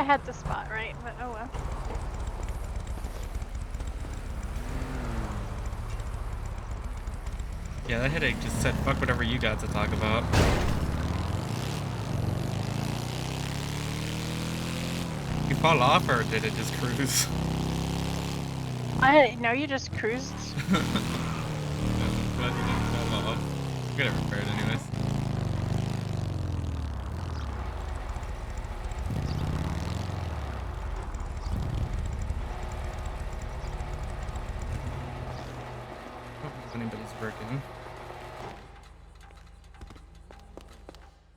I had the spot right, but oh well. Yeah, that headache just said fuck whatever you got to talk about. You fall off or did it just cruise? I didn't know you just cruised. I'm glad you didn't fall off. I'll get it repaired anyways. I don't know if anybody's working.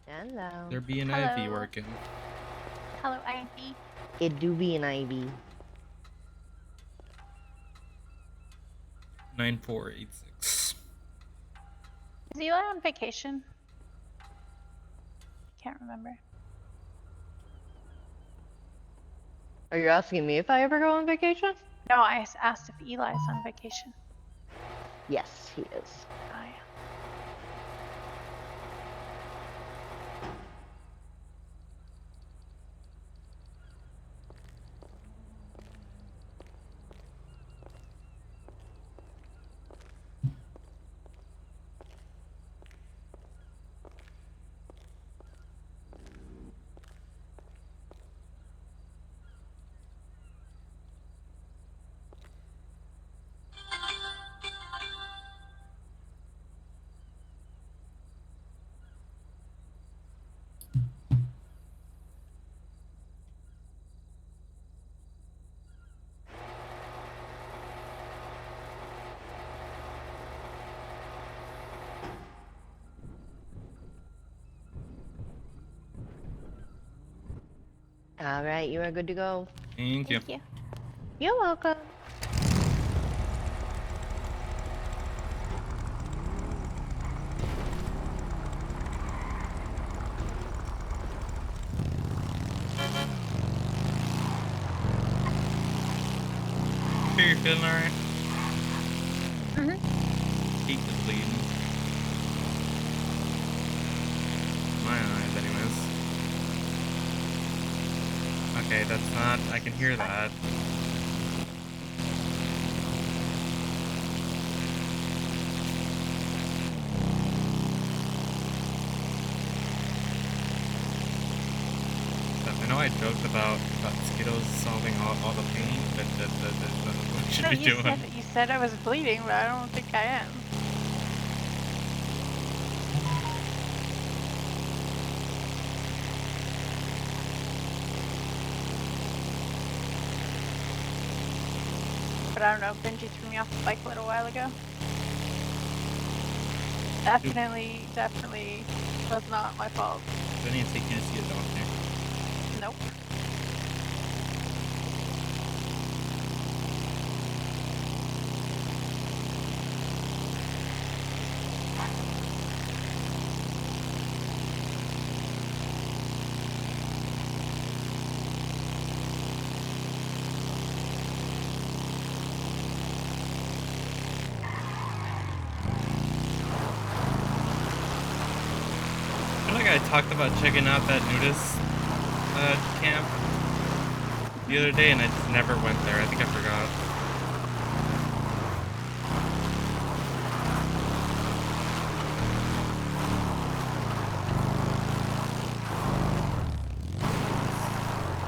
Hello. There be an Hello. IV working. Hello, Ivy. It do be an IV. 9486. Is Eli on vacation? Can't remember. Are you asking me if I ever go on vacation? No, I asked if Eli's on vacation. Yes, he is. Oh, yeah. Alright, you are good to go. Thank you. Thank you. You're welcome. Here, you feeling alright? Mm-hmm. Cheek is bleeding. My eyes, anyways. Okay, that's not. I can hear that. I know I joked about Skittles solving all the pain, but that's not what we should No, be doing. you said I was bleeding, but I don't think I am. But I don't know, Benji threw me off the bike a little while ago. Definitely was not my fault. Do I need to take you to see a doctor? Nope. I feel like I talked about checking out that nudist camp the other day, and I just never went there. I think I forgot.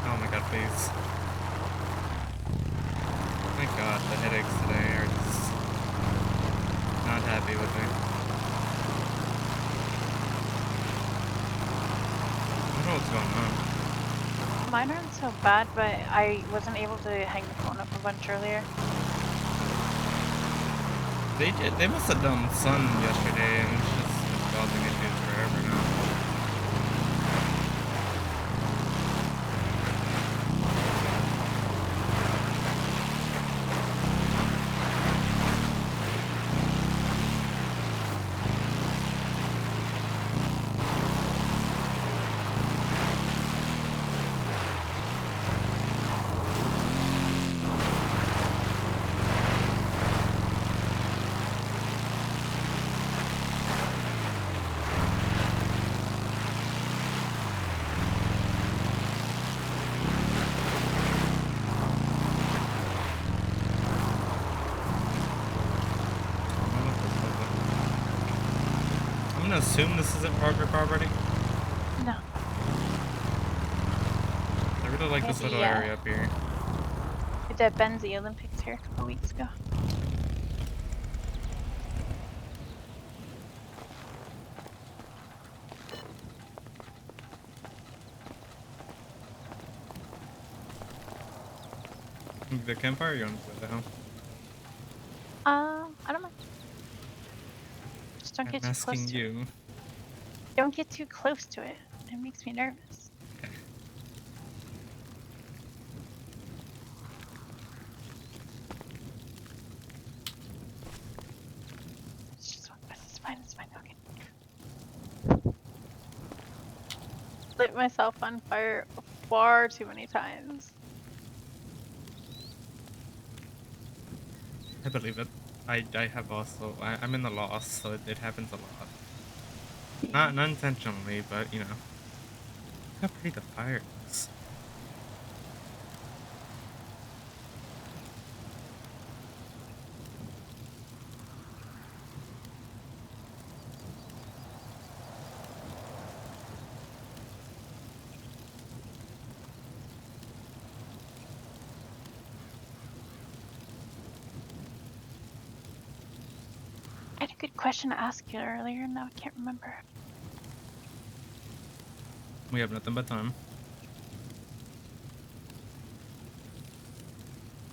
Oh my god, please. Thank god, the headaches today are just not happy with me. I don't know what's going on. Mine aren't so bad, but I wasn't able to hang the phone up a bunch earlier. They must have done sun yesterday, and it's just been causing issues forever now. gonna assume this isn't Progress already. No. I really like this little Yeah. area up here. We did Benzie Olympics here a couple weeks ago. The campfire, you want to play that home? I don't mind. Just don't I'm get too close asking to it. you. Don't get too close to it. It makes me nervous. Okay. It's just one bus. It's fine. It's fine. Okay. Lit myself on fire far too many times. I believe it. I have also. I'm in the loss, so it happens a lot. Not intentionally, but you know. Look how pretty the fire is. I had a good question to ask you earlier, and now I can't remember. We have nothing but time.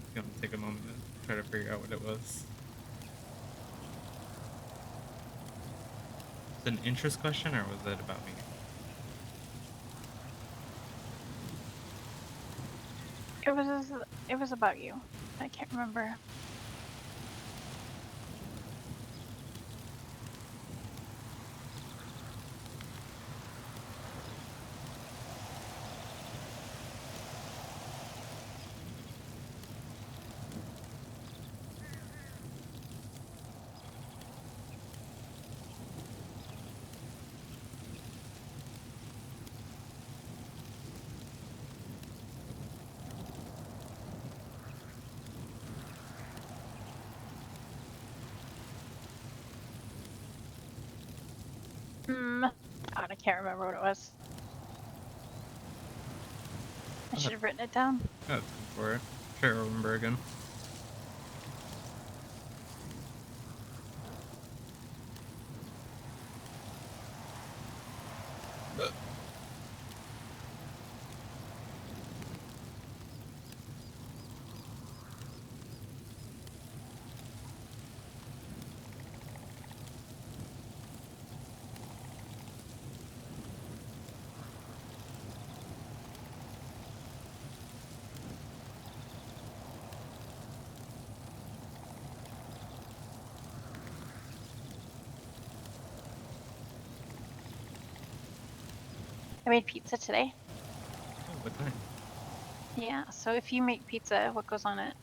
I'm gonna take a moment to try to figure out what it was. Was it an interest question, or was it about me? It was about you. I can't remember. God, I can't remember what it was. I should have written it down. Oh, let's go for it. Try to remember again. I made pizza today. Oh, what time? Yeah, so if you make pizza, what goes on it?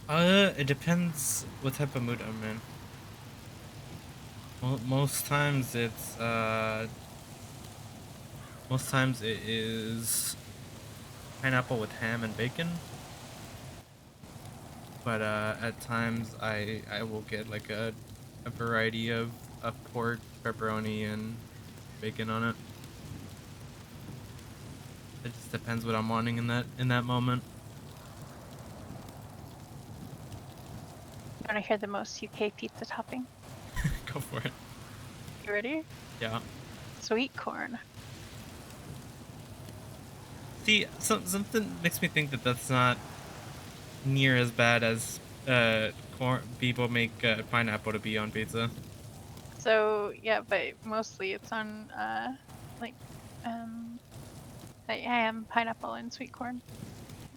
It depends what type of mood I'm in. Most times it's most times it is pineapple with ham and bacon. But at times I will get like a variety of pork, pepperoni, and bacon on it. It just depends what I'm wanting in that moment. You want to hear the most UK pizza topping? Go for it. You ready? Yeah. Sweet corn. See, something makes me think that that's not near as bad as corn. People make pineapple to be on pizza. So yeah, but mostly it's on like like ham, pineapple, and sweet corn.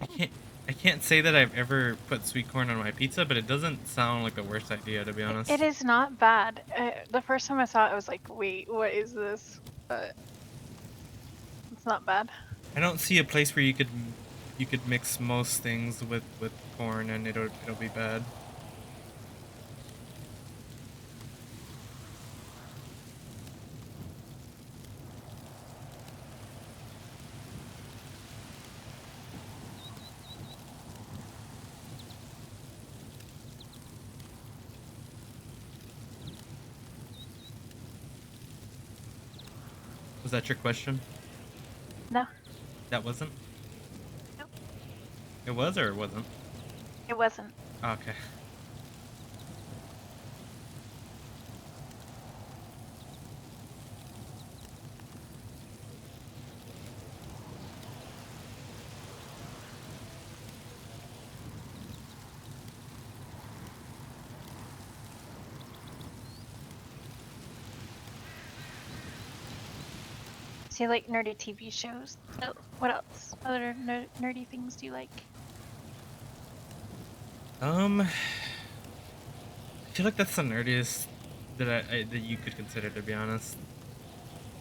I can't say that I've ever put sweet corn on my pizza, but it doesn't sound like the worst idea, to be honest. It is not bad. The first time I saw it, I was like, "Wait, what is this?" But it's not bad. I don't see a place where you could mix most things with corn and it'll be bad. Was that your question? No, That wasn't? nope, It was or it wasn't? it wasn't. Okay. So you like nerdy TV shows? So what else? Other nerdy things do you like? I feel like that's the nerdiest that that you could consider, to be honest.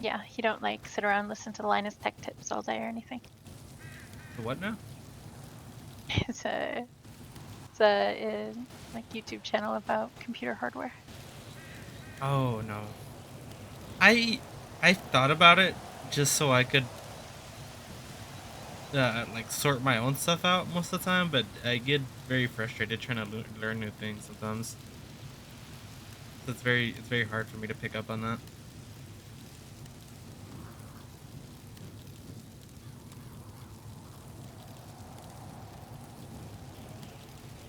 Yeah, you don't like sit around and listen to Linus Tech Tips all day or anything. The what now? It's a like YouTube channel about computer hardware. Oh no. I I thought about it just so I could like sort my own stuff out most of the time, but I get very frustrated trying to learn new things sometimes. So it's very hard for me to pick up on that.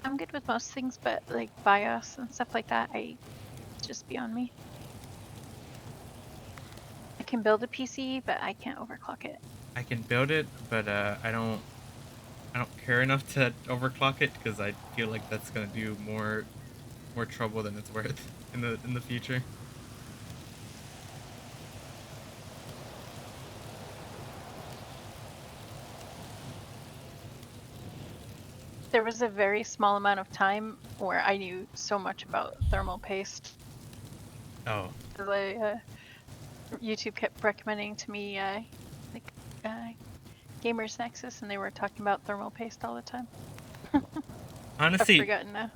I'm good with most things, but like BIOS and stuff like that, it's just beyond me. I can build a PC, but I can't overclock it. I can build it, but I don't care enough to overclock it because I feel like that's gonna do more trouble than it's worth in the future. There was a very small amount of time where I knew so much about thermal paste. Oh, Because YouTube kept recommending to me like Gamers Nexus, and they were talking about thermal paste all the time. I've honestly, forgotten now.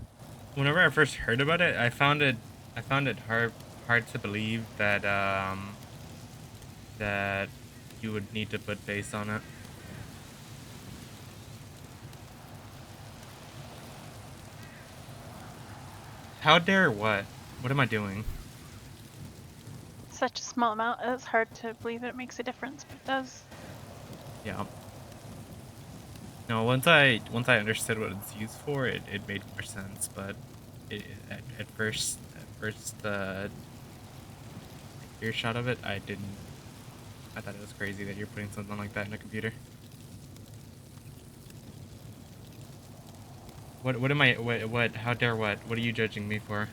whenever I first heard about it, I found it hard to believe that that you would need to put base on it. How dare what? What am I doing? Such a small amount, it's hard to believe it makes a difference, but it does. Yeah. No, once I understood what it's used for, it made more sense. But at first earshot of it, I didn't. I thought it was crazy that you're putting something like that in a computer. What am I what how dare what are you judging me for?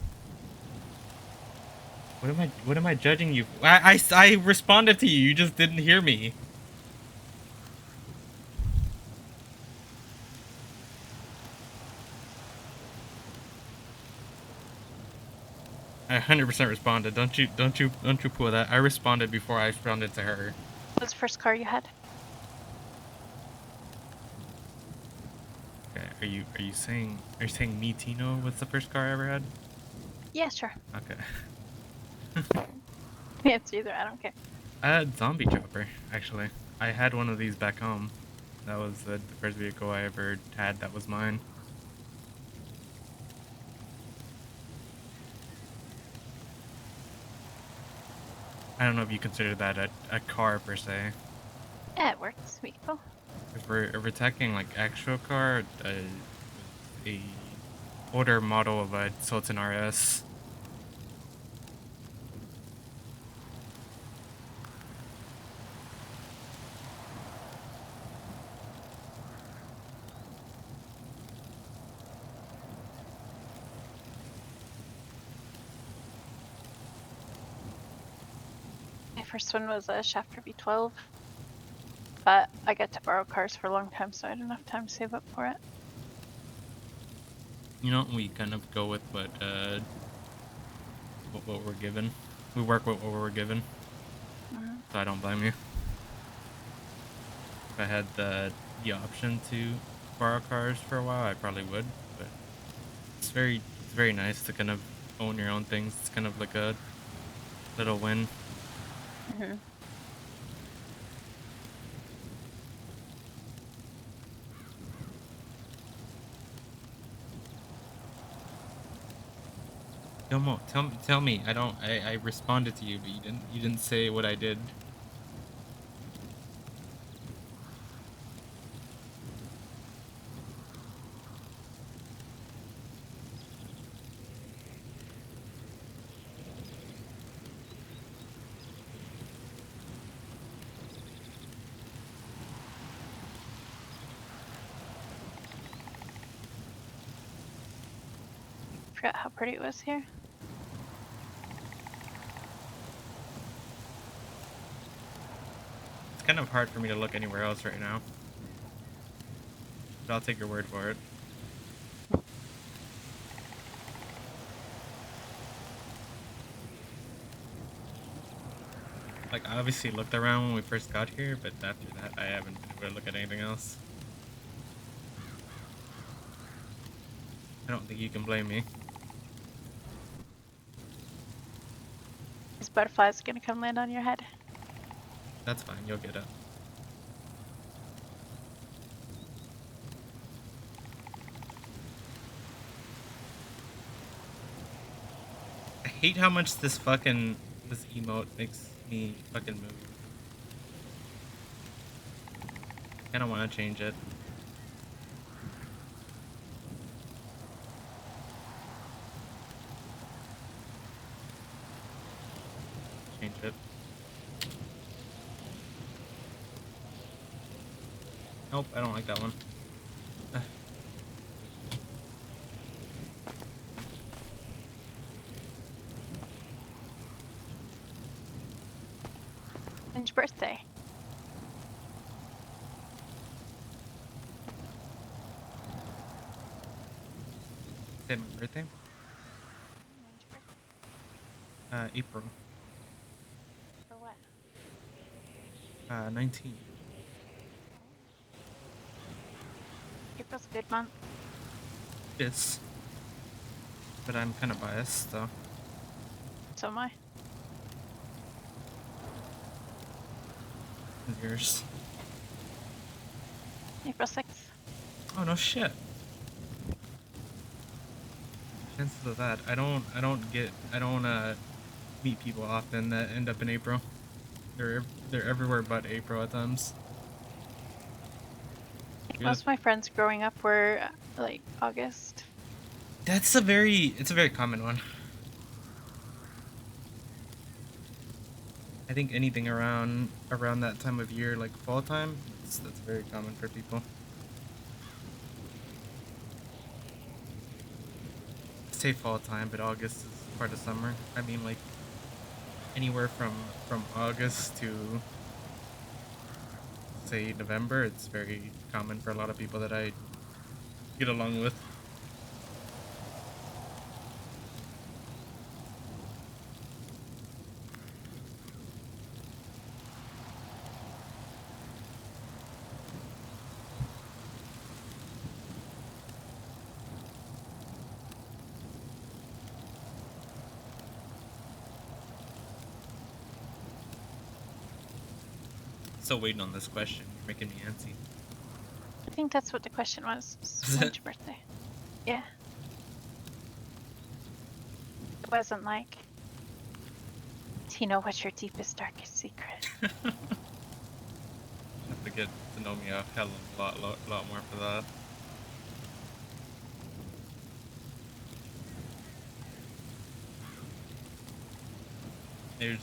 What am I judging you for? I responded to you. You just didn't hear me. I 100% responded. Don't you pull that. I responded before I responded to her. What's the first car you had? Okay, are you saying me Tino was the first car I ever had? Yeah, sure. Okay. It's either, I don't care. I had Zombie Chopper, actually. I had one of these back home. That was the first vehicle I ever had that was mine. I don't know if you consider that a car per se. Yeah, it works. Beautiful. If we're talking like actual car, a older model of a Sultan RS. My first one was a Shafter V12, but I got to borrow cars for a long time, so I had enough time to save up for it. You know, we kind of go with what we're given. We work with what we're given. So I don't blame you. If I had the option to borrow cars for a while, I probably would. But it's very nice to kind of own your own things. It's kind of like a little win. Mm-hmm. Domo, tell me. I responded to you, but you didn't say what I did. forgot how pretty it was here. It's kind of hard for me to look anywhere else right now. But I'll take your word for it. Like, I obviously looked around when we first got here, but after that, I haven't been able to look at anything else. I don't think you can blame me. This butterfly's gonna come land on your head. That's fine, you'll get it. I hate how much this emote makes me fucking move. I don't want to change it. Change it. Nope, I don't like that one. When's your birthday? Say my birthday? When's your birthday? April. For what? 19. April's a good month. Yes. But I'm kind of biased, so. So am I. Yours. April 6th. Oh, no shit. Chances of that. I don't meet people often that end up in April. They're everywhere but April at times. Most of my friends growing up were like August. It's a very common one. I think anything around that time of year, like fall time, that's very common for people. I say fall time, but August is part of summer. I mean, like anywhere from August to say November, it's very common for a lot of people that I get along with. Still waiting on this question. You're making me antsy. I think that's what the question was. Is When's it? your birthday? Yeah. It wasn't like, do you know what's your deepest, darkest secret? Have to get to know me a hell of a lot more for that. There's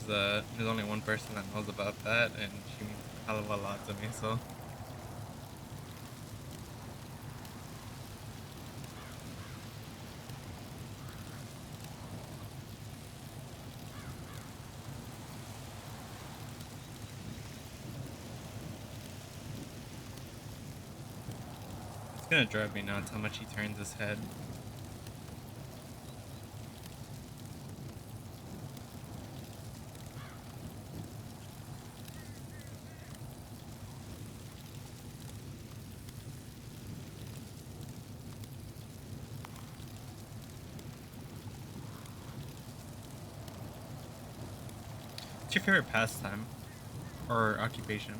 only one person that knows about that, and she means a hell of a lot to me, so. It's gonna drive me nuts how much he turns his head. What's your favorite pastime or occupation?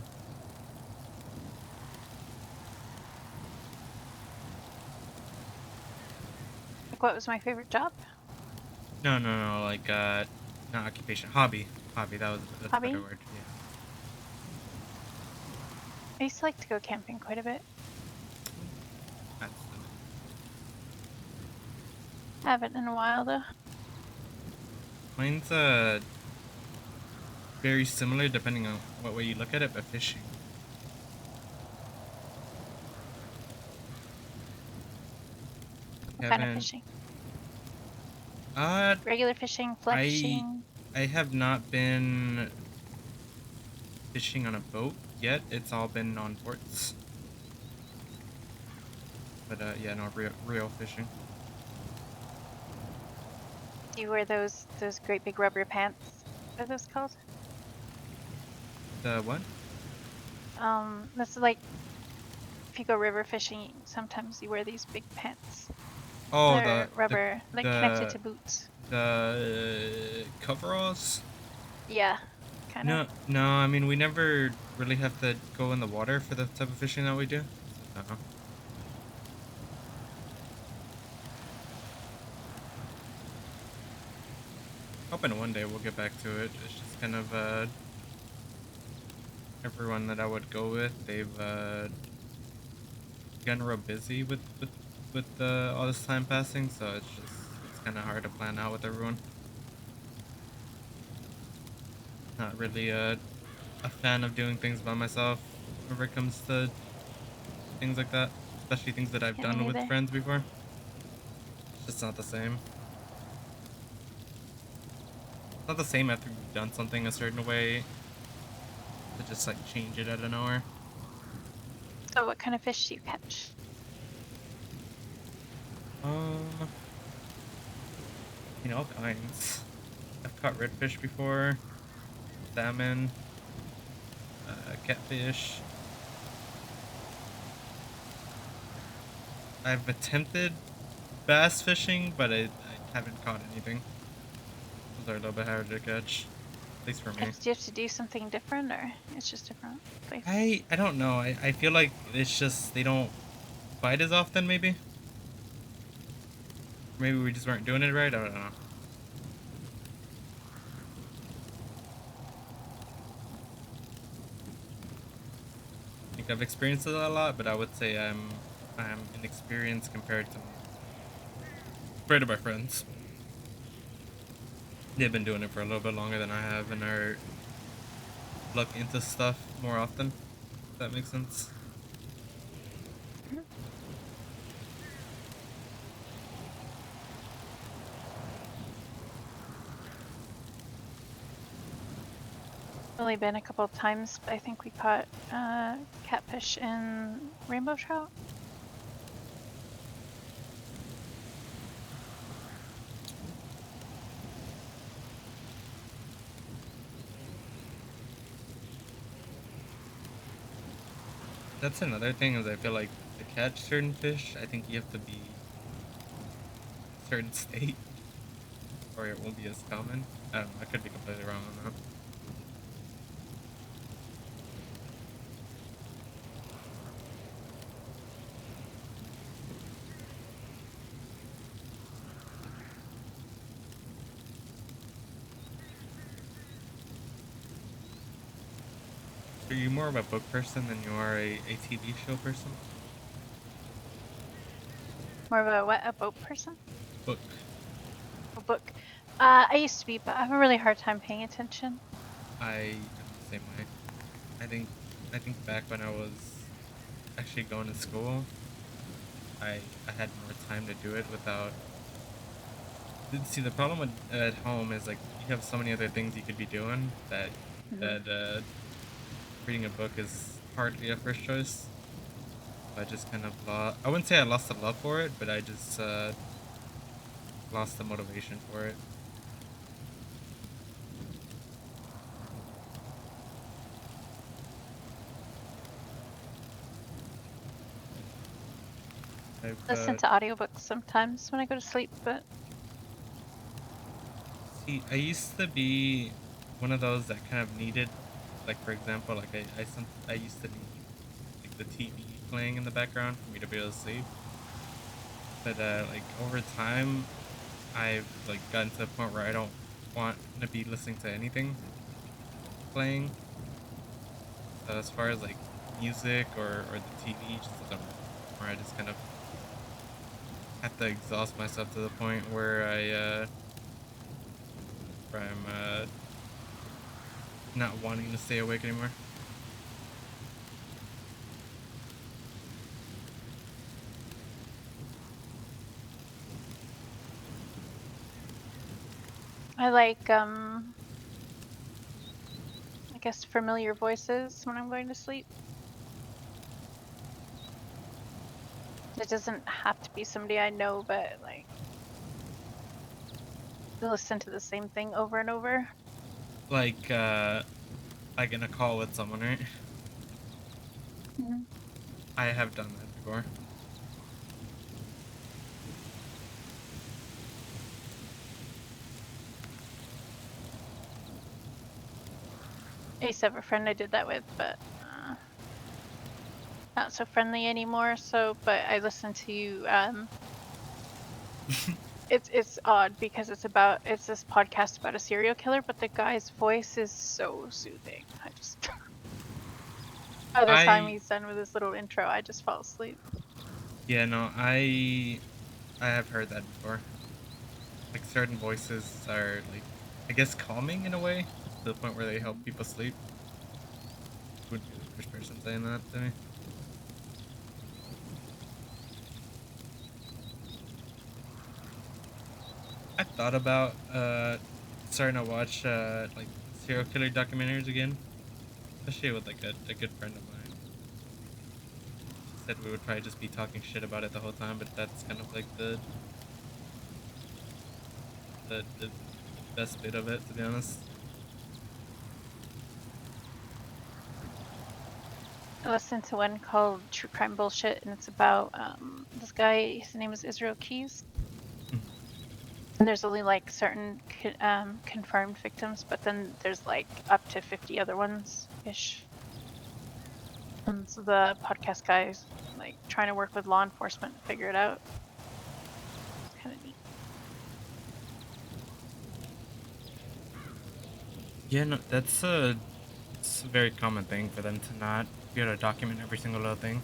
Like, what was my favorite job? No, like not occupation, hobby. That's a Hobby? better word. Yeah. I used to like to go camping quite a bit. That's Haven't in a while though. mine's very similar depending on what way you look at it, but fishing. What kind of fishing? Regular fishing, I fletching. I have not been fishing on a boat yet. It's all been on boats. But yeah, no, real fishing. Do you wear those great big rubber pants? What are those called? The what? This is like if you go river fishing, sometimes you wear these big pants. Oh, They're rubber, like connected the to boots. coveralls. Yeah, kind of. No. I mean, we never really have to go in the water for the type of fishing that we do. No. Hoping one day we'll get back to it. It's just kind of everyone that I would go with, they've gotten real busy with all this time passing, so it's kind of hard to plan out with everyone. Not really a fan of doing things by myself whenever it comes to things like that, especially things that I've Yeah, me done with neither. friends before. It's just not the same. It's not the same after you've done something a certain way to just like change it out of nowhere. So, what kind of fish do you catch? Um, all kinds. I've caught redfish before, salmon, catfish. I've attempted bass fishing, but I haven't caught anything. Those are a little bit harder to catch, at least for me. Do you have to do something different, or it's just different places? I don't know. I feel like it's just they don't bite as often, maybe. Maybe we just weren't doing it right. I don't know. I think I've experienced it a lot, but I would say I'm inexperienced compared to my friends. They've been doing it for a little bit longer than I have, and are look into stuff more often. If that makes sense. Mhm. Only been a couple of times, but I think we caught catfish and rainbow trout. That's another thing is I feel like to catch certain fish, I think you have to be in a certain state, or it won't be as common. I don't know. I could be completely wrong on that. Are you more of a book person than you are a TV show person? More of a what? A boat person? Book. A book. I used to be, but I have a really hard time paying attention. I am the same way. I think I think back when I was actually going to school, I had more time to do it without. See, the problem with at home is like you have so many other things you could be doing that Mhm. that reading a book is hardly a first choice. I just kind of lost. I wouldn't say I lost the love for it, but I just lost the motivation for it. I've Listen to audiobooks sometimes when I go to sleep, but see. I used to be one of those that kind of needed, like for example, like I used to need like the TV playing in the background for me to be able to sleep. But like over time, I've like gotten to the point where I don't want to be listening to anything playing. So as far as like music or the TV, just doesn't work where I just kind of have to exhaust myself to the point where I'm not wanting to stay awake anymore. I like I guess familiar voices when I'm going to sleep. It doesn't have to be somebody I know, but like to listen to the same thing over and over. Like in a call with someone, right? Mm-hmm. I have done that before. I used to have a friend I did that with, but not so friendly anymore. So, but I listen to it's odd because it's this podcast about a serial killer, but the guy's voice is so soothing. I just by the time I he's done with his little intro, I just fall asleep. Yeah, no, I have heard that before. Like certain voices are like, I guess, calming in a way to the point where they help people sleep. Wouldn't be the first person saying that to me. I thought about starting to watch like serial killer documentaries again, especially with like a good friend of mine. She said we would probably just be talking shit about it the whole time, but that's kind of like the best bit of it, to be honest. I listened to one called True Crime Bullshit, and it's about this guy. His name is Israel Keys, Mhm. and there's only like certain confirmed victims, but then there's like up to 50 other ones ish. And so the podcast guy's like trying to work with law enforcement to figure it out. It's kind of neat. Yeah, no, it's a very common thing for them to not be able to document every single little thing.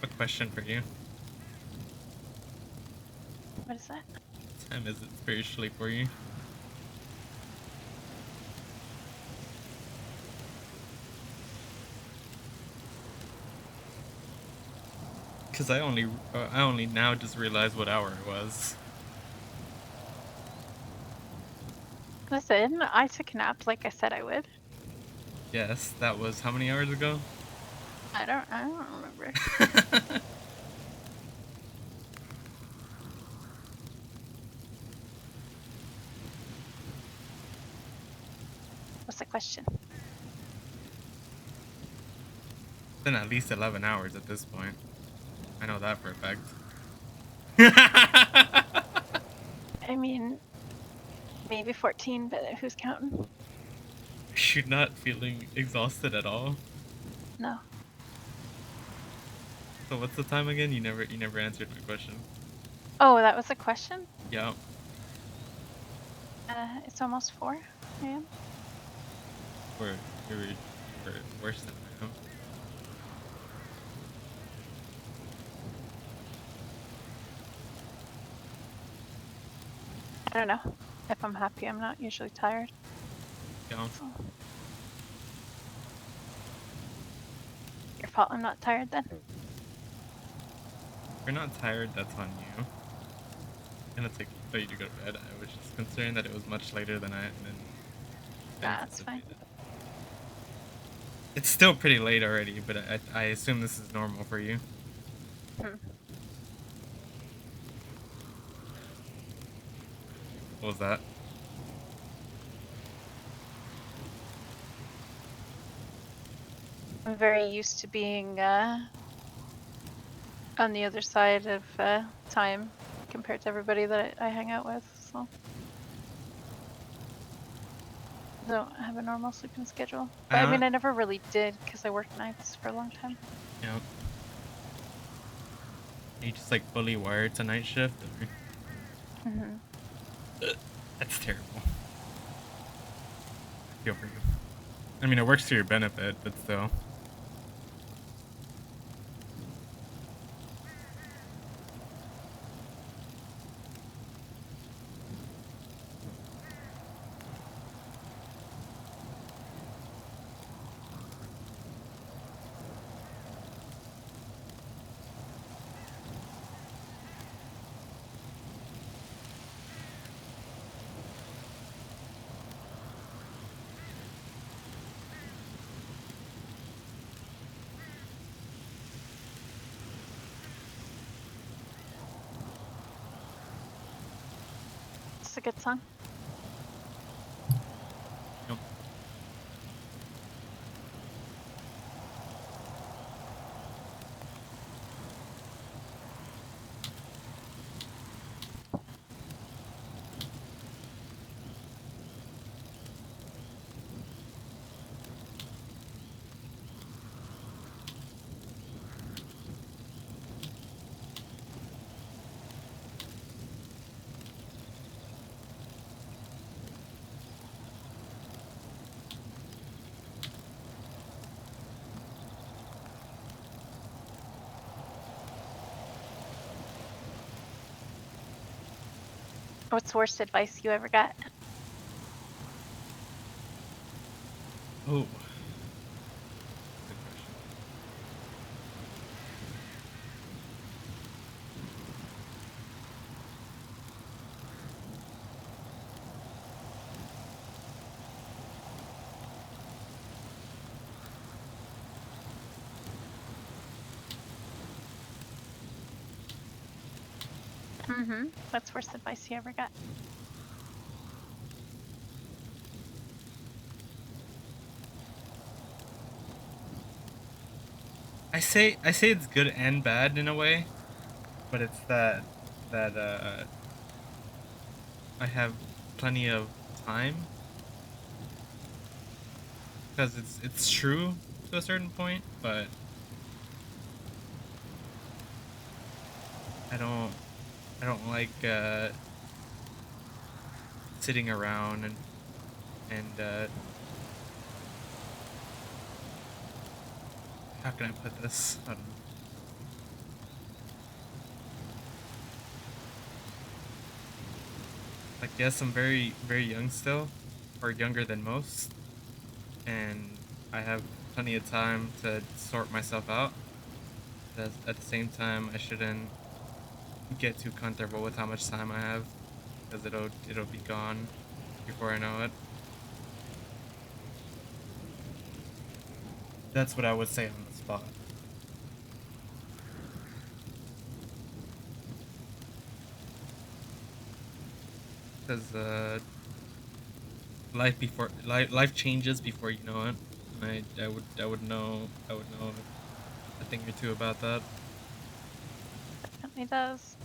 A question for you. What is that? What time is it spiritually for you? Because I only now just realized what hour it was. Listen, I took a nap like I said I would. Yes, that was how many hours ago? I don't remember. What's the question? Been at least 11 hours at this point. I know that for a fact. I mean, maybe 14, but who's counting? You're not feeling exhausted at all. No. So what's the time again? You never answered my question. Oh, that was a question? Yeah. It's almost 4 a.m. Or you were worse than I am. I don't know. If I'm happy, I'm not usually tired. Yeah. So. Your fault I'm not tired then? If you're not tired, that's on you. I'm gonna tell you to go to bed. I was just concerned that it was much later than Nah, it's fine. anticipated. It's still pretty late already, but I assume this is normal for you. Hmm. What was that? I'm very used to being on the other side of time compared to everybody that I hang out with, so I don't have a normal sleeping schedule. But I mean, I never really did because I worked nights for a long time. Yeah. Are you just like fully wired to night shift? Or... That's terrible. I feel for you. I mean, it works to your benefit, but still. It's a good song. Yep. What's the worst advice you ever got? Oh. What's the worst advice you ever got? I say it's good and bad in a way, but it's that I have plenty of time, because it's true to a certain point, but I don't like sitting around and how can I put this? I don't know. Like, yes, I'm very young still, or younger than most, and I have plenty of time to sort myself out. But at the same time, I shouldn't get too comfortable with how much time I have, because it'll be gone before I know it. That's what I would say on the spot. Because life changes before you know it. And I would know a thing or two about that. Definitely does.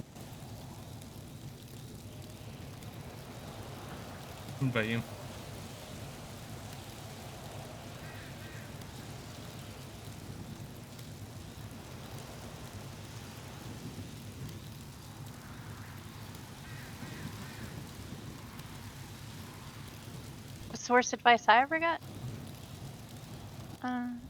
What about you? What's the worst advice I ever got? Um,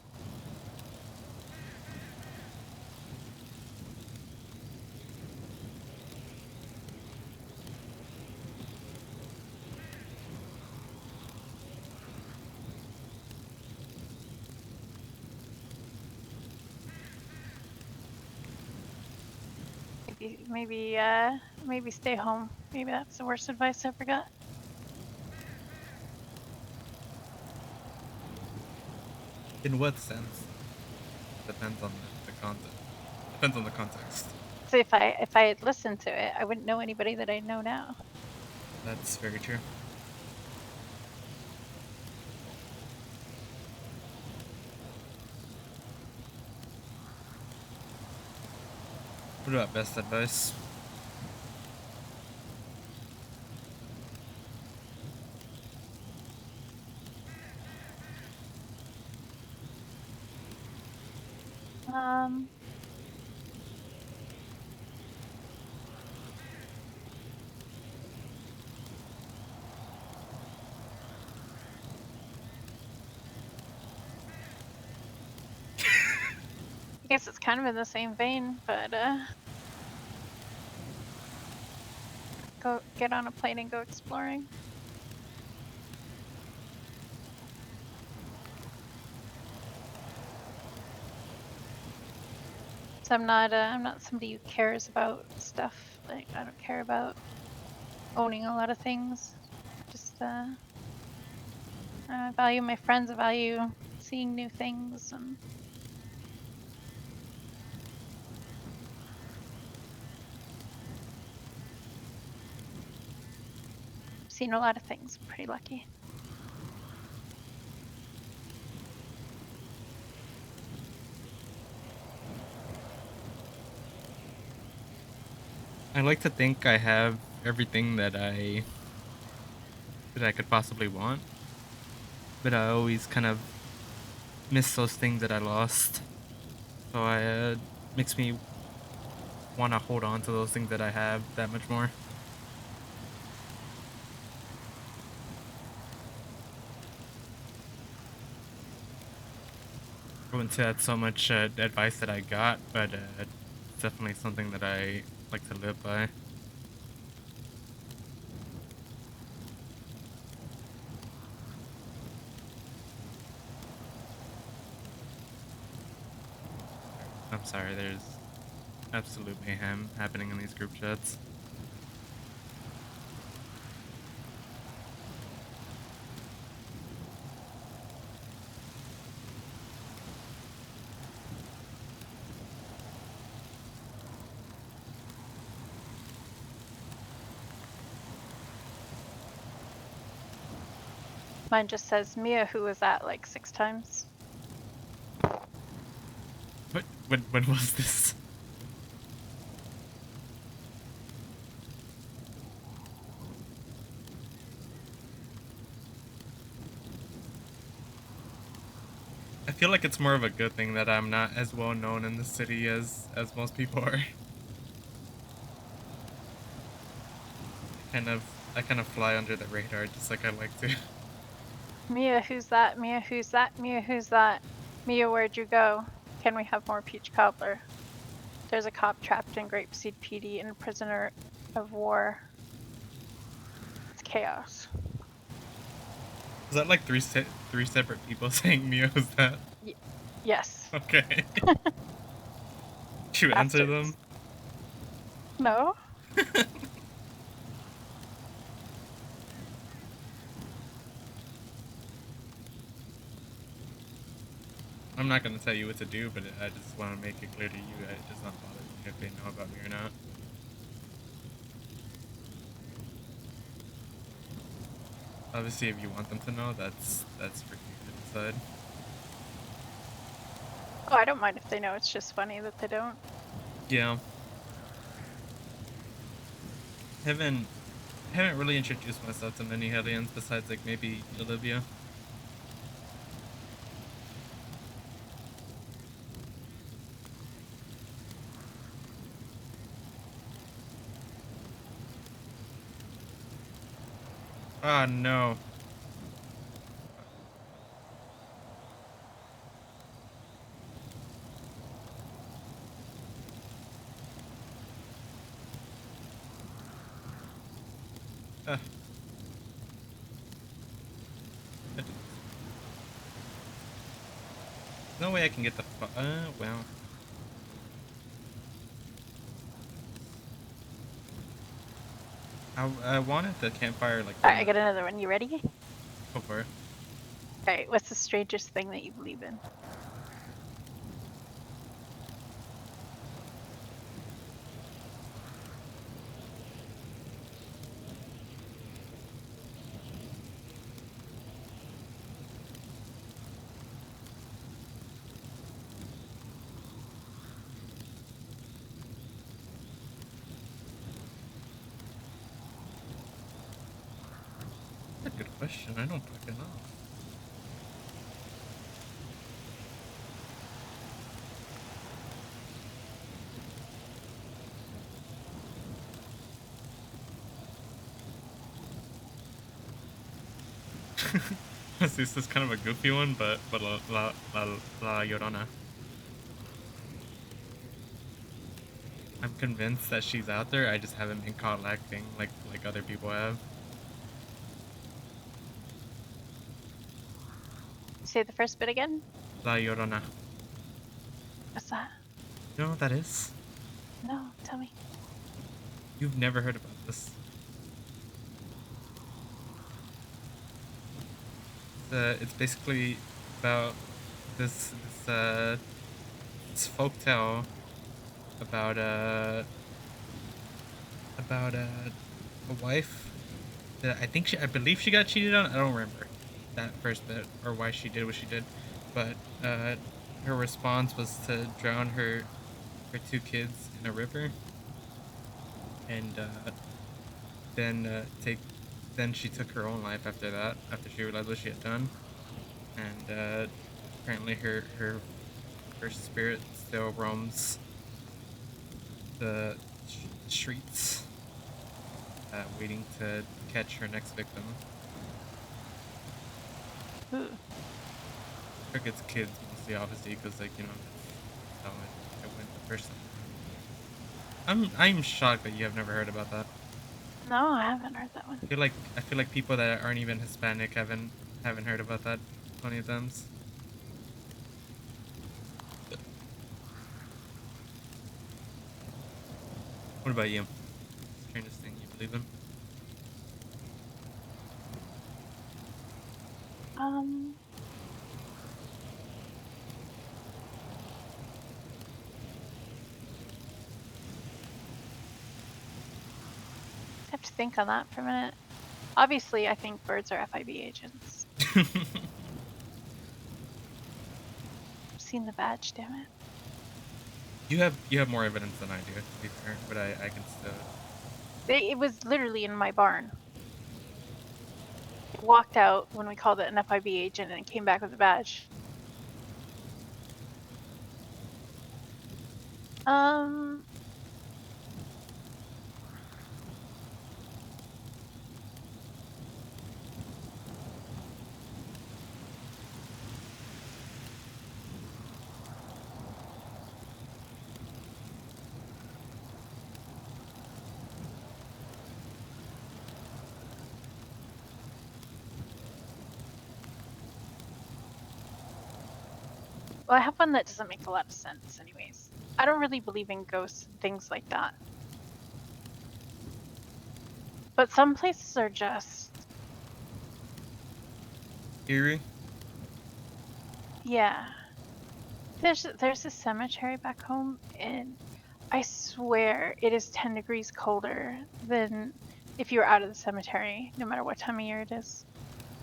maybe stay home. Maybe that's the worst advice I ever got. In what sense? Depends on the content. Depends on the context. So if I had listened to it, I wouldn't know anybody that I know now. That's very true. What about best advice? Um, I guess it's kind of in the same vein, but go get on a plane and go exploring. So I'm not somebody who cares about stuff. Like I don't care about owning a lot of things. Just I value my friends. I value seeing new things, and seen a lot of things. I'm pretty lucky. I like to think I have everything that I could possibly want, but I always kind of miss those things that I lost. So I makes me want to hold on to those things that I have that much more. I wouldn't say that's so much advice that I got, but it's definitely something that I like to live by. I'm sorry, there's absolute mayhem happening in these group chats. Mine just says Mia, who was that like 6 times. When was this? I feel like it's more of a good thing that I'm not as well known in the city as most people are. I kind of fly under the radar just like I like to. Mia, who's that? Mia, who's that? Mia, who's that? Mia, where'd you go? Can we have more peach cobbler? There's a cop trapped in Grapeseed PD and a prisoner of war. It's chaos. Is that like three separate people saying Mio is that? Yes. Okay. Should you answer them? Bastards. No? I'm not gonna tell you what to do, but I just want to make it clear to you that it does not bother me if they know about me or not. Obviously, if you want them to know, that's for you to decide. Oh, I don't mind if they know. It's just funny that they don't. Yeah. Haven't haven't really introduced myself to many Hellions besides like maybe Olivia. Ah no. Ah, no way I can get the well. I wanted the campfire like Alright, I got another one. You ready? go for it. Alright, what's the strangest thing that you believe in? question. I don't fucking know. This is kind of a goofy one, but La Llorona. I'm convinced that she's out there. I just haven't been caught acting like other people have. Say the first bit again. La Llorona. What's that? You know what that is? No, tell me. You've never heard about this. It's basically about this folk tale about a wife that I believe she got cheated on. I don't remember that first bit or why she did what she did, but her response was to drown her two kids in a river, and then take then she took her own life after that, after she realized what she had done, and apparently her spirit still roams the streets, waiting to catch her next victim. Ooh. I think it's kids mostly, obviously, because like that's how it went the first time. I'm shocked that you have never heard about that. No, I haven't heard that one. I feel like people that aren't even Hispanic haven't heard about that plenty of times. What about you? Strangest thing you believe in? Um, I have to think on that for a minute. Obviously, I think birds are FIB agents. I've seen the badge, damn it. You have more evidence than I do, to be fair, but I can still. It was literally in my barn. It walked out when we called it an FIB agent and it came back with a badge. Um, well, I have one that doesn't make a lot of sense, anyways. I don't really believe in ghosts and things like that. But some places are just, Eerie? yeah. There's a cemetery back home, and I swear it is 10 degrees colder than if you're out of the cemetery, no matter what time of year it is.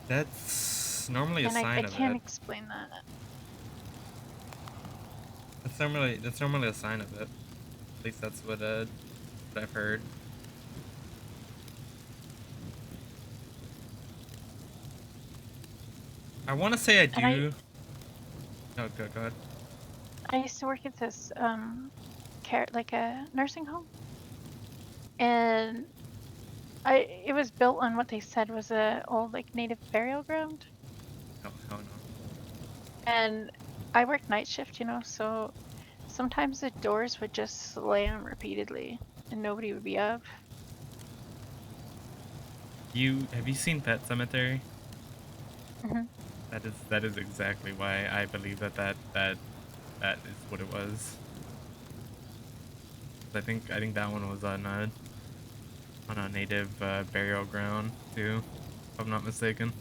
That's normally a And I sign of can't it. explain that. That's normally a sign of it. At least that's what I've heard. I want to say I And do. Oh, go ahead. I used to work at this like a nursing home, and it was built on what they said was a old like native burial ground. Oh, hell no. And I worked night shift, so sometimes the doors would just slam repeatedly and nobody would be up. Have you seen Pet Cemetery? Hmm. That is exactly why I believe that is what it was. I think that one was on a native burial ground too, if I'm not mistaken.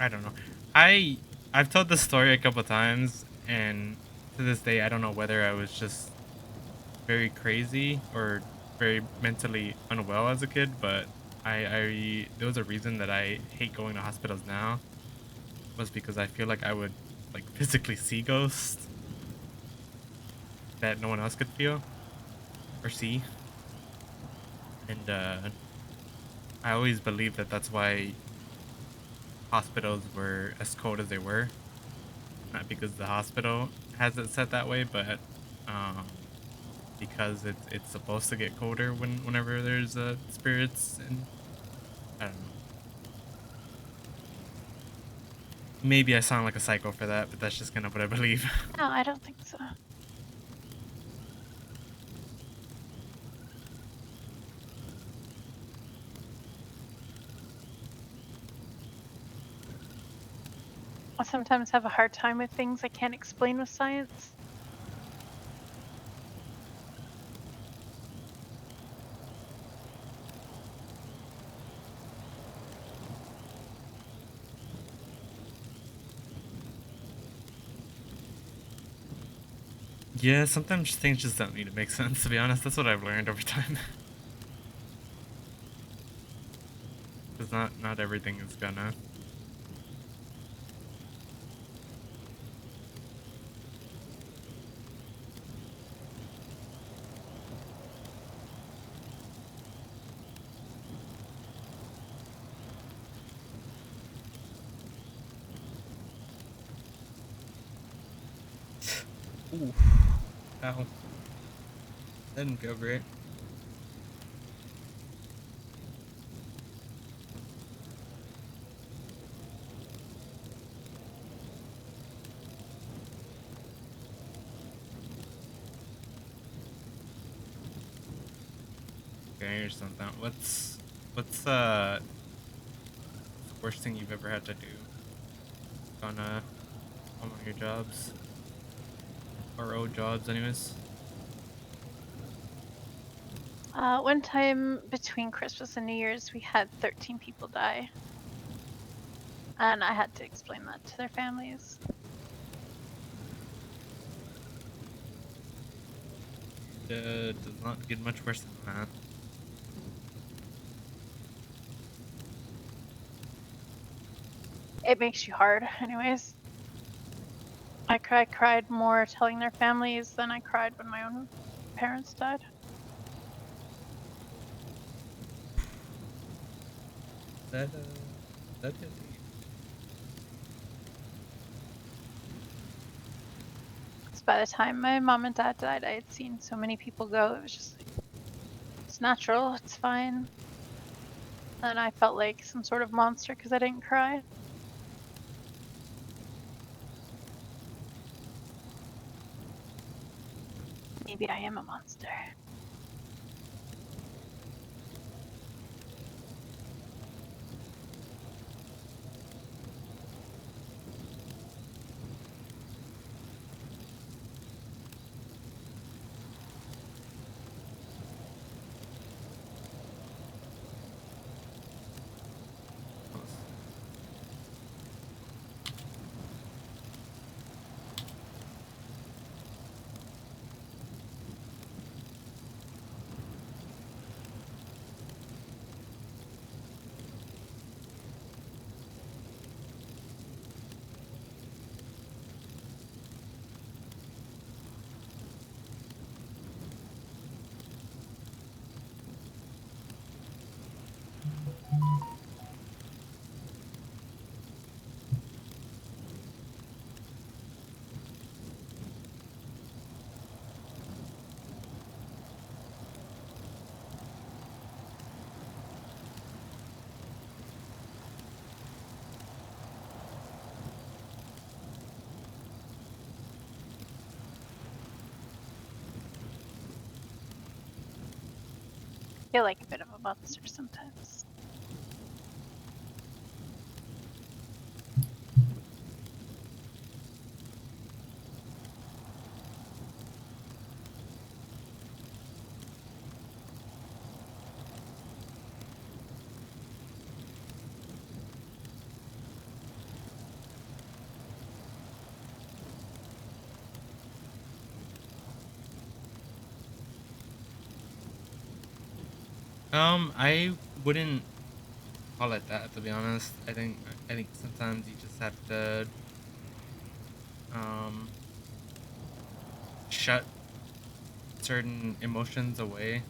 I don't know. I've told this story a couple times, and to this day, I don't know whether I was just very crazy or very mentally unwell as a kid. But I there was a reason that I hate going to hospitals now, was because I feel like I would like physically see ghosts that no one else could feel or see, and I always believed that that's why hospitals were as cold as they were, not because the hospital has it set that way, but um, because it's supposed to get colder whenever there's spirits, and I don't know. Maybe I sound like a psycho for that, but that's just kind of what I believe. No, I don't think so. I sometimes have a hard time with things I can't explain with science. Yeah, sometimes things just don't need to make sense, to be honest. That's what I've learned over time. Because not everything is gonna. Ooh. Ow. That didn't feel great. Okay, here's something. What's the worst thing you've ever had to do on one of your jobs? Or old jobs anyways? One time between Christmas and New Year's, we had 13 people die. And I had to explain that to their families. Does not get much worse than that. It makes you hard, anyways. I cried more telling their families than I cried when my own parents died. That that hit deep. Because by the time my mom and dad died, I had seen so many people go. It was just like, it's natural, it's fine. And I felt like some sort of monster because I didn't cry. Maybe I am a monster. I feel like a bit of a monster sometimes. I wouldn't call it that, to be honest. I think sometimes you just have to um shut certain emotions away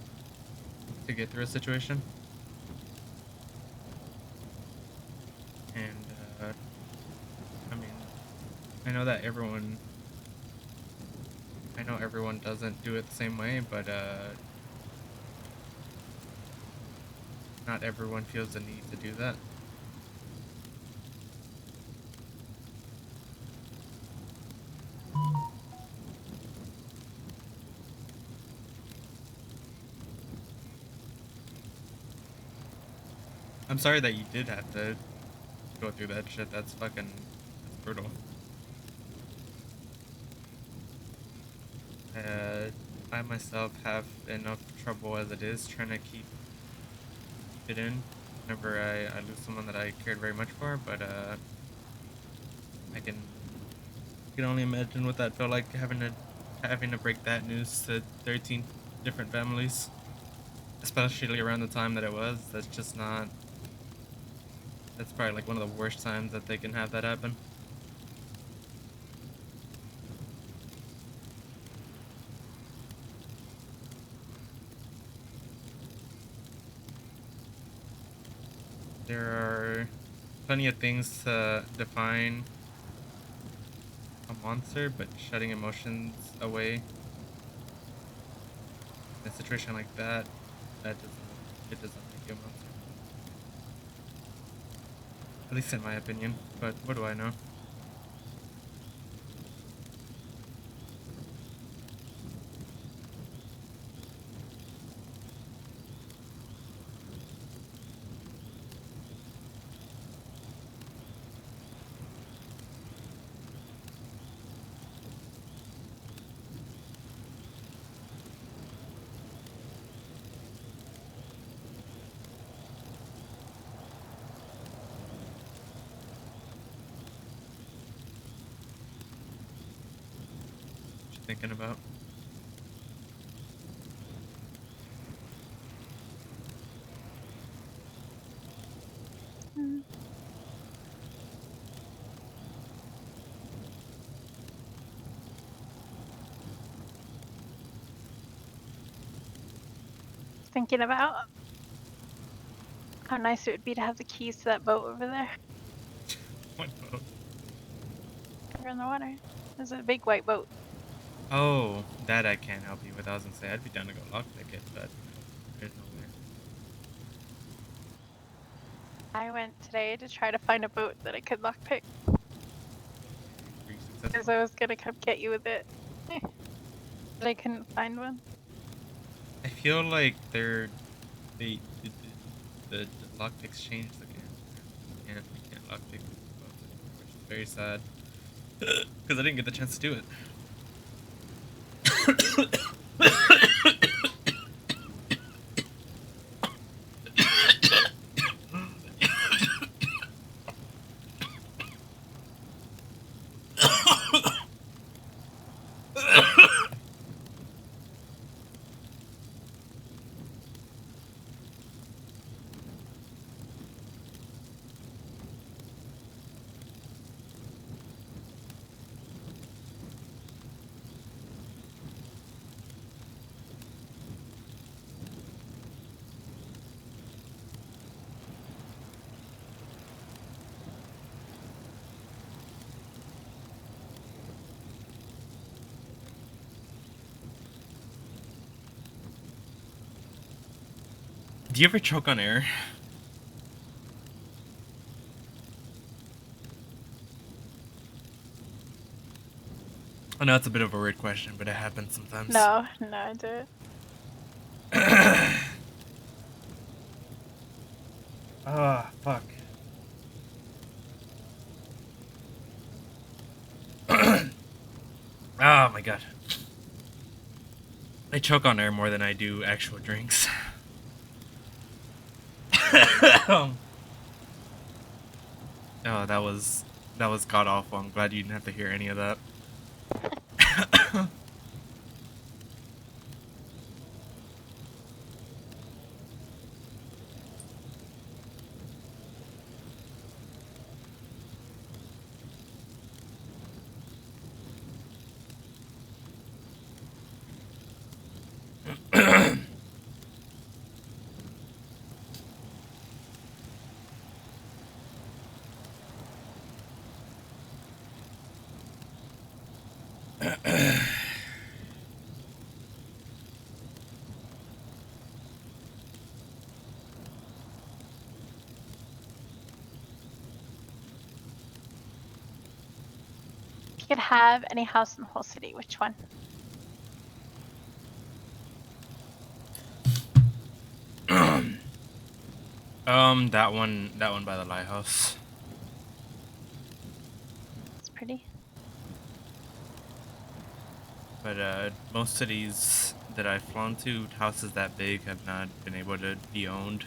to get through a situation. I know that I know everyone doesn't do it the same way, but not everyone feels the need to do that. I'm sorry that you did have to go through that shit. That's brutal. I myself have enough trouble as it is trying to keep it in whenever I lose someone that I cared very much for, but I can only imagine what that felt like having to break that news to 13 different families, especially around the time that it was. That's just not. That's probably like one of the worst times that they can have that happen. There are plenty of things to define a monster, but shutting emotions away in a situation like that, it doesn't make you a monster. At least in my opinion. But what do I know? What you thinking about? Mm. Thinking about how nice it would be to have the keys to that boat over there. What boat? Over in the water. There's a big white boat. Oh, that I can't help you with. I was gonna say I'd be down to go lockpick it, but there's no way. I went today to try to find a boat that I could lockpick Were you because successful? I was gonna come get you with it. But I couldn't find one. I feel like they the lockpicks changed again. You can't lockpick boats anymore, which is very sad. Because I didn't get the chance to do it. Do you ever choke on air? I know it's a bit of a weird question, but it happens sometimes. No, I do it. Ah, fuck. Oh my god. I choke on air more than I do actual drinks. Oh, that was god awful. I'm glad you didn't have to hear any of that. If you could have any house in the whole city, which one? That one by the lighthouse. It's pretty. But most cities that I've flown to, houses that big have not been able to be owned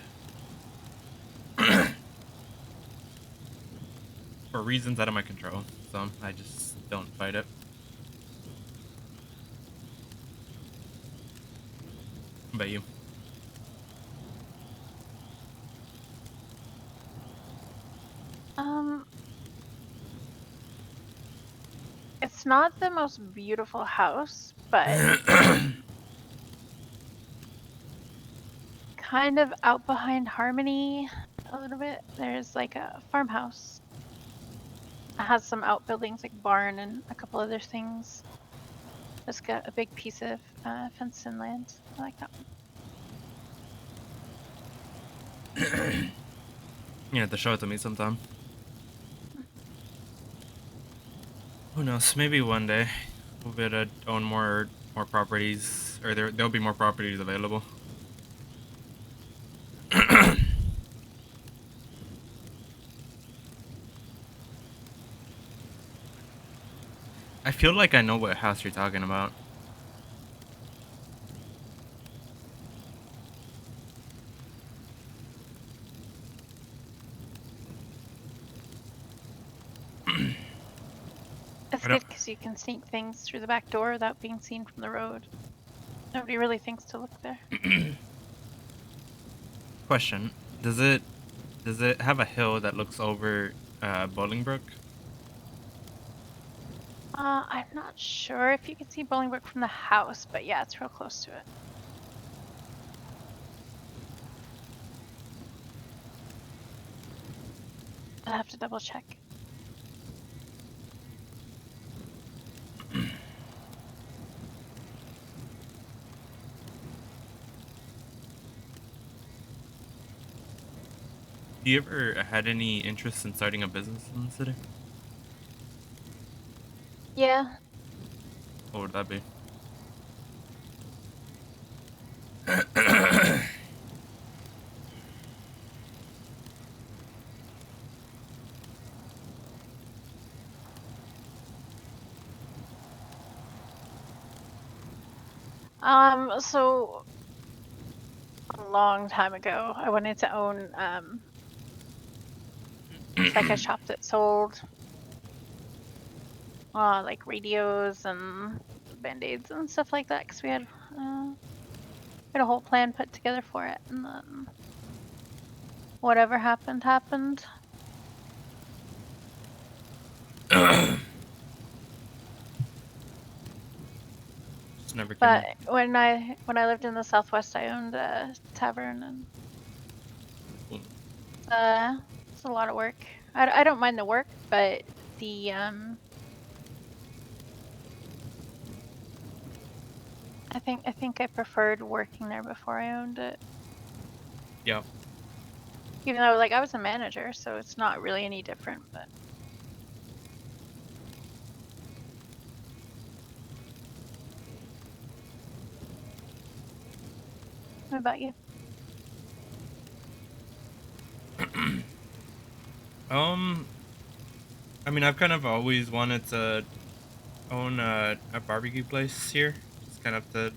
for reasons out of my control. So I just don't fight it. What about you? Um, it's not the most beautiful house, but kind of out behind Harmony a little bit. There's like a farmhouse. It has some outbuildings like barn and a couple other things. It's got a big piece of fenced in land. I like that one. You have to show it to me sometime. Who knows? Maybe one day we'll be able to own more properties, or there'll be more properties available. I feel like I know what house you're talking about. It's I good don't. because you can sneak things through the back door without being seen from the road. Nobody really thinks to look there. Question: Does it have a hill that looks over Bolingbrook? I'm not sure if you can see Bolingbrook from the house, but yeah, it's real close to it. I'll have to double check. Do you ever had any interest in starting a business in the city? Yeah. What would that be? So a long time ago, I wanted to own it's like a shop that sold like radios and band-aids and stuff like that because we had a whole plan put together for it, and then whatever happened happened. Just never came But up. when I lived in the Southwest, I owned a tavern, and Cool. it's a lot of work. I don't mind the work, but the I think I preferred working there before I owned it. Yeah. Even though like I was a manager, so it's not really any different, but what about you? Um. I mean, I've kind of always wanted to own a barbecue place here. Just kind of to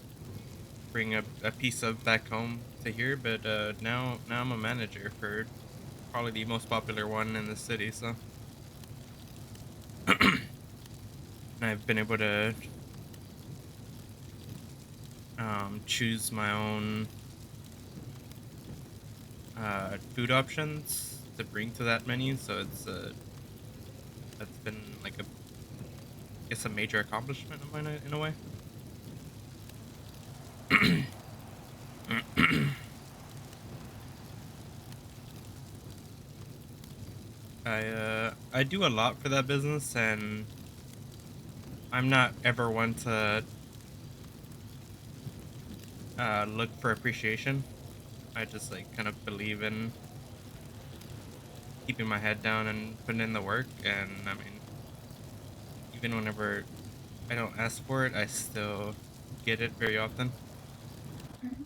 bring a piece of back home to here. But now I'm a manager for probably the most popular one in the city. So I've been able to choose my own food options to bring to that menu. So that's been like a I guess a major accomplishment of mine in a way. I do a lot for that business, and I'm not ever one to look for appreciation. I just like kind of believe in keeping my head down and putting in the work. And I mean, even whenever I don't ask for it, I still get it very often. Mhm.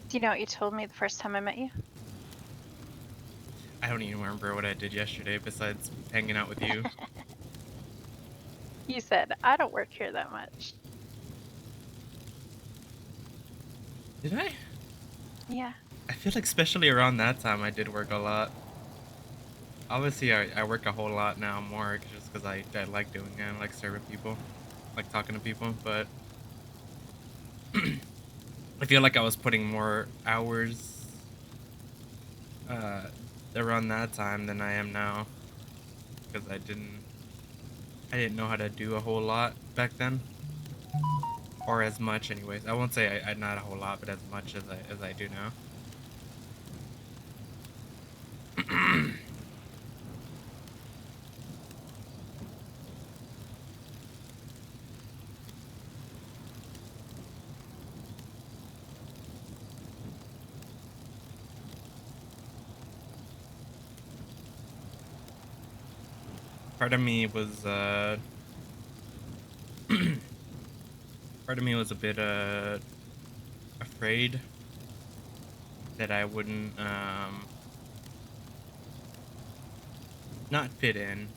Do you know what you told me the first time I met you? I don't even remember what I did yesterday besides hanging out with you. You said, I don't work here that much. Did I? Yeah. I feel like especially around that time I did work a lot. Obviously, I work a whole lot now more just because I like doing it. I like serving people, like talking to people. But I feel like I was putting more hours uh, around that time than I am now because I didn't know how to do a whole lot back then, or as much anyways. I won't say I not a whole lot, but as much as I do now. Part of me was part of me was a bit afraid that I wouldn't not fit in.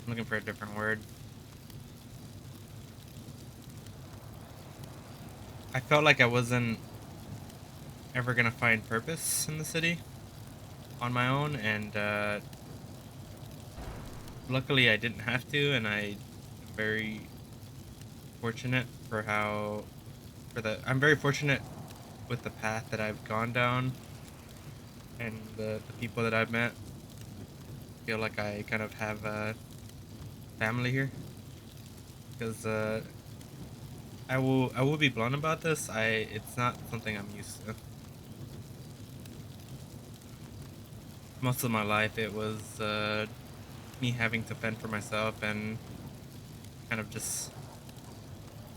I'm looking for a different word. I felt like I wasn't ever gonna find purpose in the city on my own, and luckily I didn't have to, and I am very fortunate for how for the I'm very fortunate with the path that I've gone down and the people that I've met. Feel like I kind of have a family here because I will be blunt about this. I It's not something I'm used to. Most of my life it was me having to fend for myself and kind of just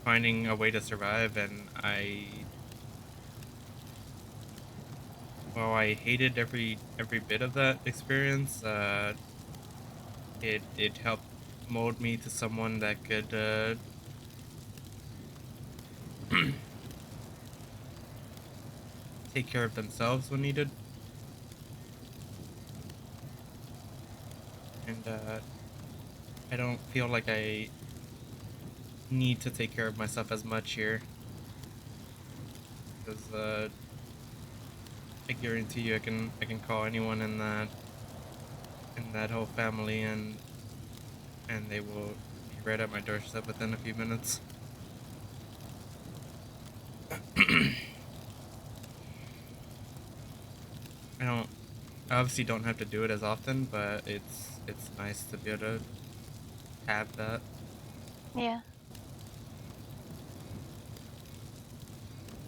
finding a way to survive. And while I hated every bit of that experience, it helped mold me to someone that could take care of themselves when needed. And I don't feel like I need to take care of myself as much here because I guarantee you I can call anyone in that whole family, and they will be right at my doorstep within a few minutes. I don't I obviously don't have to do it as often, but it's nice to be able to have that. Yeah.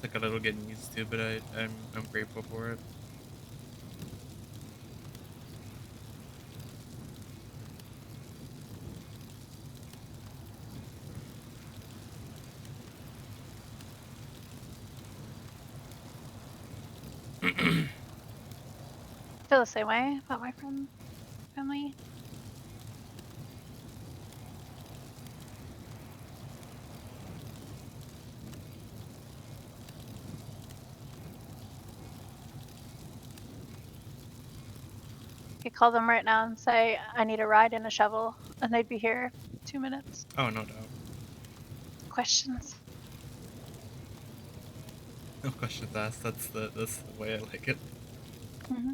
Took a little getting used to, but I'm grateful for it. I feel the same way about my friend family. I could call them right now and say, I need a ride and a shovel, and they'd be here 2 minutes. Oh, no doubt. Questions. No questions asked. That's the way I like it. Hmm.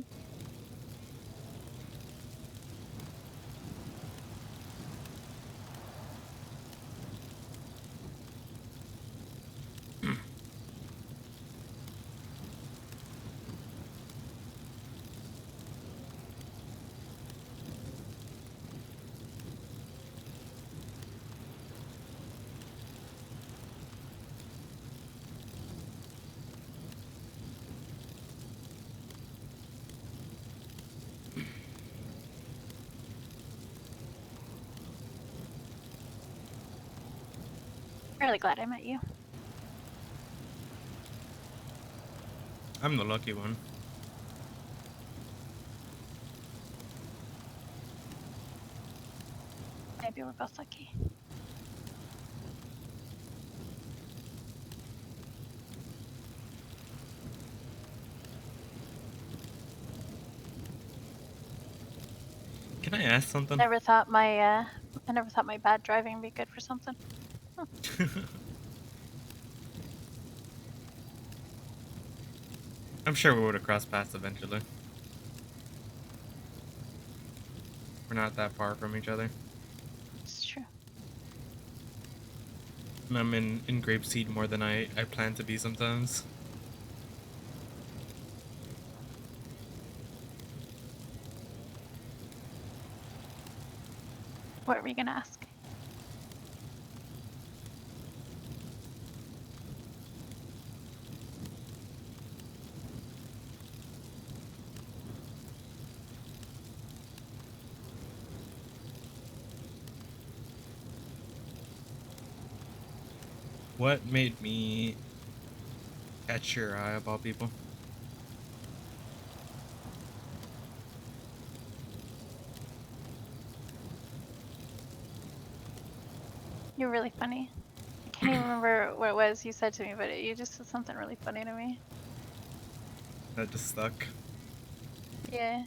Really glad I met you. I'm the lucky one. Maybe we're both lucky. Can I ask something? I never thought my bad driving would be good for something. I'm sure we would have crossed paths eventually. We're not that far from each other. It's true. And I'm in grapeseed more than I plan to be sometimes. What were you gonna ask? What made me catch your eye of all people? You're really funny. I can't even remember what it was you said to me, but you just said something really funny to me. That just stuck. Yeah.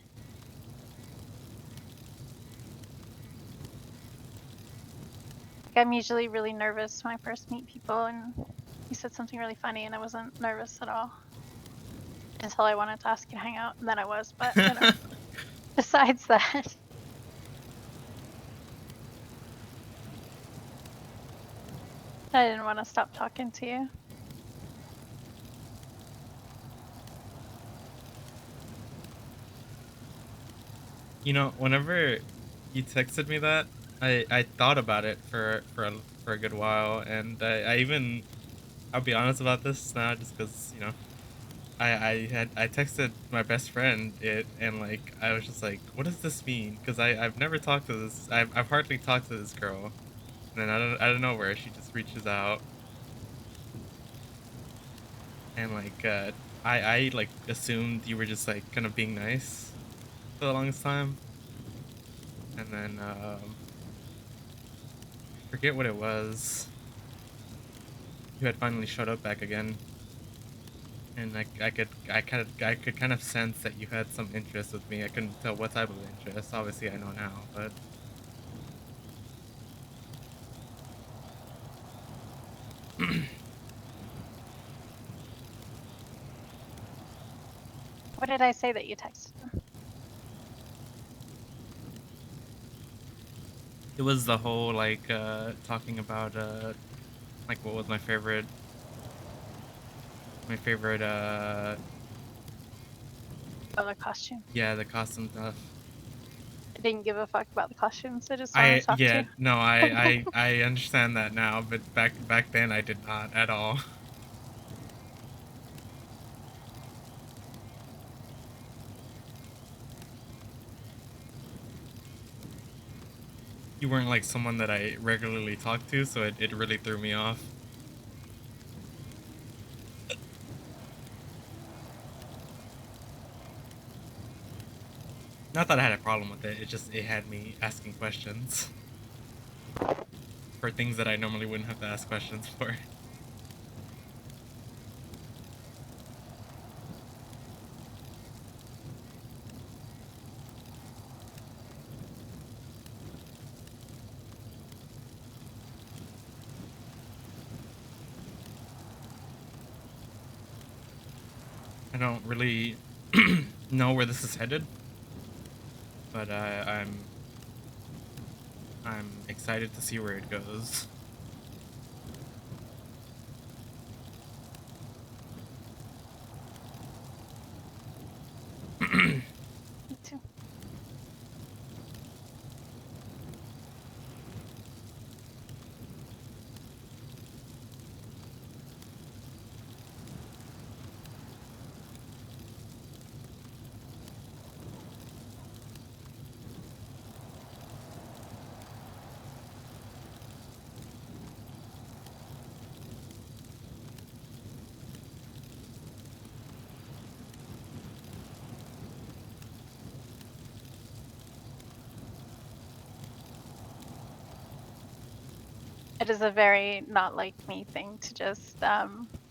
Like, I'm usually really nervous when I first meet people, and you said something really funny, and I wasn't nervous at all until I wanted to ask you to hang out, and then I was. But besides that, I didn't want to stop talking to you. You know, whenever you texted me that, I thought about it for a good while, and I'll be honest about this now, just because I texted my best friend it, and like I was just like, what does this mean? Because I've never talked to this, I've hardly talked to this girl, and then I don't know where she just reaches out, and like I like assumed you were just like kind of being nice for the longest time, and then I forget what it was. You had finally showed up back again, and I could kind of sense that you had some interest with me. I couldn't tell what type of interest. Obviously, I know now, but What did I say that you texted him? it was the whole like talking about like what was my favorite Oh, the costume. yeah, the costume stuff. I didn't give a fuck about the costumes. I just wanted to talk to Yeah, you. no, I understand that now, but back then I did not at all. You weren't like someone that I regularly talked to, so it really threw me off. Not that I had a problem with it, it had me asking questions for things that I normally wouldn't have to ask questions for. I don't really know where this is headed, but I'm excited to see where it goes. Me too. It is a very not like me thing to just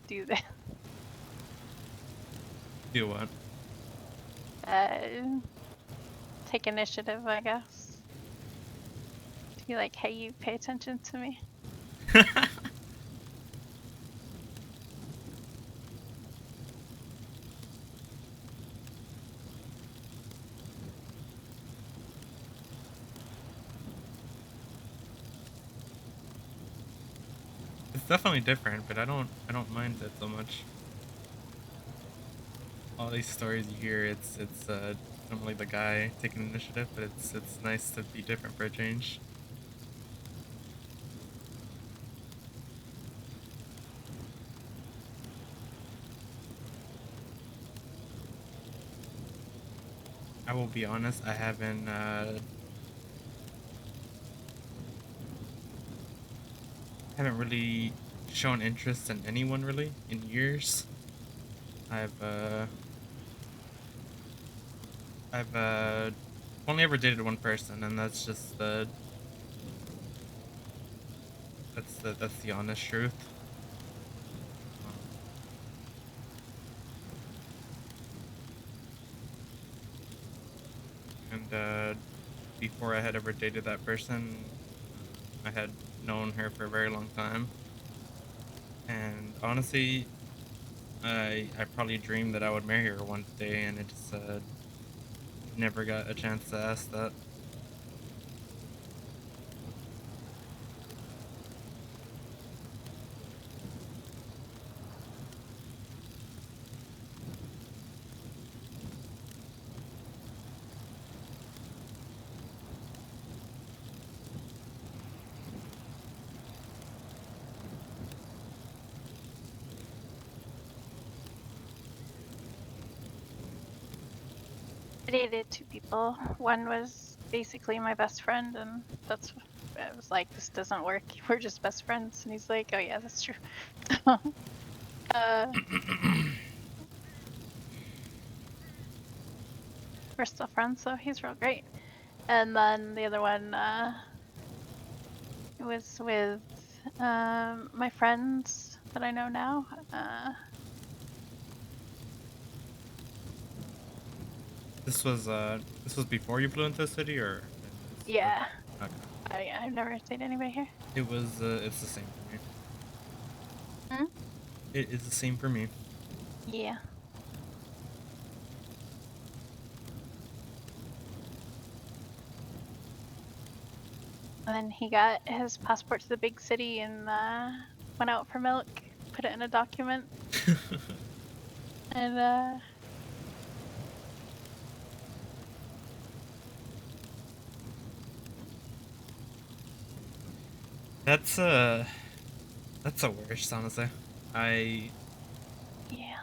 do this. Do what? Take initiative, I guess. To be like, hey, you pay attention to me. It's definitely different, but I don't mind it so much. All these stories you hear, it's normally the guy taking initiative, but it's nice to be different for a change. I will be honest, I haven't really shown interest in anyone really in years. I've uh I've only ever dated one person, and that's just that's the honest truth. Um, and before I had ever dated that person, I had known her for a very long time, and honestly, I probably dreamed that I would marry her one day, and it just never got a chance to ask that. I dated two people. One was basically my best friend, and that's I was like, this doesn't work. We're just best friends. And he's like, oh yeah, that's true. uh, we're still friends, so he's real great. And then the other one was with my friends that I know now. This was before you flew into the city, or Yeah, okay. I've never dated anybody here. It's the same for me. Hmm? It is the same for me. Yeah. And then he got his passport to the big city and went out for milk, put it in a document, and That's uh that's the worst, honestly. I yeah.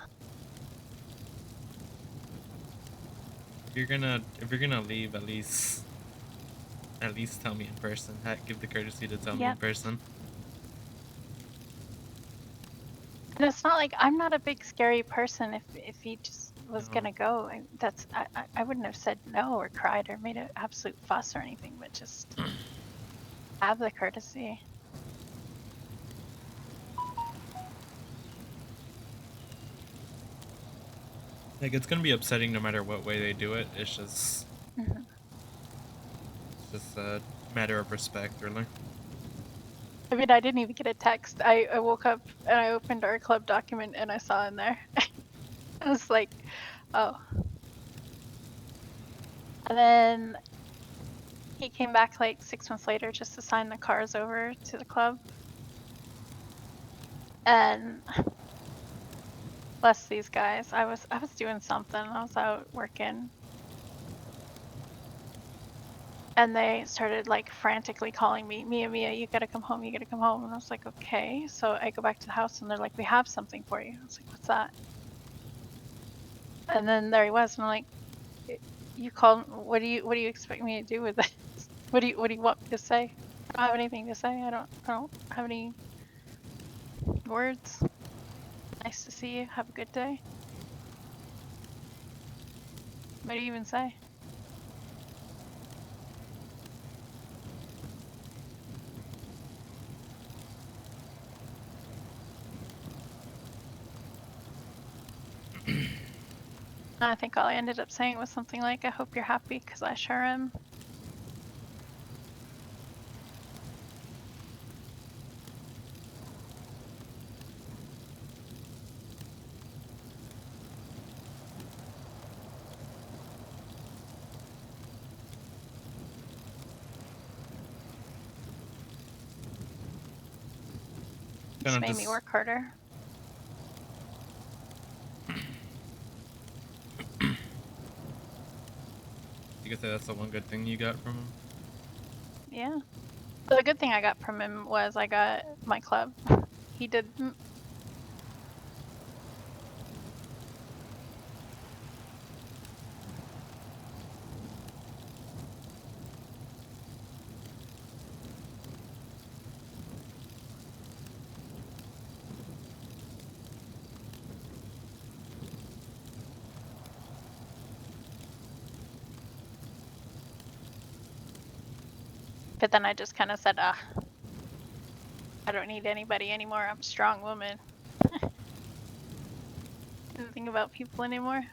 if you're gonna leave, at least tell me in person. Give the courtesy to tell me in Yep. person. And it's not like I'm not a big scary person. If he just was No. gonna go, I wouldn't have said no or cried or made an absolute fuss or anything, but just have the courtesy. Like, it's gonna be upsetting no matter what way they do it. Hmm. It's just a matter of respect, really. I mean, I didn't even get a text. I woke up and I opened our club document and I saw in there. I was like, oh. And then he came back like 6 months later just to sign the cars over to the club. And bless these guys. I was doing something. I was out working. And they started like frantically calling me, Mia, you gotta come home, you gotta come home. And I was like, okay. So I go back to the house and they're like, we have something for you. I was like, what's that? And then there he was, and I'm like, you called, what do you expect me to do with this? What do you want me to say? I don't have anything to say. I don't have any words. Nice to see you. Have a good day. What do you even say? I think all I ended up saying was something like, I hope you're happy, because I sure am. Just Kind of made me just. work harder. You could say that's the one good thing you got from him. Yeah. The good thing I got from him was I got my club. He didn't. But then I just kind of said, I don't need anybody anymore. I'm a strong woman. Didn't think about people anymore.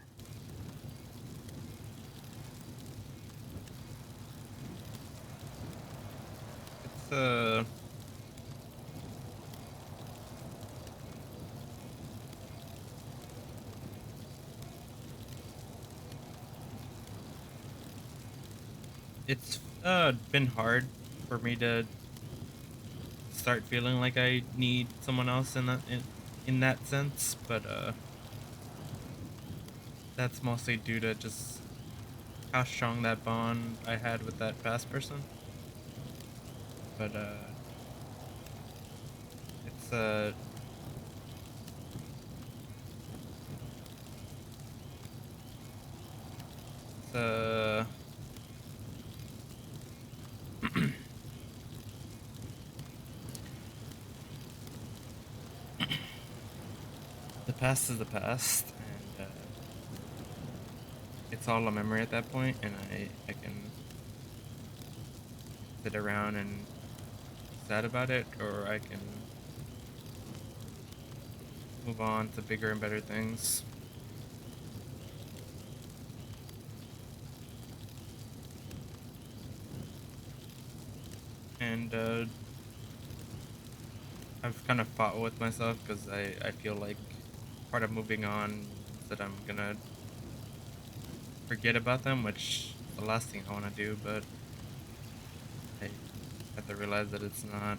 It's been hard for me to start feeling like I need someone else in that sense, but that's mostly due to just how strong that bond I had with that past person. But it's it's the past is the past, and it's all a memory at that point, and I can sit around and be sad about it, or I can move on to bigger and better things. And I've kind of fought with myself because I feel like part of moving on means that I'm gonna forget about them, which is the last thing I want to do, but I have to realize that it's not.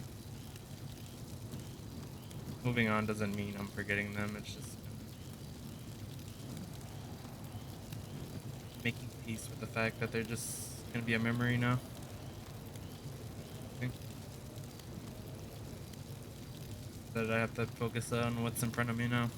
Moving on doesn't mean I'm forgetting them, it's just kind of making peace with the fact that they're just gonna be a memory now. I think that I have to focus on what's in front of me now.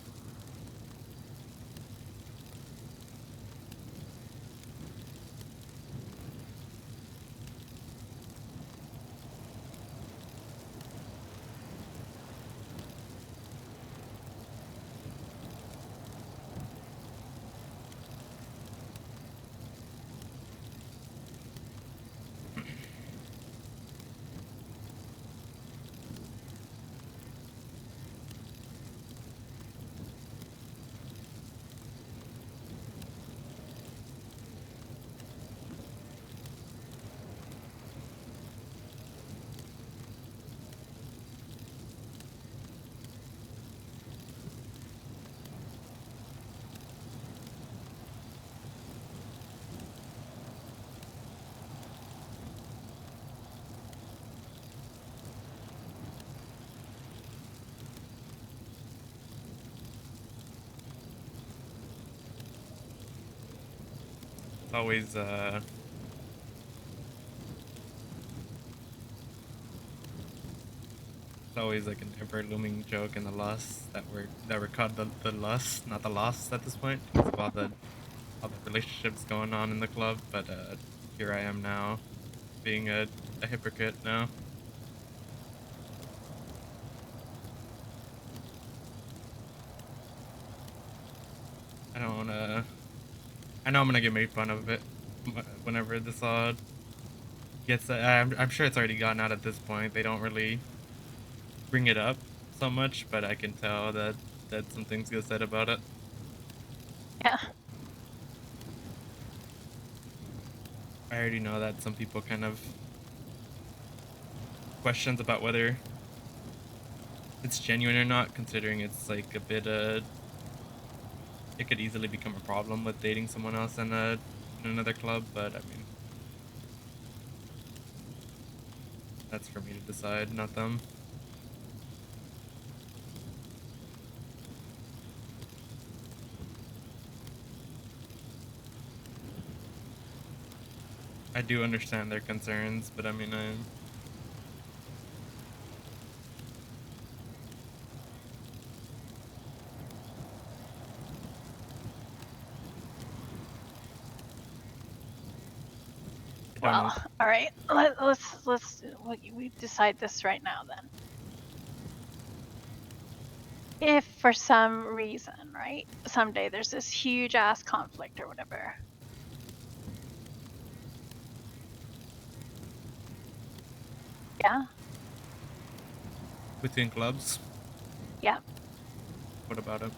It's always it's always like an ever looming joke in the lost that we're called the lust, not the lost at this point, because of all the relationships going on in the club. But here I am now, being a hypocrite now. I don't wanna. I know I'm gonna get made fun of it whenever this gets. I'm sure it's already gotten out at this point. They don't really bring it up so much, but I can tell that some things get said about it. Yeah. I already know that some people kind of questions about whether it's genuine or not, considering it's like a bit it could easily become a problem with dating someone else in another club, but I mean that's for me to decide, not them. I do understand their concerns, but I mean I don't Well, know. all right. We decide this right now then. If for some reason, right, someday there's this huge ass conflict or whatever. Yeah. Between clubs, Yeah. what about it?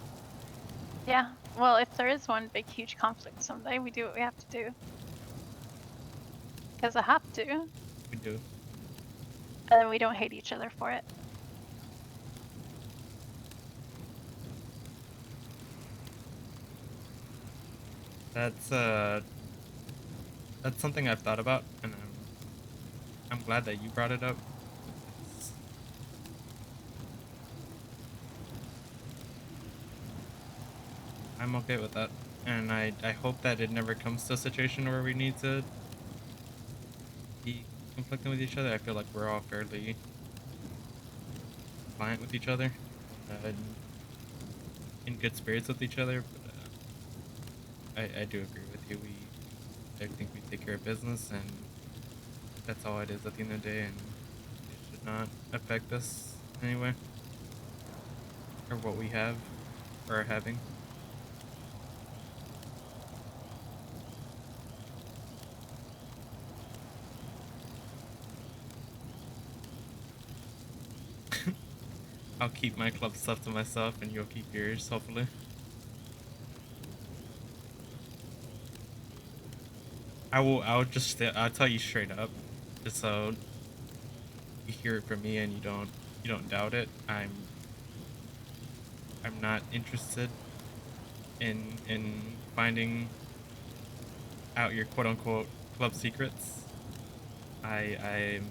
Yeah. Well, if there is one big huge conflict someday, we do what we have to do. Because I have to. And We do. then we don't hate each other for it. That's that's something I've thought about, and I'm glad that you brought it up. It's, I'm okay with that, and I hope that it never comes to a situation where we need to be conflicting with each other. I feel like we're all fairly compliant with each other and in good spirits with each other. But I do agree with you. I think we take care of business, and that's all it is at the end of the day, and it should not affect us in any way or what we have or are having. I'll keep my club stuff to myself, and you'll keep yours, hopefully. I will. I'll just. I'll tell you straight up, just so you hear it from me and you don't doubt it. I'm not interested in finding out your quote unquote club secrets. I'm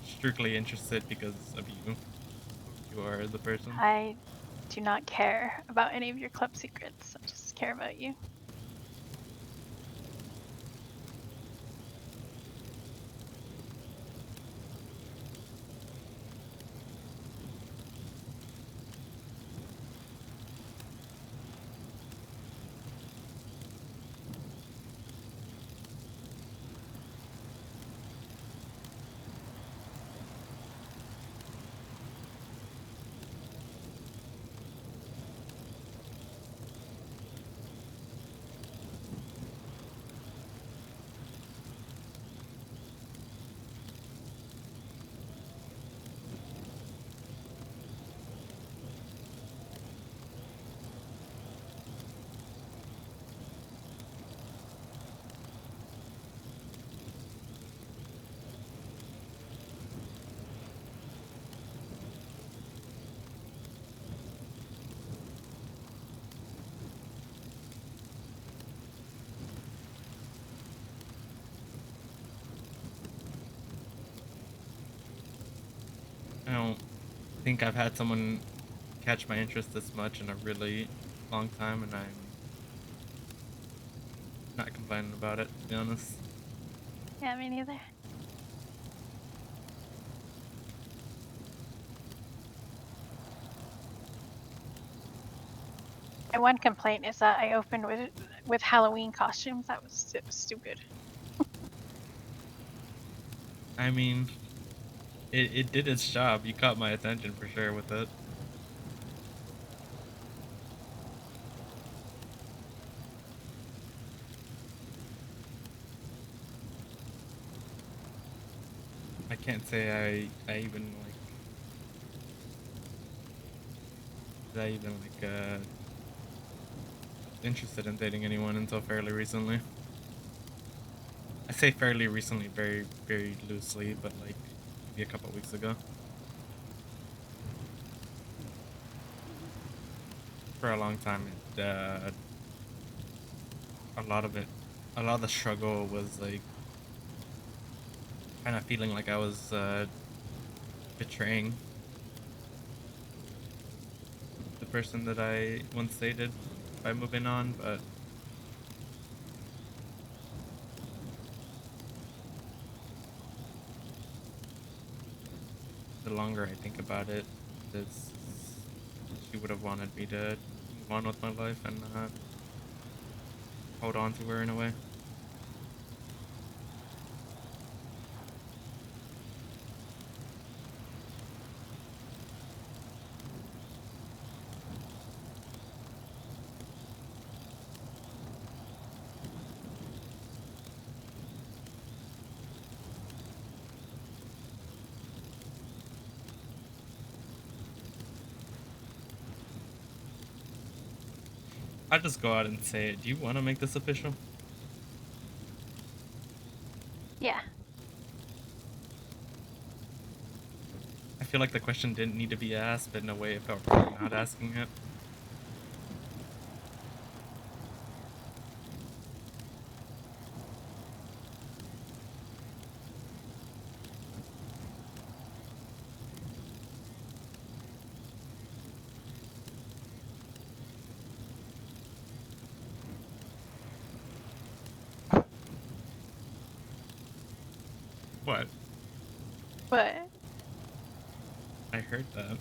strictly interested because of you. You are the person. I do not care about any of your club secrets. I just care about you. I don't think I've had someone catch my interest this much in a really long time, and I'm not complaining about it, to be honest. Yeah, me neither. My one complaint is that I opened with Halloween costumes. That was stupid. I mean, it did its job. You caught my attention for sure with it. I can't say I even like that I even like interested in dating anyone until fairly recently. I say fairly recently, very, very loosely, but like maybe a couple weeks ago. For a long time, a lot of it, a lot of the struggle was like kind of feeling like I was betraying the person that I once dated by moving on, but the longer I think about it, it's she would have wanted me to move on with my life and not hold on to her in a way. I'll just go out and say it. Do you want to make this official? Yeah. I feel like the question didn't need to be asked, but in a way it felt wrong not asking it. What? But I heard that.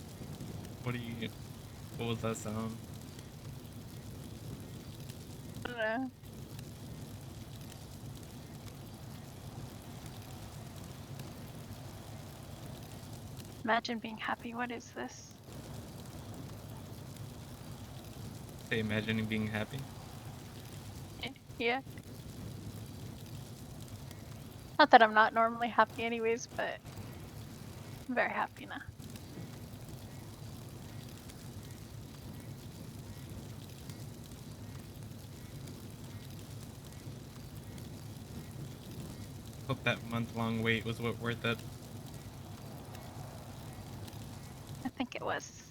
What do you... What was that sound? I don't know. Imagine being happy. What is this? Say imagining being happy? Yeah. Not that I'm not normally happy anyways, but I'm very happy now. Hope that month-long wait was what worth it. I think it was.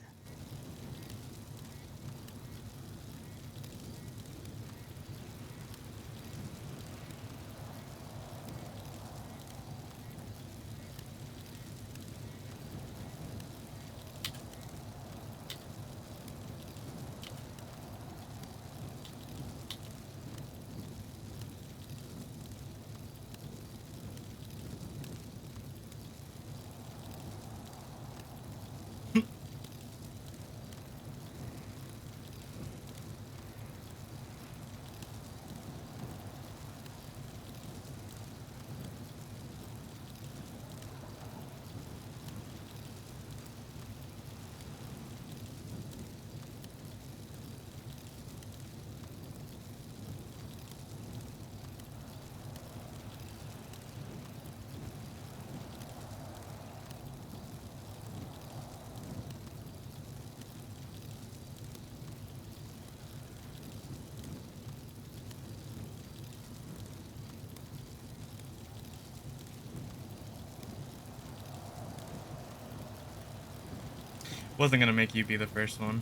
Wasn't gonna make you be the first one.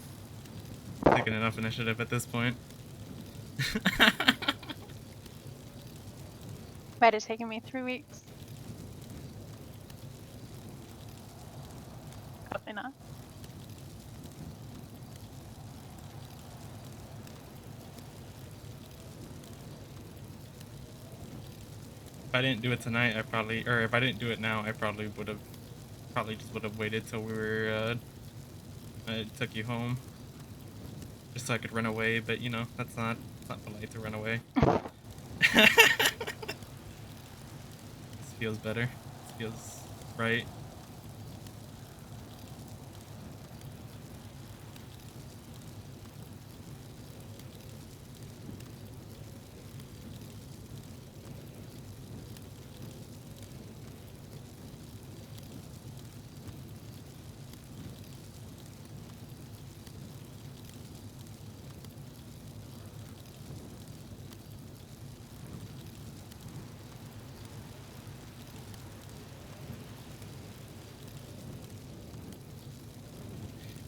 Taking enough initiative at this point. Might have taken me 3 weeks. Probably not. If I didn't do it tonight, I probably... Or if I didn't do it now, I probably would have... Probably just would have waited till we were... I took you home. Just so I could run away, but you know, that's not... It's not polite to run away. This feels better. This feels right.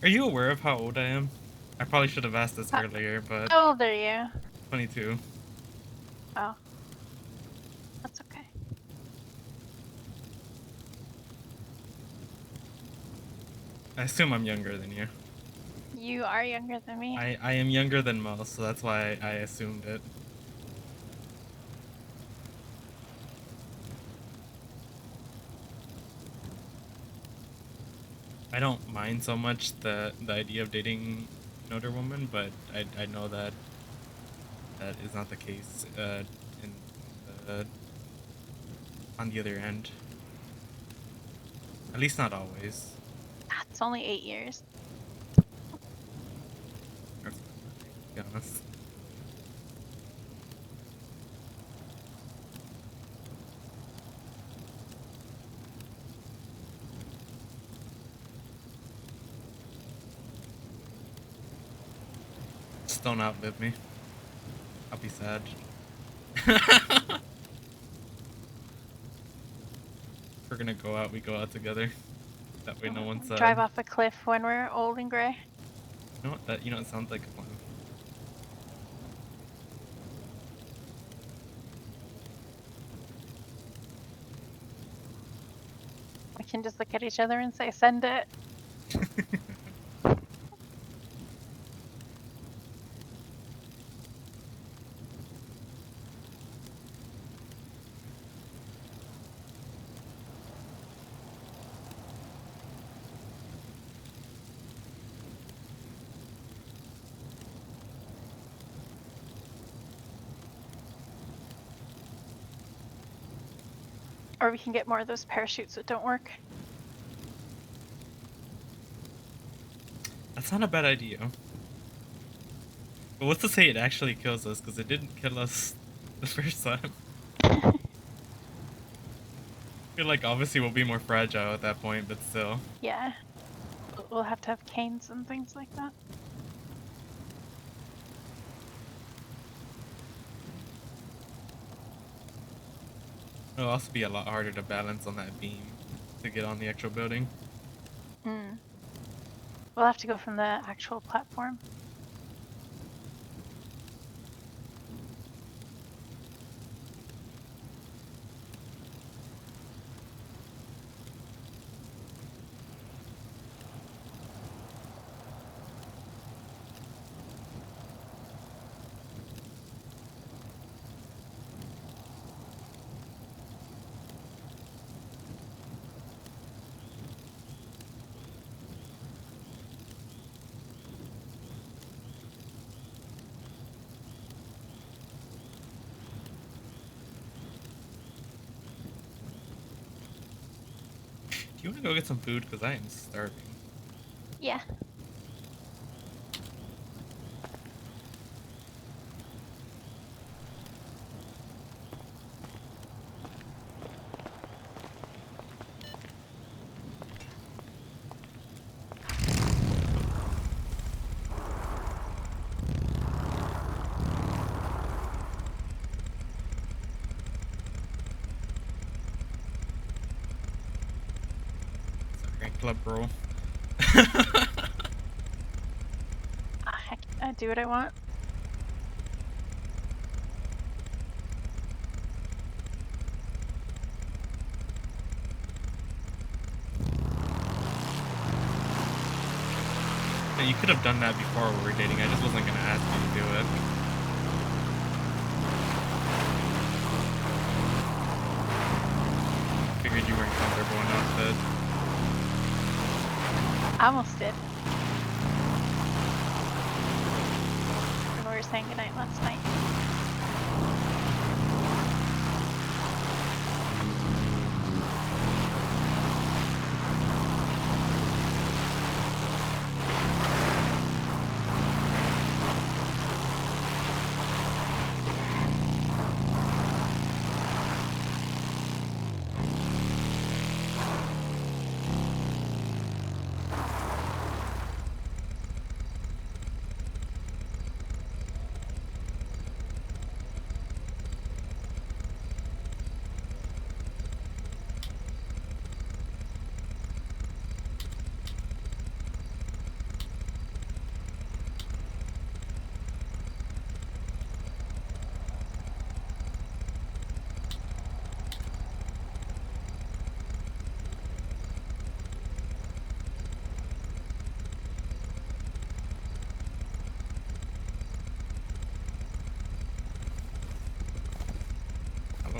Are you aware of how old I am? I probably should have asked this earlier, but How old are you? 22. Oh, that's okay. I assume I'm younger than you. You are younger than me. I am younger than most, so that's why I assumed it. I don't mind so much the idea of dating an older woman, but I know that that is not the case in the on the other end. At least not always. It's only 8 years. That's not that big, to be honest. Just don't outlive me. I'll be sad. If we're gonna go out, we go out together. That way no one's sad. Drive off a cliff when we're old and gray. You know it sounds like a plan. We can just look at each other and say, send it. Or we can get more of those parachutes that don't work. That's not a bad idea. But what's to say it actually kills us? Because it didn't kill us the first time. I feel like obviously we'll be more fragile at that point, but still. Yeah. We'll have to have canes and things like that. It'll also be a lot harder to balance on that beam to get on the actual building. We'll have to go from the actual platform. Do you want to go get some food? Because I am starving. Yeah. Sorry, club bro. I do what I want. Yeah, you could have done that before we were dating. I just wasn't gonna ask you to do it. Figured you weren't comfortable enough that. I almost did. When we were saying goodnight last night.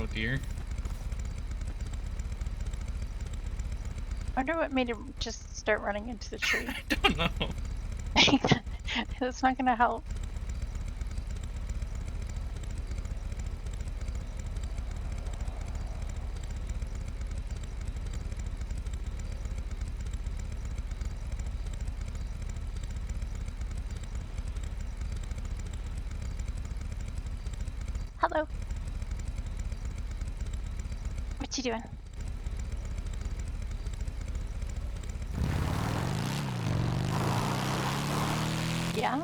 Oh dear. I wonder what made him just start running into the tree. I don't know. That's not gonna help. Hello. What you doing? Yeah?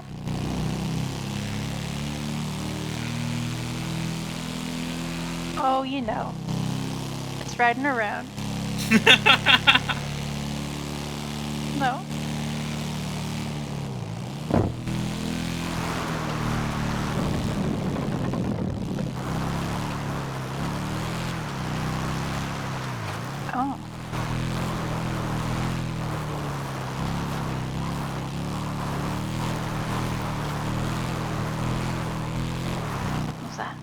Oh, you know. It's riding around. No? Oh. What's that?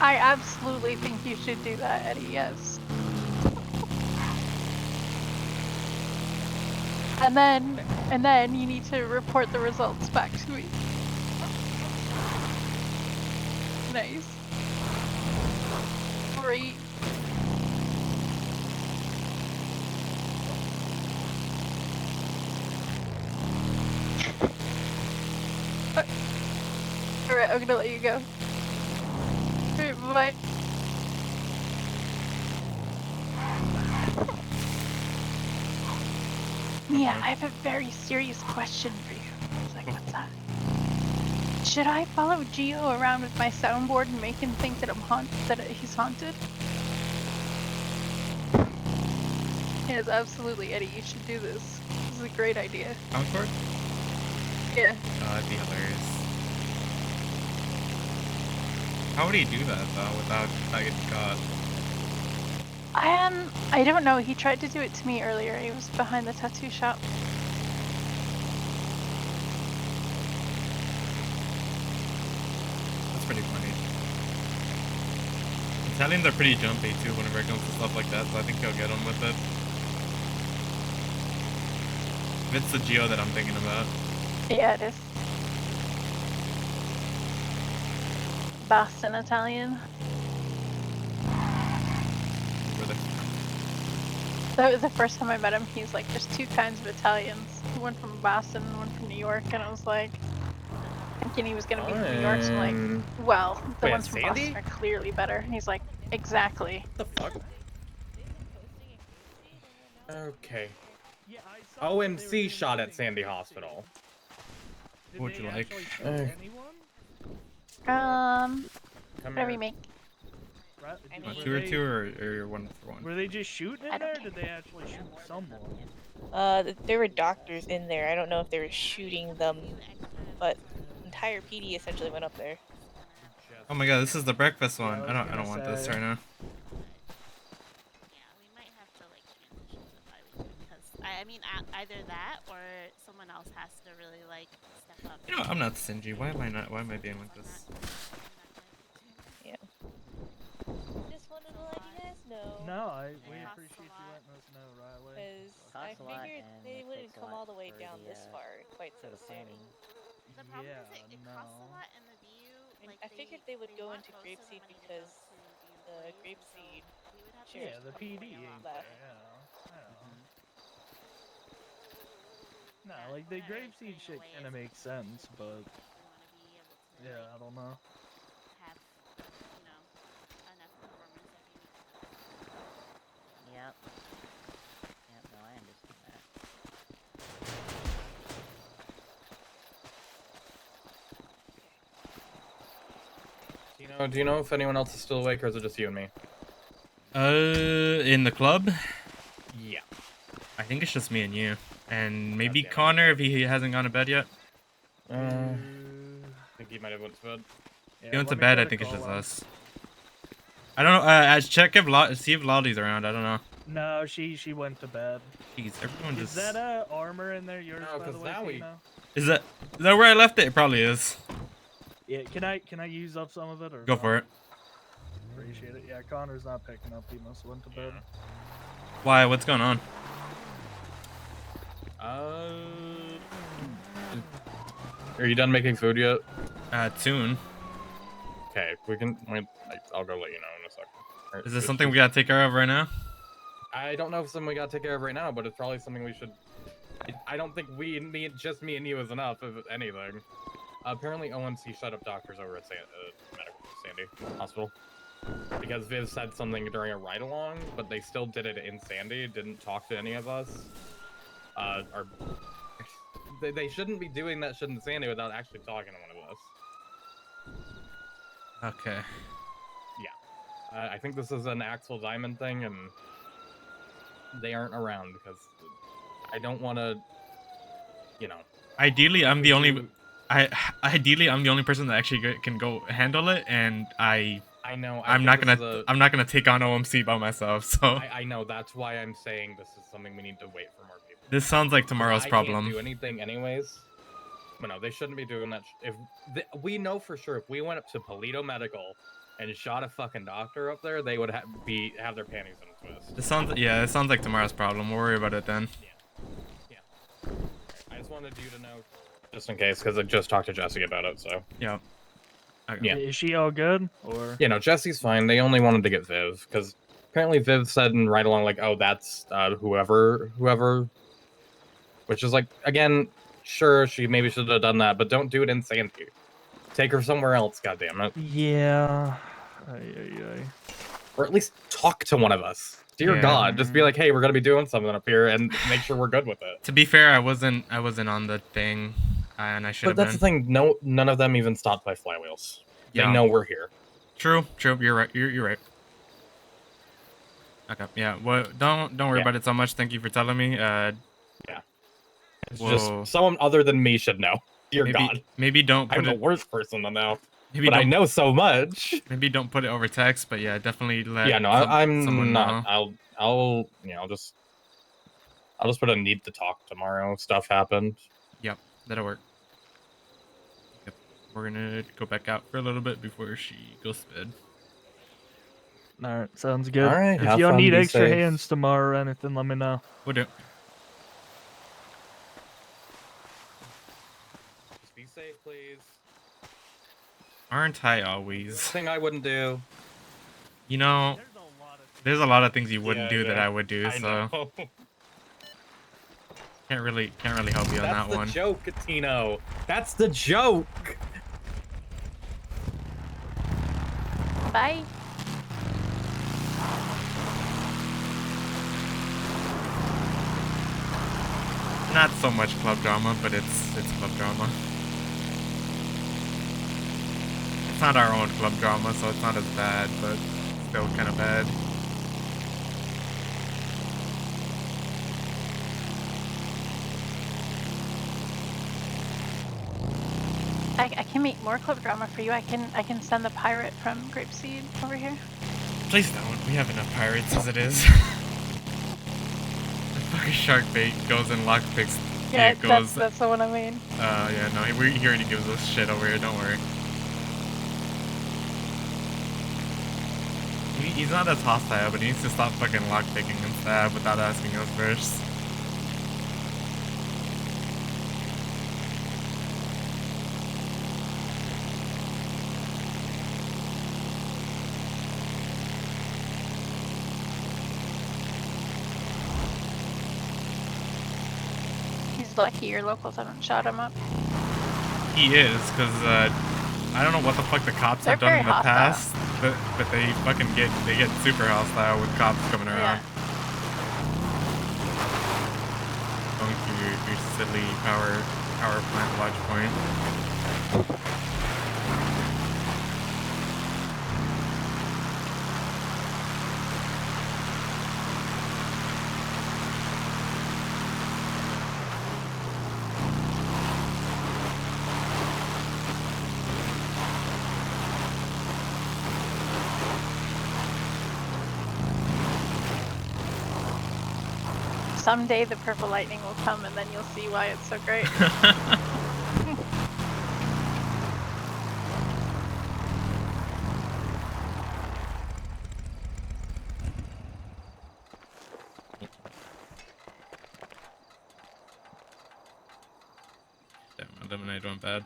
I absolutely think you should do that, Eddie, yes. And then you need to report the results back to me. Nice. Great. Alright, I'm gonna let you go. Alright, bye-bye. Yeah, I have a very serious question for you. It's like, what's that? Should I follow Gio around with my soundboard and make him think that he's haunted? Yes, absolutely, Eddie. You should do this. This is a great idea. Concord? Yeah. Oh, that'd be hilarious. How would he do that though without getting caught? I don't know. He tried to do it to me earlier. He was behind the tattoo shop. That's pretty funny. Italians are pretty jumpy too whenever it comes to stuff like that, so I think he'll get him with it. It's the Geo that I'm thinking about. Yeah, it is. Boston Italian. Where the- That was the first time I met him. He's like, there's two kinds of Italians. One from Boston and one from New York. And I was like, thinking he was going to be from New York. So I'm like, well, the Wait, ones from Sandy? Boston are clearly better. And he's like, exactly. What the fuck? Okay. OMC shot at Sandy Hospital. What would you like? Come Whatever here. you make. Two or two or one for one? Were they just shooting I in don't there? Or care. did they actually shoot someone? There were doctors in there. I don't know if they were shooting them, but entire PD essentially went up there. Oh my god, this is the breakfast one. Yeah, I I was don't want gonna this say. right now. Yeah, we might have to like transition to bi-weekly because I mean either that or someone else has to really like step up. You know, I'm not stingy. Why am I being like this? Yeah. Just wanted to let you guys know. No, we It costs a appreciate you lot. letting us know, Riley. Because I Costs a lot figured and they it wouldn't takes a come lot all the way for down the, this far quite for so the soon. planning. The problem Yeah, is it costs a no. lot and the VU And like I figured they would go want into most of the Grapeseed money to go because to the employees, and so Grapeseed we would have to shares Yeah, the like, PD pay a ain't lot there, left. No, Yeah, like the but grapeseed getting shit away kind of is makes sense, but we want to be able to yeah, like, I don't know. have you know enough performance every week. Yep. Yep, no, I understand that. Do you know if anyone else is still awake or is it just you and me? In the club? Yeah. I think it's just me and you. And maybe Goddamn it. Connor if he hasn't gone to bed yet. I think he might have went to bed. Yeah, He went to let me bed. try I think it's call just him. us. I don't know. Check if see if Lottie around. I don't know. No, she went to bed. Jeez, everyone Is just. that armor in there yours, No, by the 'cause way, now we- Tino? Is that where I left it? It probably is. Yeah, can I use up some of it or Go not? for it. Appreciate it. Yeah, Connor's not picking up. He must have went to bed. Why? What's going on? Are you done making food yet? Soon. Okay, we can. I'll go let you know in a second. Or- Is this something we gotta take care of right now? I don't know if something we gotta take care of right now, but it's probably something we should. I don't think just me and you is enough, if anything. Apparently, ONC shut up doctors over at Sandy Hospital because Viv said something during a ride-along, but they still did it in Sandy. Didn't talk to any of us. They shouldn't be doing that shit in Sandy without actually talking to one of us. Okay. I think this is an Axel Diamond thing, and they aren't around because I don't want to, Ideally, I'm the only. do- Ideally, I'm the only person that actually can go handle it, and I know. I'm not gonna take on OMC by myself. So I know. That's why I'm saying this is something we need to wait for more people. this sounds like tomorrow's I problem. can't do anything anyways. But no, they shouldn't be doing that. We know for sure, if we went up to Polito Medical and shot a fucking doctor up there, they would have their panties in a twist. It sounds like tomorrow's problem. We'll worry about it then. Yeah. I just wanted you to know, just in case, because I just talked to Jesse about it. So Yeah. Okay. Yeah. Is she all good or? Jesse's fine. They only wanted to get Viv because apparently Viv said in right along like, oh, that's whoever, which is like, again, sure, she maybe should have done that, but don't do it in Sandy. Take her somewhere else, goddammit. Yeah. Or at least talk to one of us. Dear Yeah. God, just be like, hey, we're gonna be doing something up here, and make sure we're good with it. To be fair, I wasn't on the thing, and I should have But that's been. the thing. No, none of them even stopped by flywheels. They Yeah. know we're here. True. You're right. You're right. Okay. Yeah. Well, don't worry Yeah. about it so much. Thank you for telling me. It's Whoa. just someone other than me should know. Dear God, maybe don't put I'm the it. worst person to know. Maybe But I don't. know so much. Maybe don't put it over text. But yeah, definitely let. Yeah, no, someone I'm not. know. I'll just put a need to talk tomorrow. Stuff happened. Yep, that'll work. Yep. We're gonna go back out for a little bit before she goes to bed. All right, sounds good. All right, If have y'all fun, need be extra safe. hands tomorrow or anything, let me know. We'll do. Just be safe, please. Aren't I always? Thing I wouldn't do. You know, there's a lot of things you wouldn't Yeah, do that yeah. I would do. I So know. can't really help you on That's that the one. joke, Tino. That's the joke. Bye. Not so much club drama, but it's club drama. It's not our own club drama, so it's not as bad, but still kind of bad. I can make more club drama for you. I can send the pirate from Grapeseed over here. Please don't. We have enough pirates as it is. The fucking shark bait goes and lockpicks. Yeah, It goes. that's the one I mean. Yeah, no, he already gives us shit over here. Don't worry. He's not as hostile, but he needs to stop fucking lockpicking and stab without asking us first. He's lucky your locals haven't shot him up. He is, because I don't know what the fuck the cops have They're done in the very past, but they fucking get super hostile with cops coming around. Yeah. Going through your silly power plant watch point. someday the purple lightning will come, and then you'll see why it's so great. Damn, eliminate went bad.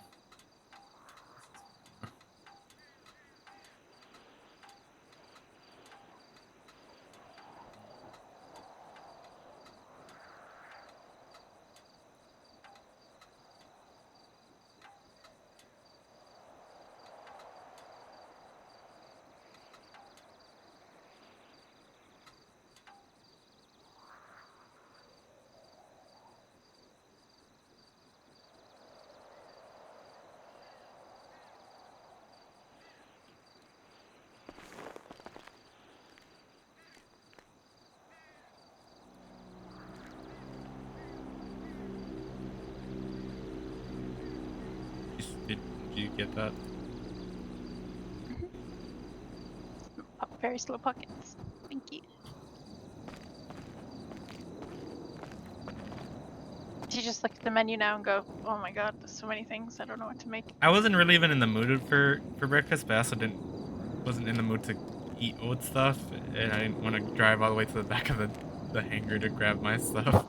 Did you get that? Very slow pockets. Thank you. You just look at the menu now and go, oh my god, there's so many things. I don't know what to make. I wasn't really even in the mood for breakfast, but I also wasn't in the mood to eat oat stuff, and I didn't want to drive all the way to the back of the hangar to grab my stuff.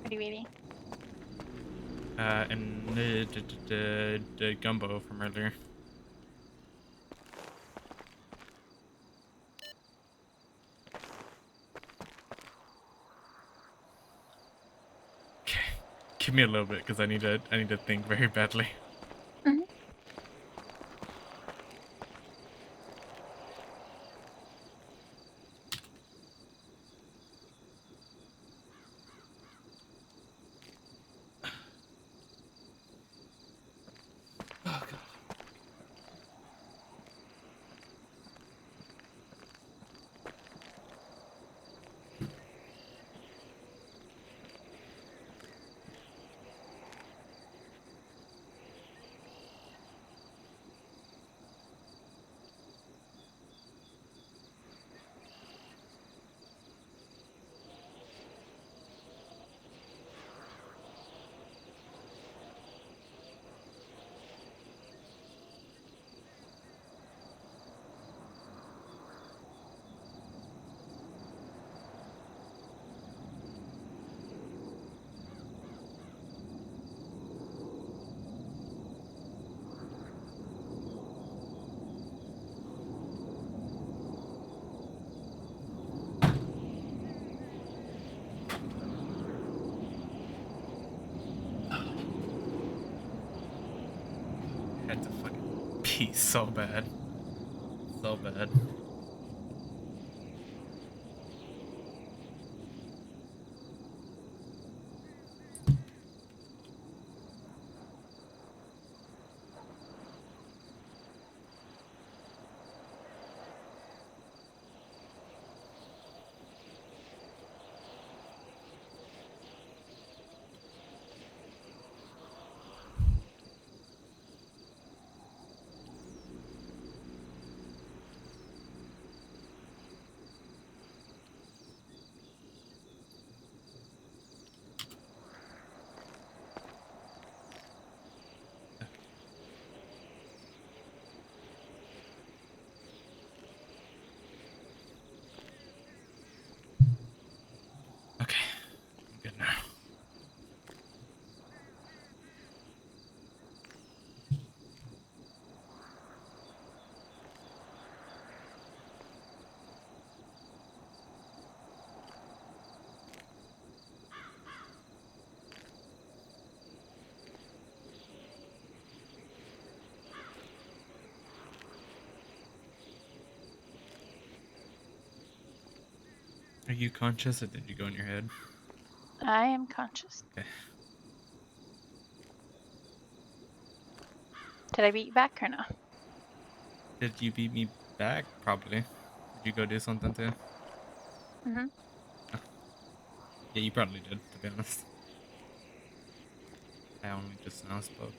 What are you eating? And the gumbo from earlier. Okay, give me a little bit because I need to think very badly. Mhm. Oh god. I had to fucking pee so bad. So bad. Okay, I'm good now. Are you conscious or did you go in your head? I am conscious. Okay. Did I beat you back or no? Did you beat me back? Probably. Did you go do something too? Mm-hmm. Yeah, you probably did, to be honest. I only just now spoke.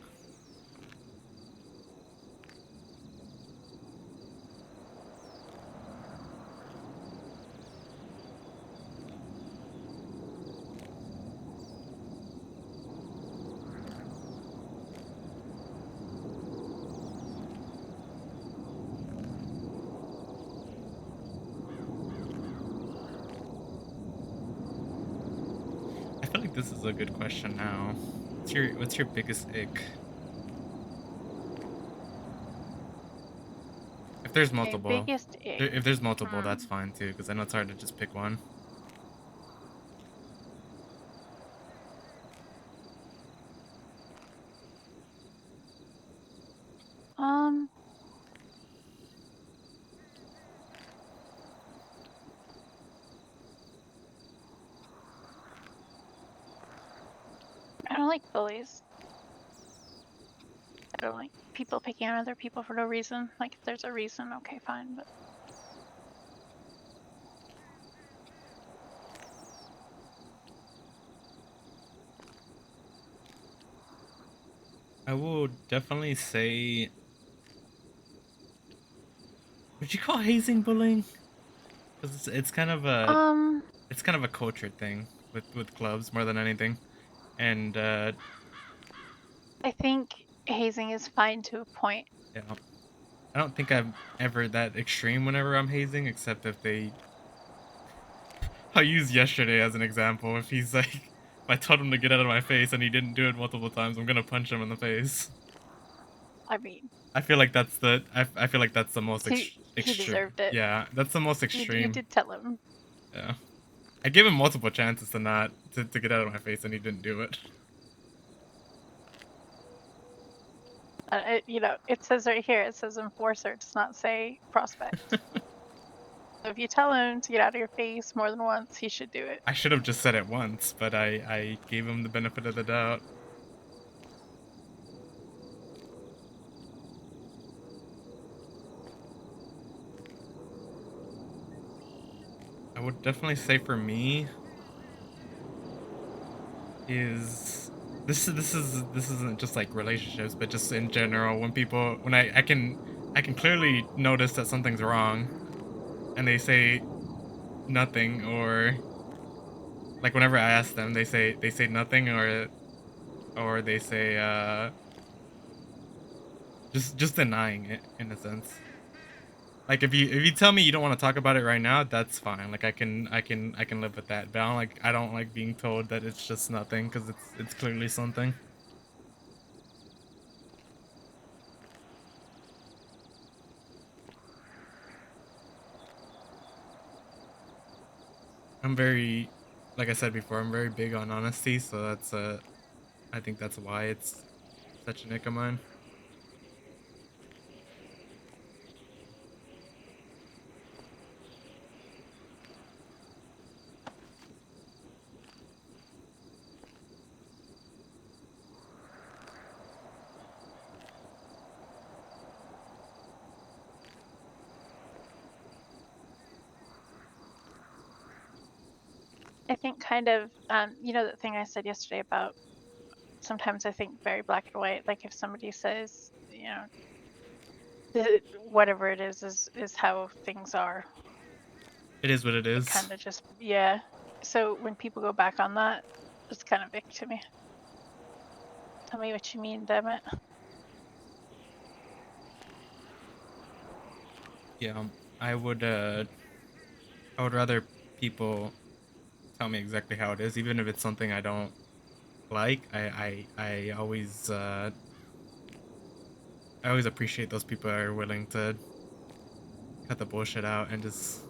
I feel like this is a good question now. What's your biggest ick? If there's My multiple, biggest ick. if there's multiple, that's fine too, because I know it's hard to just pick one. Um, I don't like bullies. I don't like people picking on other people for no reason. Like, if there's a reason, okay, fine, but I will definitely say. Would you call hazing bullying? Because it's kind of a culture thing with clubs more than anything, and I think hazing is fine to a point. yeah, I don't think I'm ever that extreme whenever I'm hazing, except if they. I'll use yesterday as an example. If he's like, if I told him to get out of my face and he didn't do it multiple times, I'm gonna punch him in the face. I mean, I feel like that's the I feel like that's the most he extreme. deserved it. Yeah, that's the most You extreme. did tell him. Yeah, I gave him multiple chances to not to get out of my face, and he didn't do it. It says right here, it says enforcer, it does not say prospect. So if you tell him to get out of your face more than once, he should do it. I should have just said it once, but I gave him the benefit of the doubt. I would definitely say for me is this isn't just like relationships, but just in general when people when I can clearly notice that something's wrong and they say nothing, or like whenever I ask them they say nothing, or they say just denying it in a sense. Like if you tell me you don't want to talk about it right now, that's fine. Like I can live with that. But I don't like being told that it's just nothing, because it's clearly something. I'm very, like I said before, I'm very big on honesty, so that's I think that's why it's such an ick of mine. I think kind of, that thing I said yesterday about sometimes I think very black and white. Like if somebody says, whatever it is how things are. It is what it It is. kind of just, yeah. So when people go back on that, it's kind of ick to me. Tell me what you mean, damn it. Yeah, I would rather people tell me exactly how it is, even if it's something I don't like. I always appreciate those people that are willing to cut the bullshit out and just.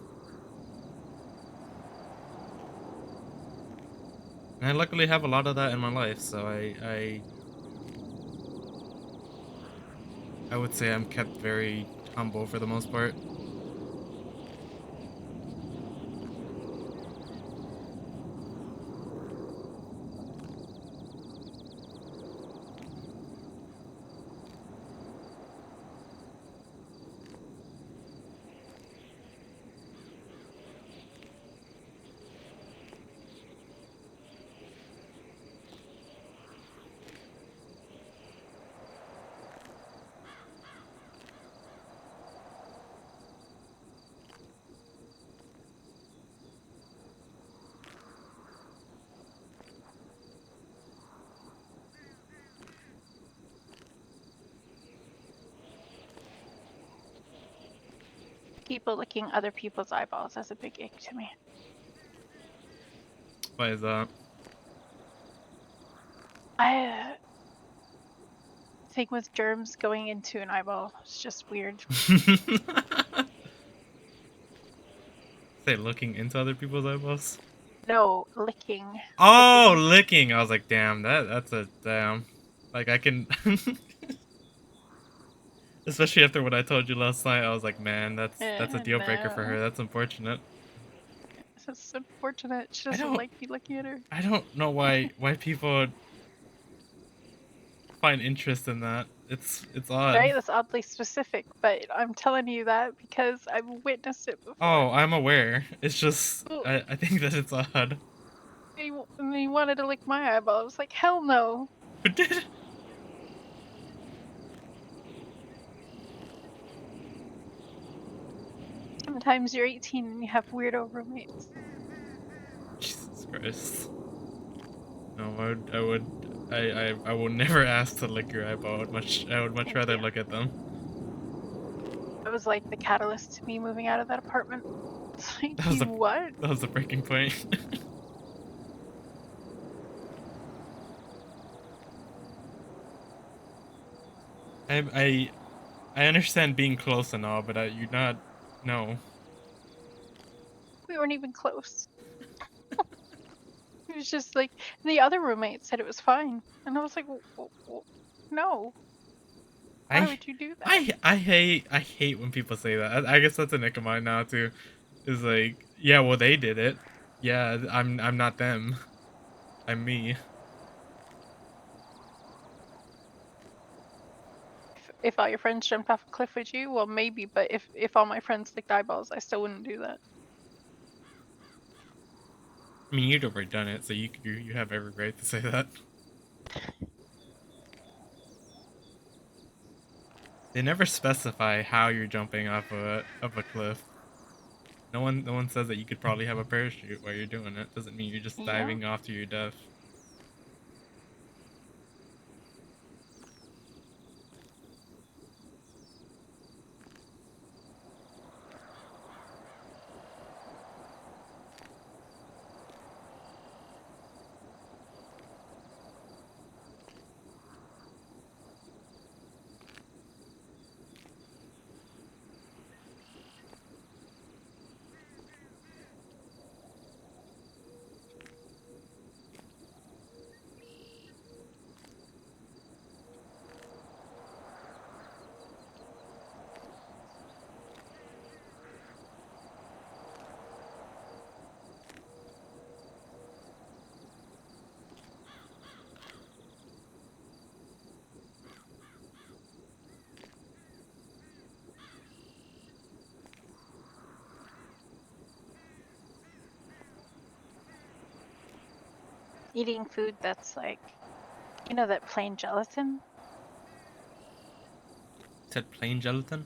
And I luckily have a lot of that in my life, so I would say I'm kept very humble for the most part. people licking other people's eyeballs. That's a big ick to me. Why is that? I think with germs going into an eyeball, it's just weird. Say looking into other people's eyeballs? No, licking. Oh, licking. I was like, damn, that's a damn. Like I can especially after what I told you last night, I was like, man, that's a deal breaker for her. No. That's unfortunate. It's unfortunate. She I doesn't don't like me looking at her. I don't know why people find interest in that. It's odd. Right? That's oddly specific, but I'm telling you that because I've witnessed it before. Oh, I'm aware. It's just Ooh. I think that it's odd. He wanted to lick my eyeball. I was like, hell no. Who did? Sometimes you're 18 and you have weirdo roommates. Jesus Christ. No, I will never ask to lick your eyeball. I would much Thank rather you. look at them. It was like the catalyst to me moving out of that apartment. It's like, That was you the- what? That was the breaking point. I understand being close and all, but you're not. No. We weren't even close. It was just like the other roommate said it was fine, and I was like, no. Why would you do that? I hate when people say that. I guess that's a nick of mine now too. Is like, yeah, well they did it. Yeah, I'm not them. I'm me. If all your friends jumped off a cliff with you, well, maybe. But if all my friends licked eyeballs, I still wouldn't do that. I mean, you'd already done it, so you have every right to say that. They never specify how you're jumping off of a cliff. No one says that you could probably have a parachute while you're doing it. Doesn't mean you're just Yeah. diving off to your death. Eating food that's like, you know, that plain gelatin. Said plain gelatin?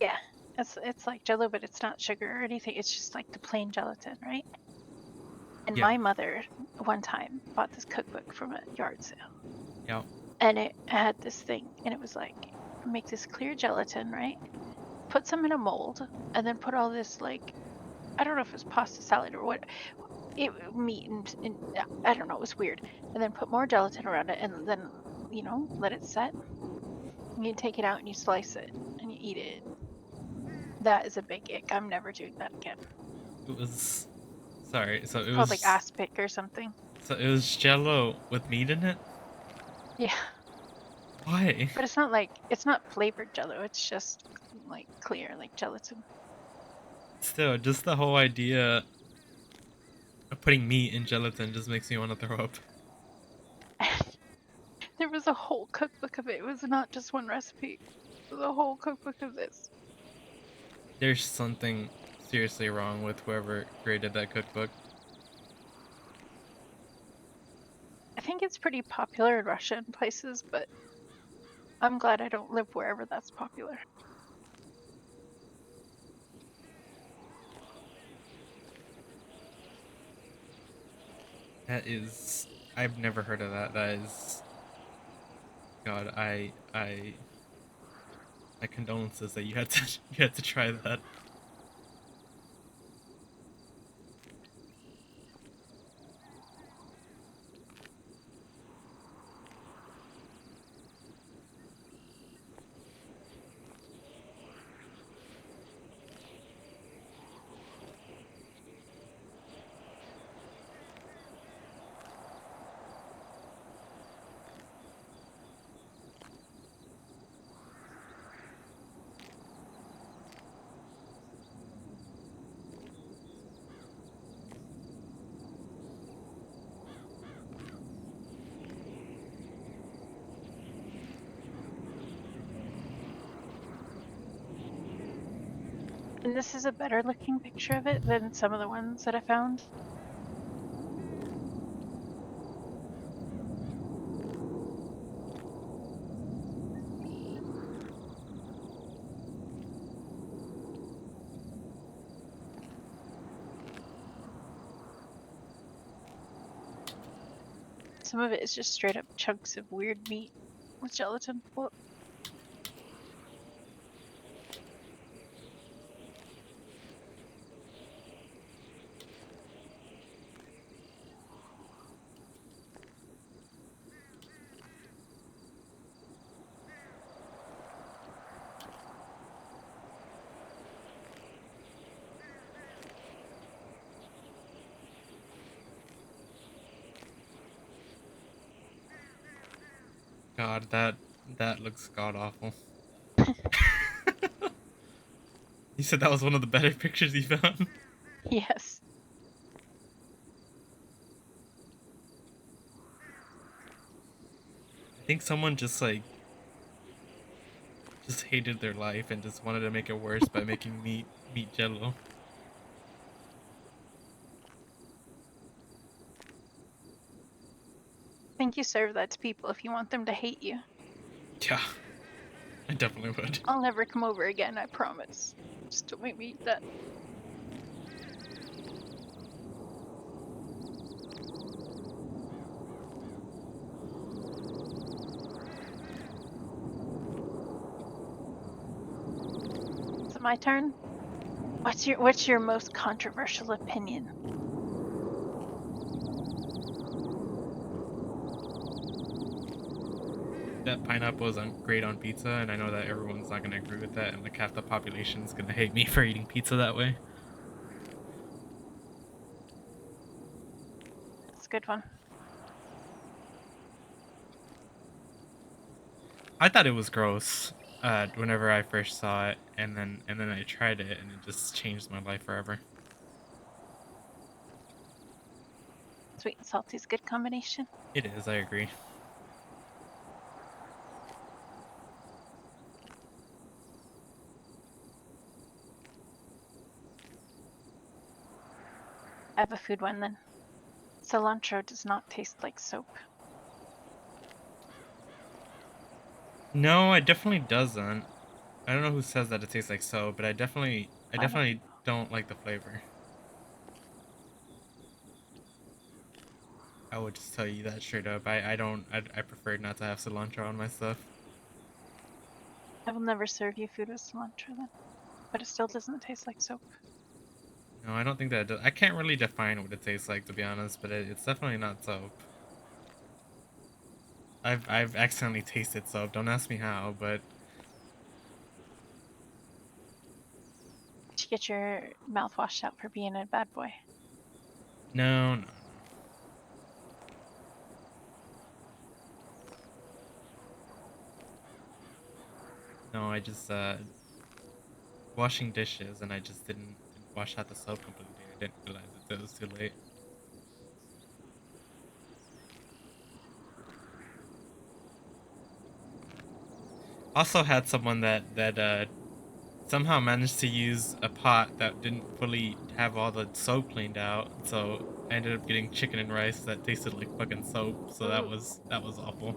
Yeah, it's like Jello, but it's not sugar or anything. It's just like the plain gelatin, right? And Yeah. my mother one time bought this cookbook from a yard sale. Yeah. And it had this thing, and it was like, make this clear gelatin, right? Put some in a mold, and then put all this like, I don't know if it was pasta salad or what, meat and I don't know, it was weird. And then put more gelatin around it, and then let it set. And you take it out and you slice it and you eat it. That is a big ick. I'm never doing that again. It was. Sorry. So it Called was like aspic or something. So it was Jello with meat in it. Yeah. Why? But it's not flavored Jello. It's just like clear, like gelatin. Still, just the whole idea of putting meat in gelatin just makes me want to throw up. There was a whole cookbook of it. It was not just one recipe. It was a whole cookbook of this. There's something seriously wrong with whoever created that cookbook. I think it's pretty popular in Russia and places, but I'm glad I don't live wherever that's popular. That is, I've never heard of that. That is, God, my condolences that you had to try that. And this is a better looking picture of it than some of the ones that I found. Some of it is just straight up chunks of weird meat with gelatin. Whoop. God, that looks god awful. You said that was one of the better pictures you found? Yes. I think someone just hated their life and just wanted to make it worse by making meat jello. I think you serve that to people if you want them to hate you. Yeah, I definitely would. I'll never come over again, I promise. Just don't make me eat that. Is it my turn? What's your most controversial opinion? That pineapple is great on pizza, and I know that everyone's not gonna agree with that, and like half the population's gonna hate me for eating pizza that way. It's a good one. I thought it was gross whenever I first saw it, and then I tried it, and it just changed my life forever. Sweet and salty's a good combination. It is, I agree. I have a food one then. Cilantro does not taste like soap. No, it definitely doesn't. I don't know who says that it tastes like soap, but I definitely don't like the flavor. I would just tell you that straight up. I prefer not to have cilantro on my stuff. I will never serve you food with cilantro then. But it still doesn't taste like soap. No, I don't think that it does. I can't really define what it tastes like, to be honest, but it's definitely not soap. I've accidentally tasted soap. Don't ask me how, but Did you get your mouth washed out for being a bad boy? no. No, I just washing dishes, and I just didn't wash out the soap completely. I didn't realize it was too late. Also had someone that somehow managed to use a pot that didn't fully have all the soap cleaned out, so I ended up getting chicken and rice that tasted like fucking soap. So that was awful.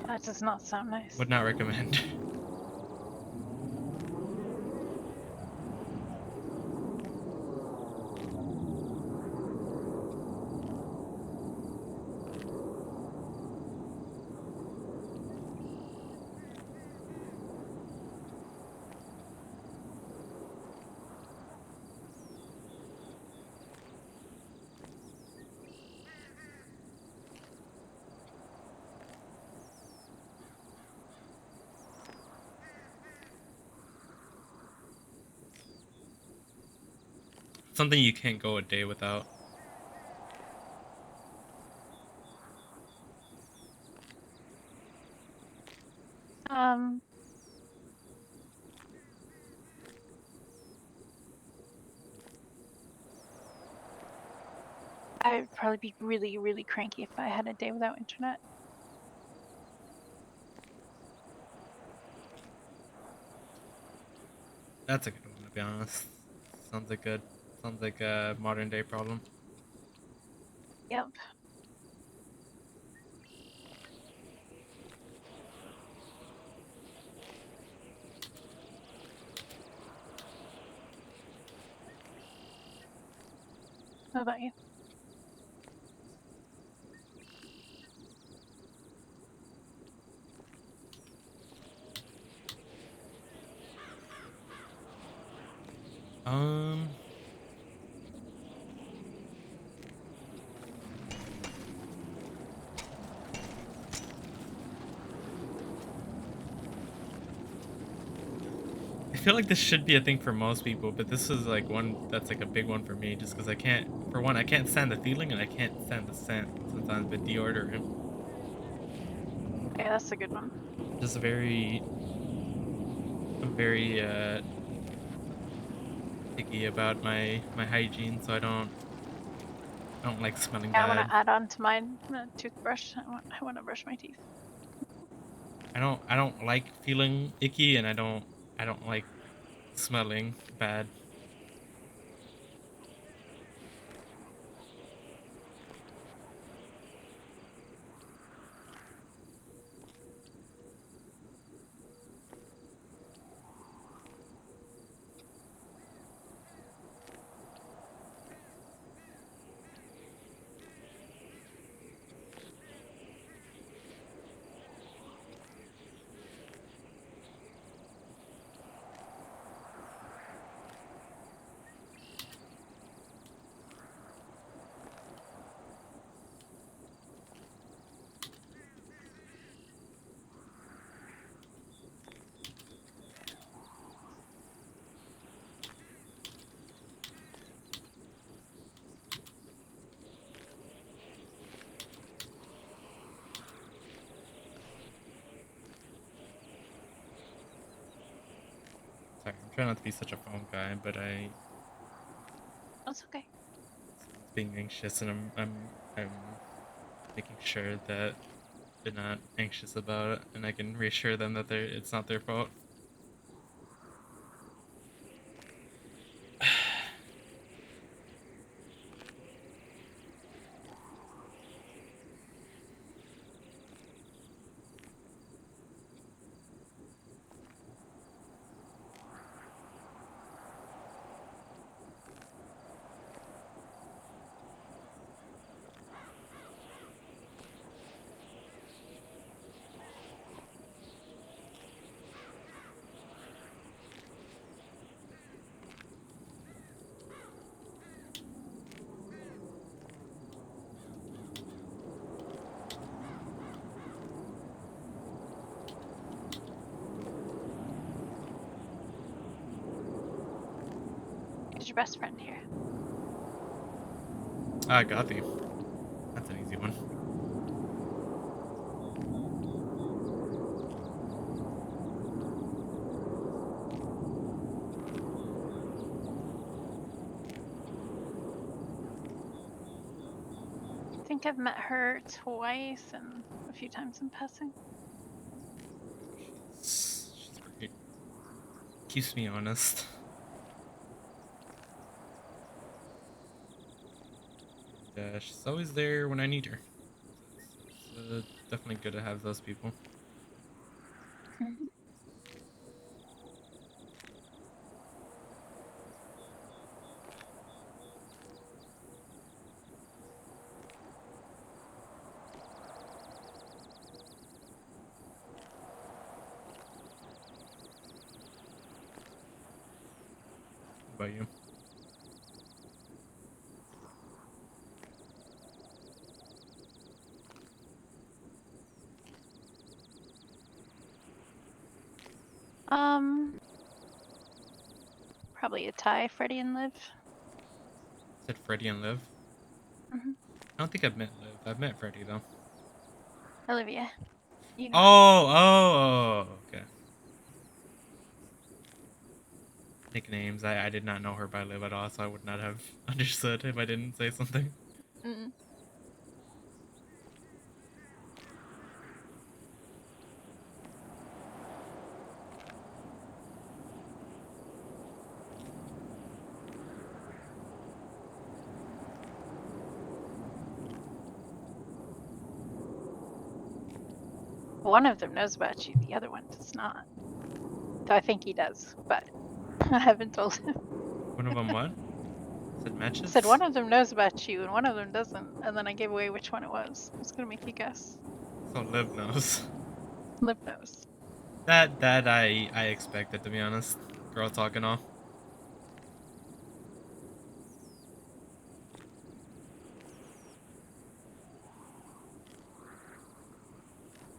That does not sound nice. Would not recommend. Something you can't go a day without. I'd probably be really, really cranky if I had a day without internet. That's a good one to be honest. Sounds like a modern day problem. Yep. What about you? Um, I feel like this should be a thing for most people, but this is like one that's like a big one for me, just because I can't. For one, I can't stand the feeling, and I can't stand the scent sometimes with deodorant. Yeah, that's a good one. Just I'm very picky about my hygiene, so I don't like smelling Yeah, I want bad. to add on to my toothbrush. I want to brush my teeth. I don't like feeling icky, and I don't like smelling bad. Sorry, I'm trying not to be such a phone guy, but That's okay. someone's being anxious, and I'm making sure that they're not anxious about it, and I can reassure them that it's not their fault. Who's your best friend here? Ah, got you. That's an easy one. I think I've met her twice and a few times in passing. She's great. Keeps me honest. She's always there when I need her. It's definitely good to have those people. Mhm. What about you? Um, Probably a tie, Freddie and Liv. Said Freddie and Liv. Hmm. I don't think I've met Liv. I've met Freddie though. Olivia, you know. Okay. Nicknames. I did not know her by Liv at all, so I would not have understood if I didn't say something. Mm. One of them knows about you, the other one does not. Though I think he does, but I haven't told him. One of them what? Said I matches? said one of them knows about you and one of them doesn't, and then I gave away which one it was. I was gonna make you guess. So Liv knows. Liv knows. That I expected, to be honest. Girl talking all.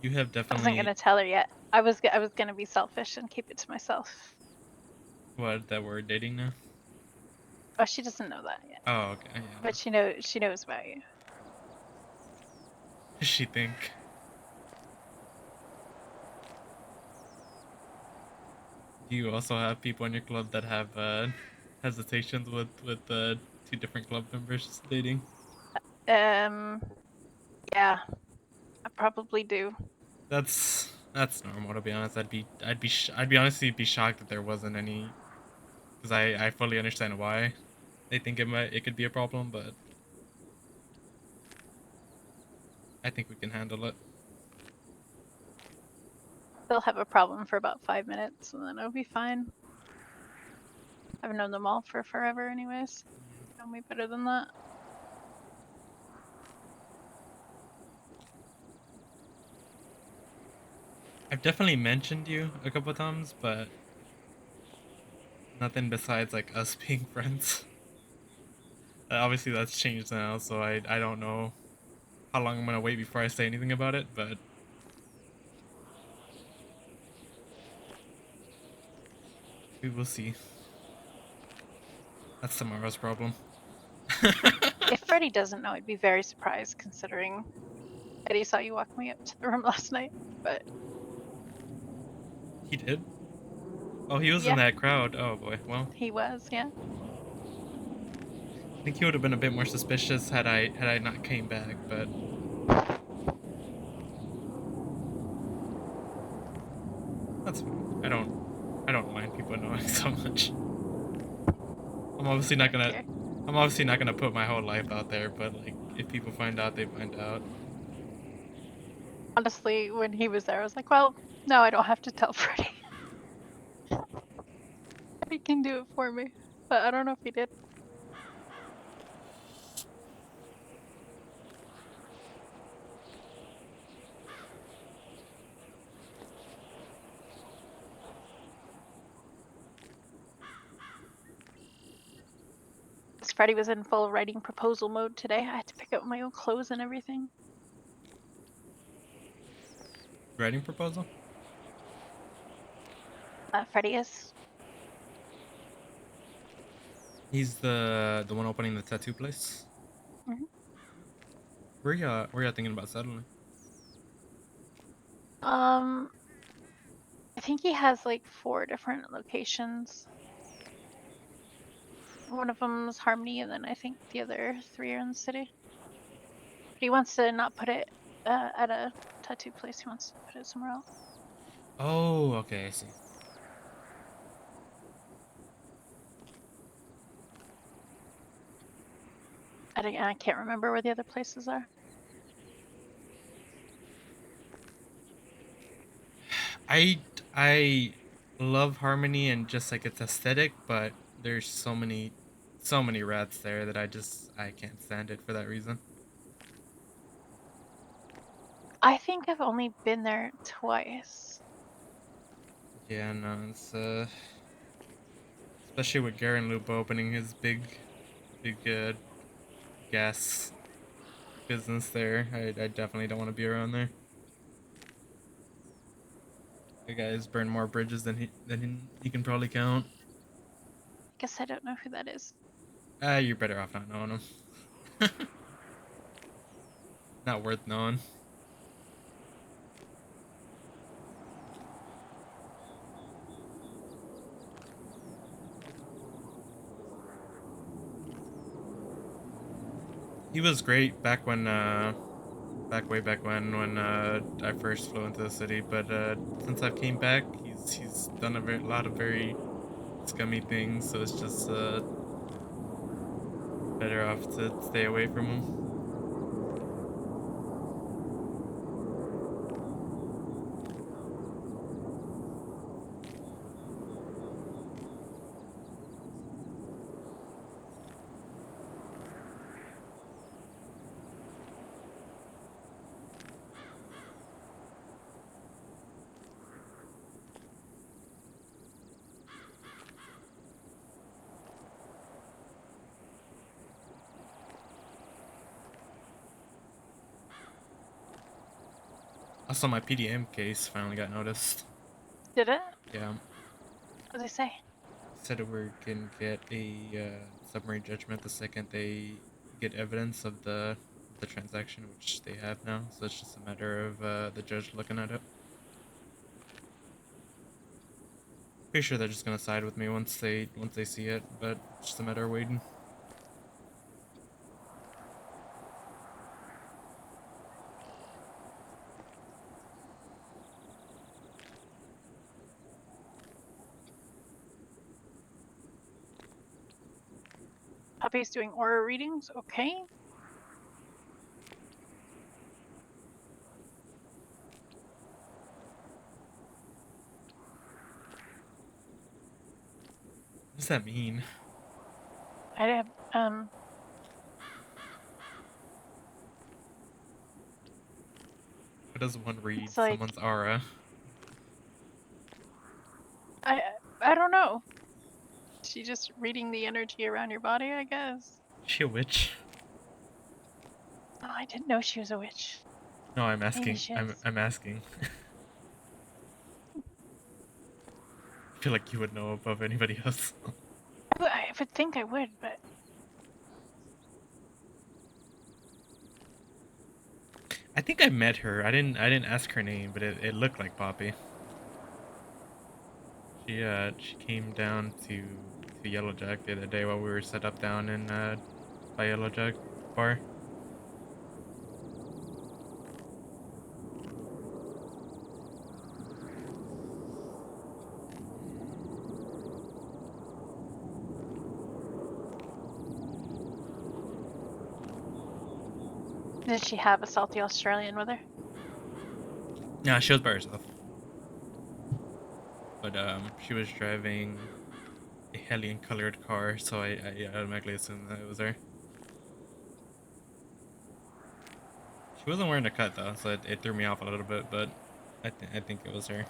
You have I wasn't definitely gonna tell her yet. I was gonna be selfish and keep it to myself. what, that we're dating now? Oh, she doesn't know that yet, Oh, okay. Yeah. but she knows about you. Does she think? Do you also have people in your club that have hesitations with two different club members dating? Yeah, I probably do. That's normal, to be honest. I'd be honestly be shocked if there wasn't any, because I fully understand why they think it could be a problem, but I think we can handle it. They'll have a problem for about 5 minutes, and then it'll be fine. I've known them all for forever, anyways. Know me better than that. I've definitely mentioned you a couple times, but nothing besides like us being friends. Obviously that's changed now, so I don't know how long I'm gonna wait before I say anything about it, but we will see. That's tomorrow's problem. If Freddy doesn't know, I'd be very surprised, considering Eddie saw you walk me up to the room last night. But He did? Oh, he was yeah, in that crowd. Oh boy. Well, he was. Yeah. I think he would have been a bit more suspicious had I not came back, but that's fine. I don't mind people knowing so much. I'm obviously not gonna Here. I'm obviously not gonna put my whole life out there, but like if people find out, they find out. Honestly, when he was there, I was like, well, no, I don't have to tell Freddy. He can do it for me. But I don't know if he did. Because Freddy was in full writing proposal mode today. I had to pick up my own clothes and everything. Writing proposal? Freddy is. He's the one opening the tattoo place. Mhm. Where y'all thinking about settling? I think he has like 4 different locations. One of them's Harmony, and then I think the other 3 are in the city. But he wants to not put it at a tattoo place. He wants to put it somewhere else. Oh, okay, I see. I can't remember where the other places are. I love Harmony and just like its aesthetic, but there's so many rats there that I can't stand it for that reason. I think I've only been there twice. Yeah, no, it's especially with Garen Lupo opening his big gas business there. I definitely don't want to be around there. The guy's burned more bridges than he can probably count. I guess I don't know who that is. You're better off not knowing him. Not worth knowing. He was great back when way back when I first flew into the city, but since I've came back, he's done a lot of very scummy things, so it's just better off to stay away from him. Also, my PDM case finally got noticed. Did it? Yeah. What did they say? Said we can get a summary judgment the second they get evidence of the transaction, which they have now. So it's just a matter of the judge looking at it. Pretty sure they're just gonna side with me once they see it, but it's just a matter of waiting. Puppy's doing aura readings. Okay. What does that mean? I have How does one read It's like- someone's aura? I don't know. She just reading the energy around your body, I guess. Is she a witch? Oh, I didn't know she was a witch. No, I'm Maybe asking. she is. I'm asking. I feel like you would know above anybody else. I would think I would, but I think I met her. I didn't ask her name, but it looked like Poppy. She came down to Yellowjack the other day while we were set up down in by Yellowjack bar. did she have a salty Australian with her? Yeah, she was by herself. But she was driving a Hellion colored car, so I automatically assumed that it was her. She wasn't wearing a cut though, so it threw me off a little bit, but I think it was her.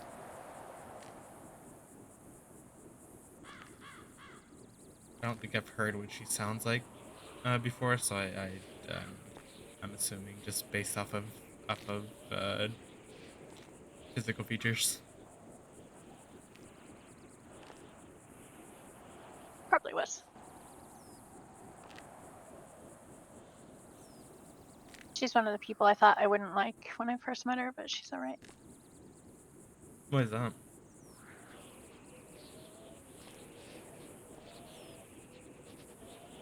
I don't think I've heard what she sounds like before, so I'm assuming just based off of physical features. Probably was. She's one of the people I thought I wouldn't like when I first met her, but she's alright. What is that?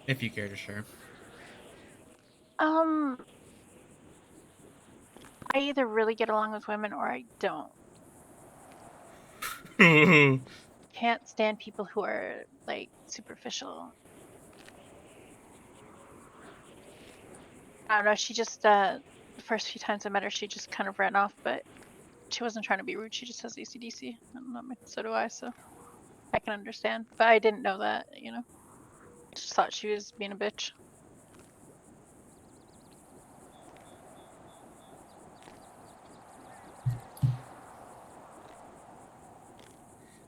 If you care to share. I either really get along with women or I don't. Can't stand people who are like superficial. I don't know, she just the first few times I met her she just kind of ran off, but she wasn't trying to be rude, she just has ACDC. So do I, so I can understand. But I didn't know that, you know. Just thought she was being a bitch.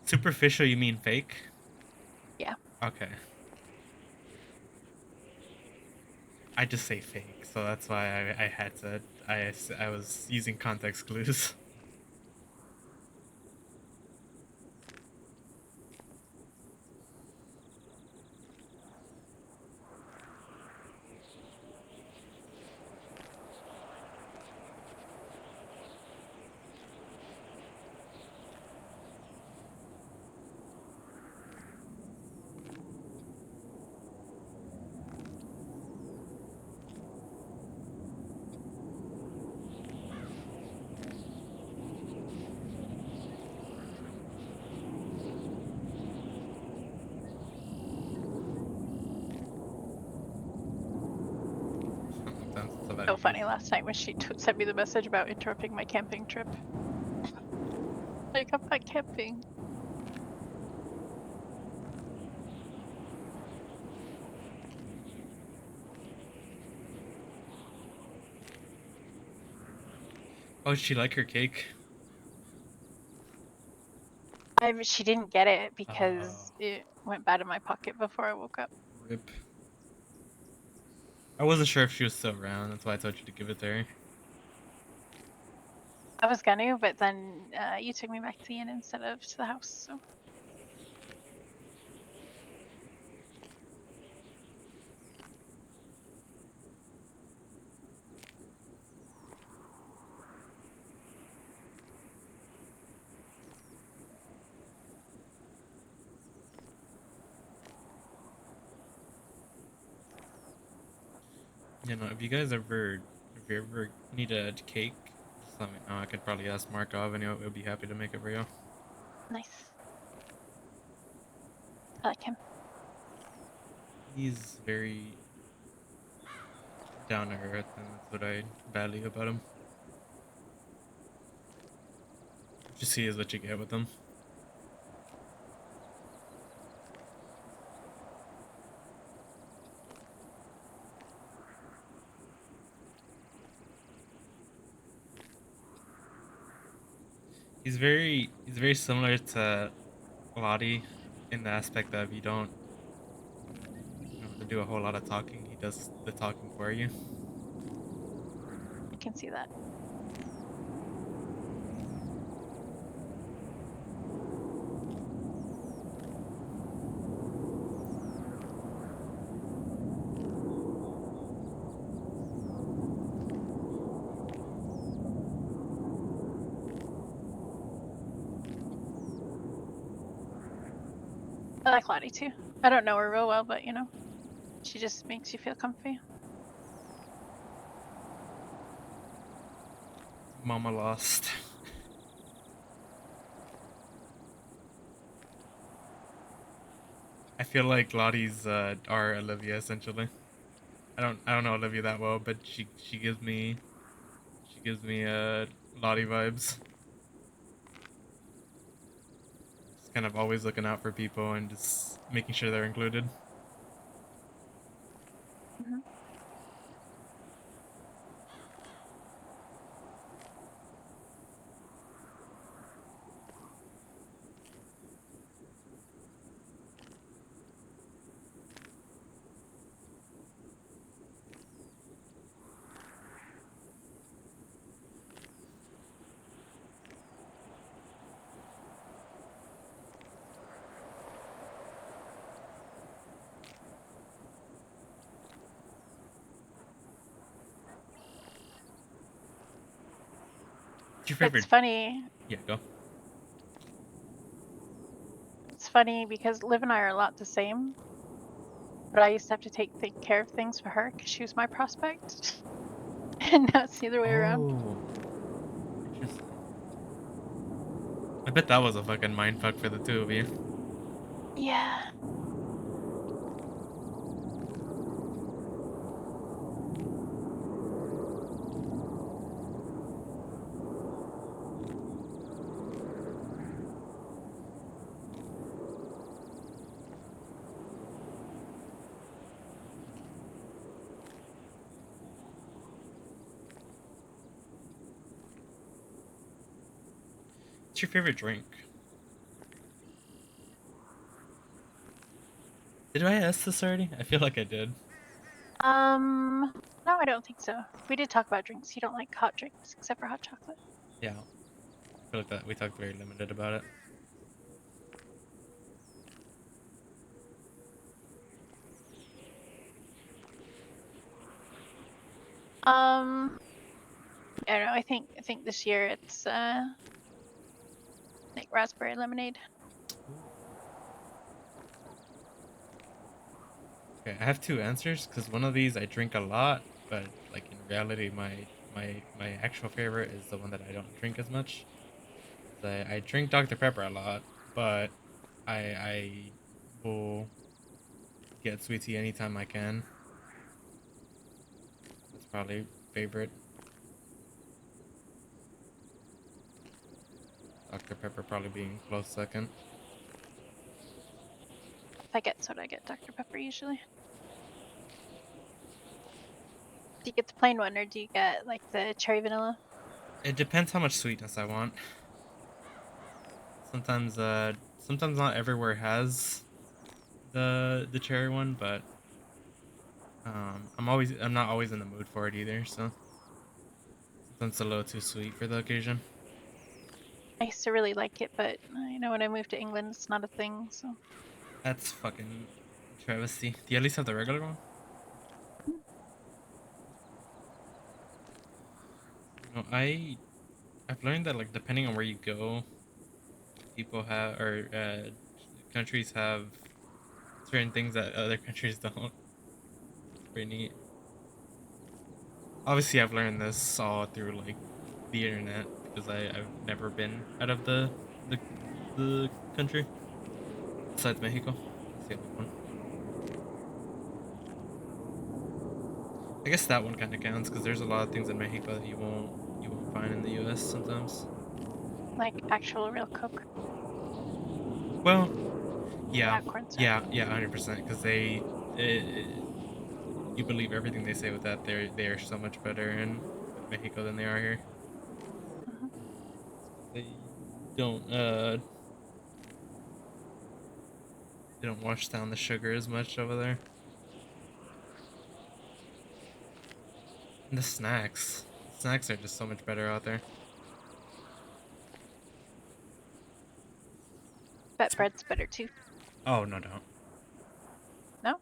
Superficial, you mean fake? Yeah. Okay. I just say fake, so that's why I had to. I was using context clues. So funny last night when she sent me the message about interrupting my camping trip. Like, I'm not camping. Oh, did she like her cake? She didn't get it because it went bad in my pocket before I woke up. Rip. I wasn't sure if she was still around, that's why I told you to give it to her. I was gonna, but then you took me back to the inn instead of to the house. So You know, if you ever need a cake, just let me know. I could probably ask Markov, and he'll be happy to make it for you. nice. I like him. He's very down to earth, and that's what I value about him. What you see is what you get with him. He's very similar to Lottie in the aspect of you don't have to do a whole lot of talking. He does the talking for you. I can see that. I like Lottie too. I don't know her real well, but you know, she just makes you feel comfy. Mama lost. I feel like Lottie's our Olivia essentially. I don't know Olivia that well, but she gives me Lottie vibes. Just kind of always looking out for people and just making sure they're included. Hmm. What's your favorite? It's funny. Yeah, go. It's funny because Liv and I are a lot the same, but I used to have to take care of things for her because she was my prospect, and now it's the other way around. Oh, interesting. I bet that was a fucking mindfuck for the two of you. Yeah. What's your favorite drink? Did I ask this already? I feel like I did. No, I don't think so. We did talk about drinks. You don't like hot drinks except for hot chocolate. Yeah, I feel like that we talked very limited about it. I don't know. I think this year it's like raspberry lemonade. Okay, I have two answers because one of these I drink a lot, but like in reality, my actual favorite is the one that I don't drink as much. I drink Dr Pepper a lot, but I will get sweet tea anytime I can. That's probably favorite. Dr Pepper probably being close second. If I get soda, I get Dr Pepper usually. Do you get the plain one or do you get like the cherry vanilla? It depends how much sweetness I want. Sometimes not everywhere has the cherry one, but I'm not always in the mood for it either. So Sounds a little too sweet for the occasion. I used to really like it, but you know, when I moved to England, it's not a thing. So That's fucking travesty. Do you at least have the regular one? No, I've learned that like depending on where you go, people have or countries have certain things that other countries don't. Pretty neat. Obviously, I've learned this all through like the internet because I've never been out of the the country besides Mexico. That's the only one. I guess that one kind of counts because there's a lot of things in Mexico that you won't find in the U.S. sometimes. like actual real Coke, Well, yeah, not corn syrup. yeah, 100%. Because you believe everything they say with that. They're so much better in Mexico than they are here. Mhm. They don't they don't wash down the sugar as much over there. And the snacks. Snacks are just so much better out there. Bet bread's better too. Oh, no doubt. No,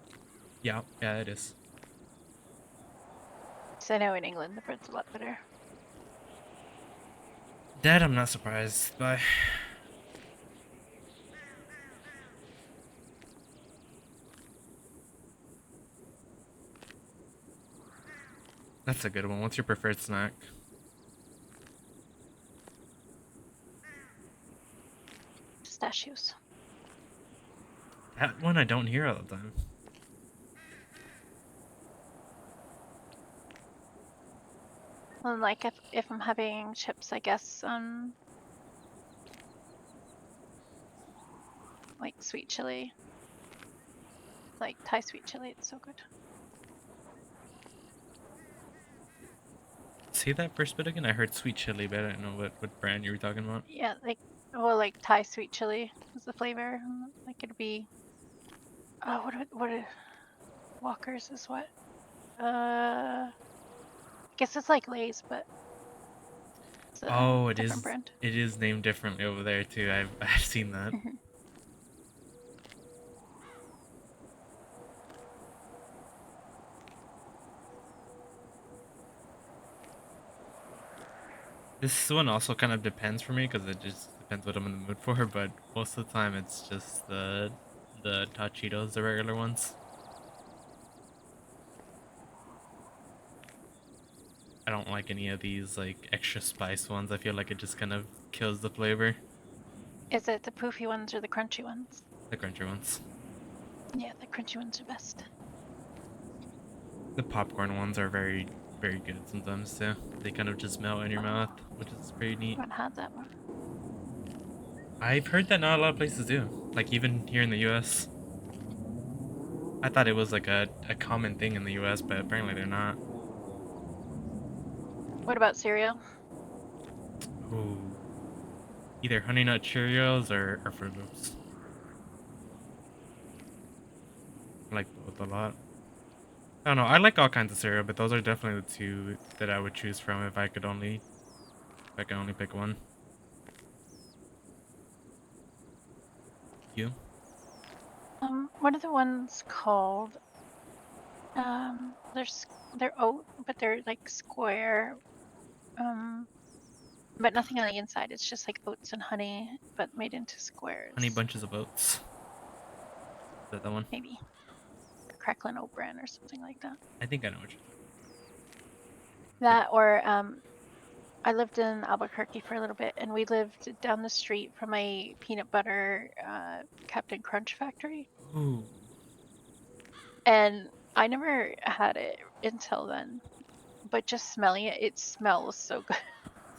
Yeah, yeah, it is. so I know in England the bread's a lot better. That I'm not surprised by. That's a good one. What's your preferred snack? Pistachios. That one I don't hear all the time. Well, like if I'm having chips, I guess like sweet chili, like Thai sweet chili. It's so good. Say that first bit again. I heard sweet chili, but I don't know what brand you were talking about. Yeah, like Thai sweet chili is the flavor. Like it'd be Walker's is what? I guess it's like Lay's, but it's a Oh, different brand. it is named differently over there too. I've seen that. This one also kind of depends for me because it just depends what I'm in the mood for. But most of the time, it's just the hot Cheetos, the regular ones. I don't like any of these like extra spice ones. I feel like it just kind of kills the flavor. Is it the poofy ones or the crunchy ones? The crunchy ones. Yeah, the crunchy ones are best. The popcorn ones are very, very good sometimes too. They kind of just melt in your mouth, which is pretty I neat. haven't had that one. I've heard that not a lot of places do. Like even here in the US. I thought it was like a common thing in the US, but apparently they're not. What about cereal? Ooh. Either Honey Nut Cheerios or Fruit Loops. I like both a lot. I don't know. I like all kinds of cereal, but those are definitely the two that I would choose from if I could only pick one. You? What are the ones called? They're oat, but they're like square. But nothing on the inside. It's just like oats and honey, but made into squares. Honey Bunches of Oats. Is that the one? Maybe. Cracklin' Oat Bran or something like that. I think I know what you're talking That or I lived in Albuquerque for a little bit, and we lived down the street from a peanut butter Captain Crunch factory. about. Ooh. And I never had it until then, but just smelling it, it smells so good.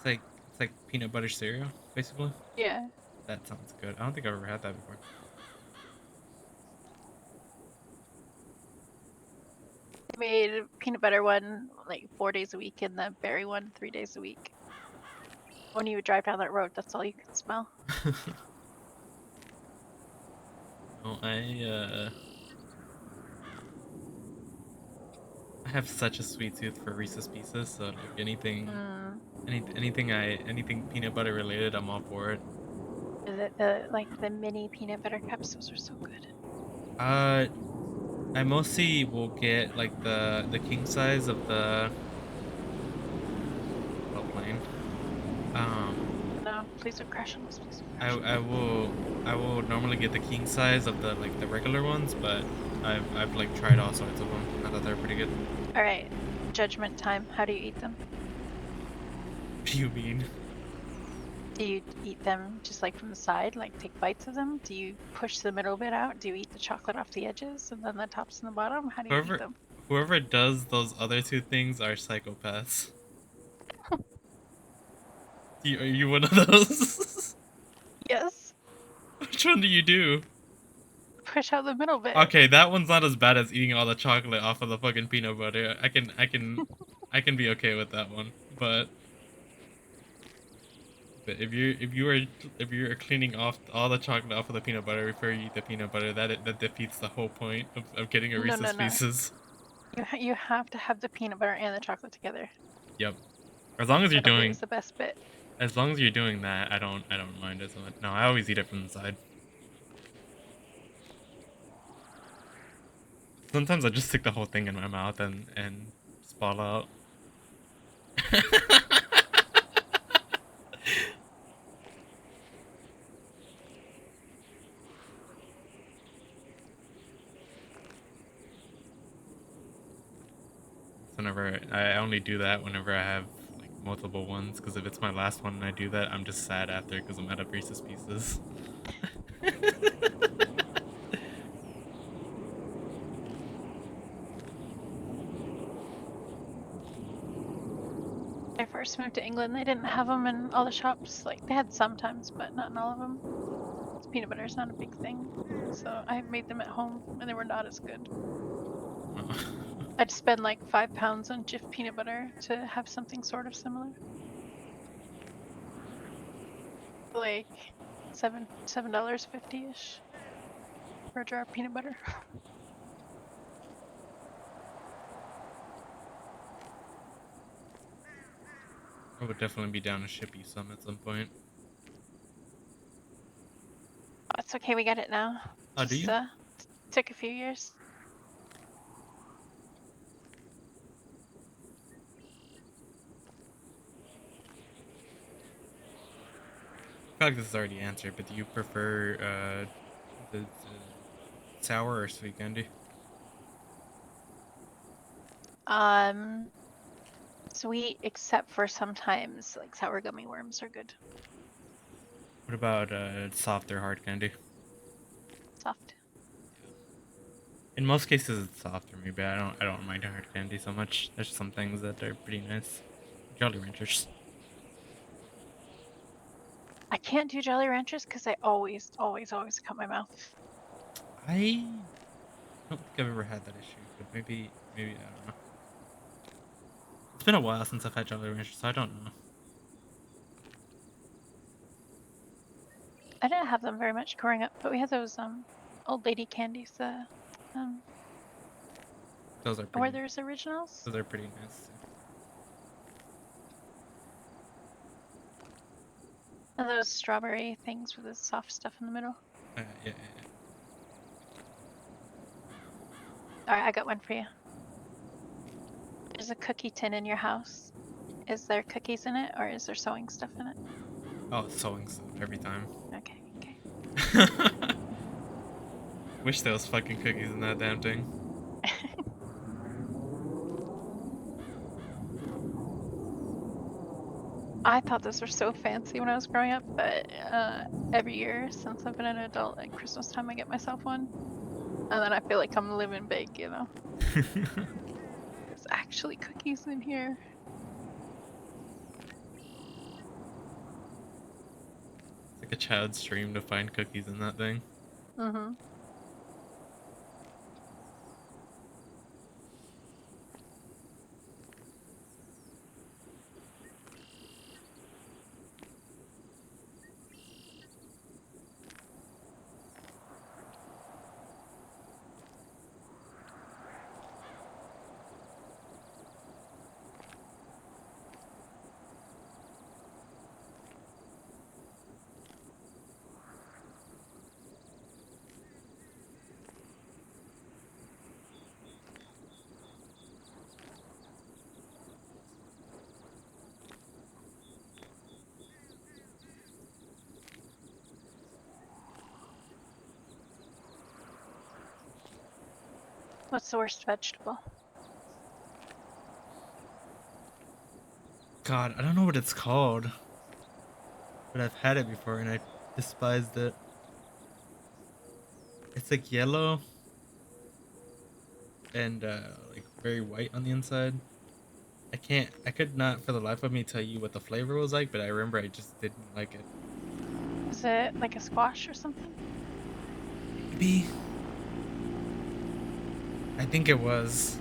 It's like peanut butter cereal, basically. Yeah. That sounds good. I don't think I've ever had that before. They made a peanut butter one like 4 days a week, and the berry one 3 days a week. When you would drive down that road, that's all you could smell. Oh, I have such a sweet tooth for Reese's Pieces, so like anything, Mm. anything peanut butter related, I'm all for it. The mini peanut butter cups, those are so good. I mostly will get like the king size of the plane. No, please don't crash on us, please don't I crash. I will normally get the king size of the regular ones, but I've like tried all sorts of them. I thought they were pretty good. All right, judgment time. How do you eat them? What do you mean? Do you eat them just like from the side, like take bites of them? Do you push the middle bit out? Do you eat the chocolate off the edges and then the tops and the bottom? How do you eat them? Whoever does those other two things are psychopaths. Are you one of those? Yes. Which one do you do? Push out the middle bit. Okay, that one's not as bad as eating all the chocolate off of the fucking peanut butter. I can be okay with that one. But if you are cleaning off all the chocolate off of the peanut butter before you eat the peanut butter, that defeats the whole point of getting a No, Reese's no, no. Pieces. You have to have the peanut butter and the chocolate together. Yep. As long as you're Middle bit doing is the best bit. as long as you're doing that, I don't mind as much. No, I always eat it from the side. Sometimes I just stick the whole thing in my mouth and spall out. Whenever I only do that whenever I have like multiple ones, because if it's my last one and I do that, I'm just sad after because I'm out of Reese's Pieces. When I first moved to England, they didn't have them in all the shops. Like they had sometimes, but not in all of them. Peanut butter is not a big thing, so I made them at home, and they were not as good. I'd spend like £5 on Jif peanut butter to have something sort of similar. Like $7.50-ish for a jar of peanut butter. I would definitely be down to ship you some at some point. It's okay, we got it now. Oh, do you? Took a few years. I feel like this is already answered, but do you prefer the sour or sweet candy? Sweet, except for sometimes like sour gummy worms are good. What about soft or hard candy? Soft. In most cases, it's soft for me, but I don't mind hard candy so much. There's some things that are pretty nice. Jolly Ranchers. I can't do Jolly Ranchers because I always cut my mouth. I don't think I've ever had that issue, but maybe I don't know. It's been a while since I've had Jolly Ranchers, so I don't know. I didn't have them very much growing up, but we had those old lady candies. Those are pretty. Werther's Originals. Those are pretty nice. And those strawberry things with the soft stuff in the middle. Yeah. Alright, I got one for you. There's a cookie tin in your house. Is there cookies in it, or is there sewing stuff in it? Oh, sewing stuff every time. Okay. Wish there was fucking cookies in that damn thing. I thought those were so fancy when I was growing up, but every year since I've been an adult at Christmas time I get myself one. And then I feel like I'm living big, you know? There's actually cookies in here. It's like a child's dream to find cookies in that thing. Mm-hmm. What's the worst vegetable? God, I don't know what it's called, but I've had it before and I despised it. It's like yellow and like very white on the inside. I could not for the life of me tell you what the flavor was like, but I remember I just didn't like it. Is it like a squash or something? Maybe. I think it was.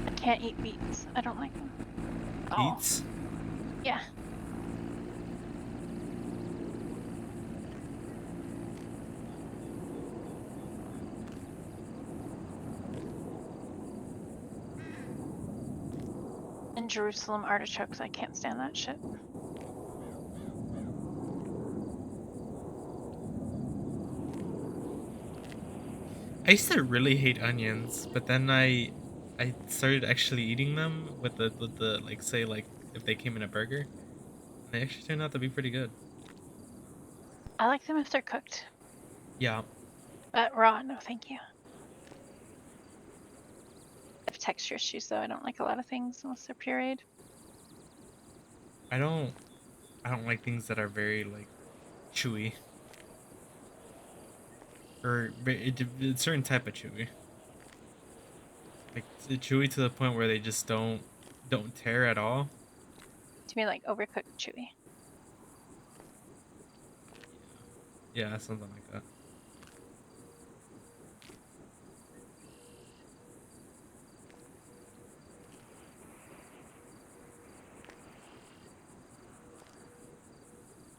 I can't eat beets. I don't like them. Oh, Beets? yeah. And Jerusalem artichokes, I can't stand that shit. I used to really hate onions, but then I started actually eating them with the like say like if they came in a burger, and they actually turned out to be pretty good. I like them if they're cooked, Yeah, but raw, no thank you. I have texture issues though. I don't like a lot of things unless they're pureed. I don't I don't like things that are very like chewy or a certain type of chewy. Like chewy to the point where they just don't tear at all. To me, like overcooked chewy. Yeah, something like that.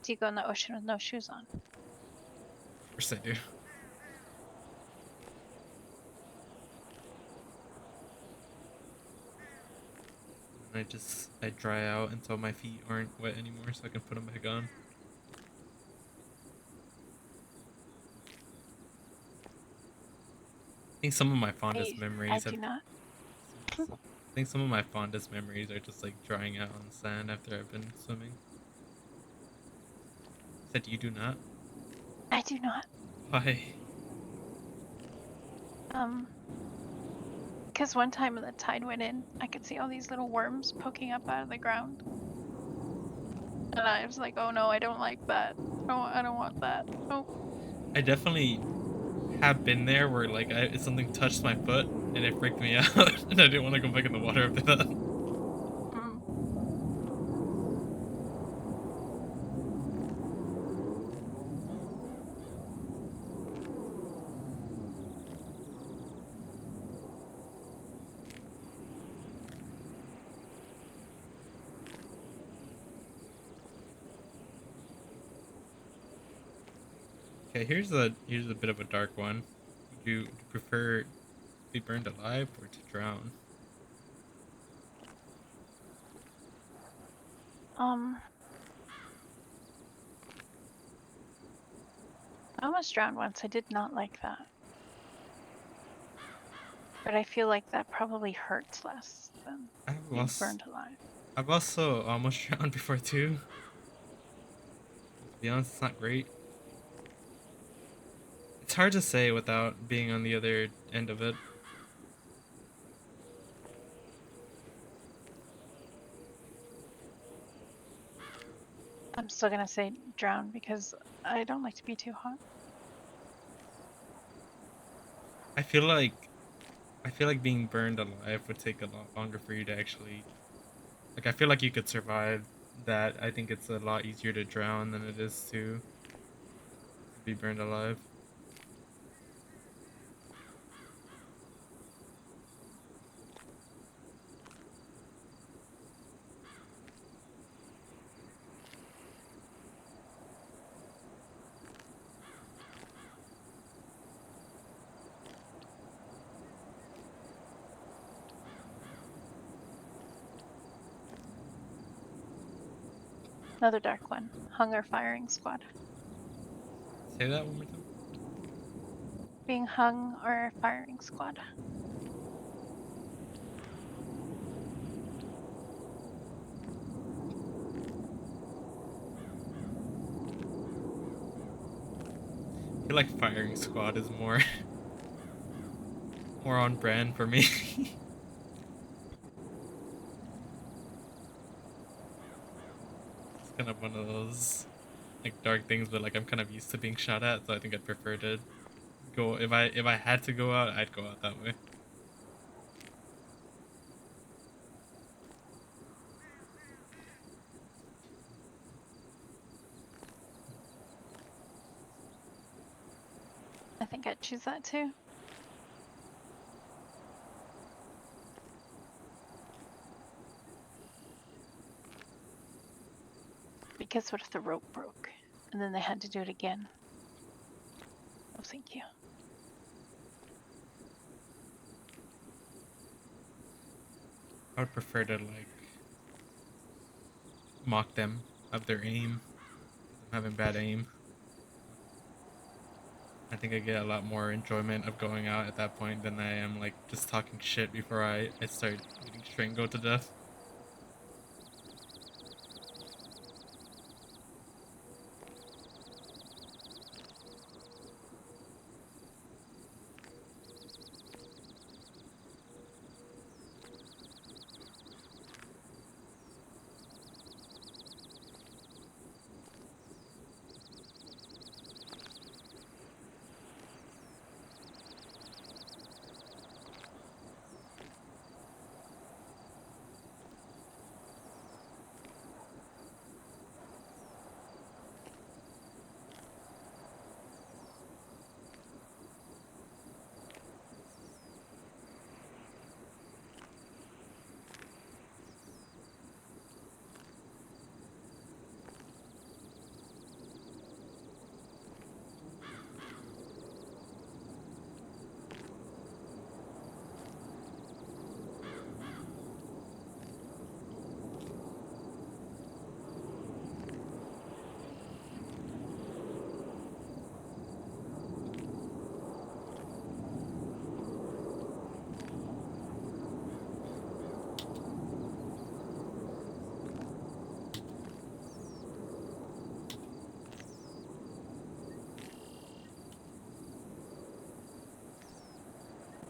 Do you go in the ocean with no shoes on? Of course I do. And I dry out until my feet aren't wet anymore, so I can put them back on. I think some of my fondest I memories do have. not. I think some of my fondest memories are just like drying out on the sand after I've been swimming. Said you do not? I do not. Why? Because one time when the tide went in, I could see all these little worms poking up out of the ground. And I was like, oh no, I don't like that. I don't want that. Oh. I definitely have been there where like something touched my foot and it freaked me out, and I didn't want to go back in the water after that. Mm. Okay, here's a bit of a dark one. Would you prefer to be burned alive or to drown? I almost drowned once. I did not like that. But I feel like that probably hurts less than being burned alive. I've also almost drowned before too. To be honest, it's not great. It's hard to say without being on the other end of it. I'm still gonna say drown because I don't like to be too hot. I feel like I feel like being burned alive would take a lot longer for you to actually like I feel like you could survive that. I think it's a lot easier to drown than it is to be burned alive. Another dark one. Hunger firing squad. Say that one more time. Being hung or firing squad. feel like firing squad is more more on brand for me. It's kind of one of those like dark things, but like I'm kind of used to being shot at, so I think I'd prefer to go if I had to go out, I'd go out that way. I think I'd choose that too. Because what if the rope broke and then they had to do it again? Oh, thank you. I would prefer to like mock them of their aim, them having bad aim. I think I get a lot more enjoyment of going out at that point than I am like just talking shit before I start getting straight and go to death.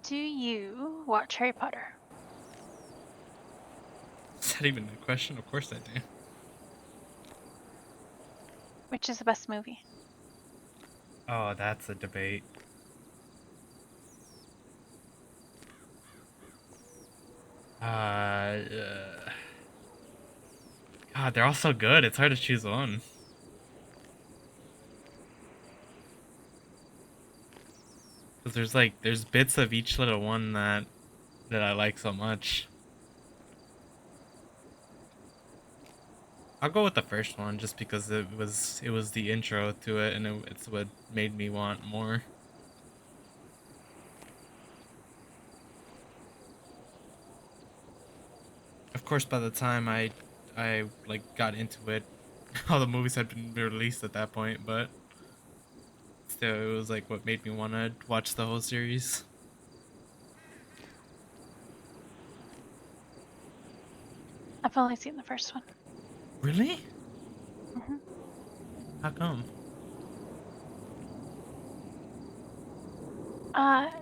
Do you watch Harry Potter? Is that even a question? Of course I do. Which is the best movie? Oh, that's a debate. God, they're all so good. It's hard to choose one. Cause there's bits of each little one that I like so much. I'll go with the first one just because it was the intro to it and it's what made me want more. Of course, by the time I like got into it, all the movies had been released at that point, but still, it was like what made me want to watch the whole series. I've only seen the first one. Really? Hmm. How come?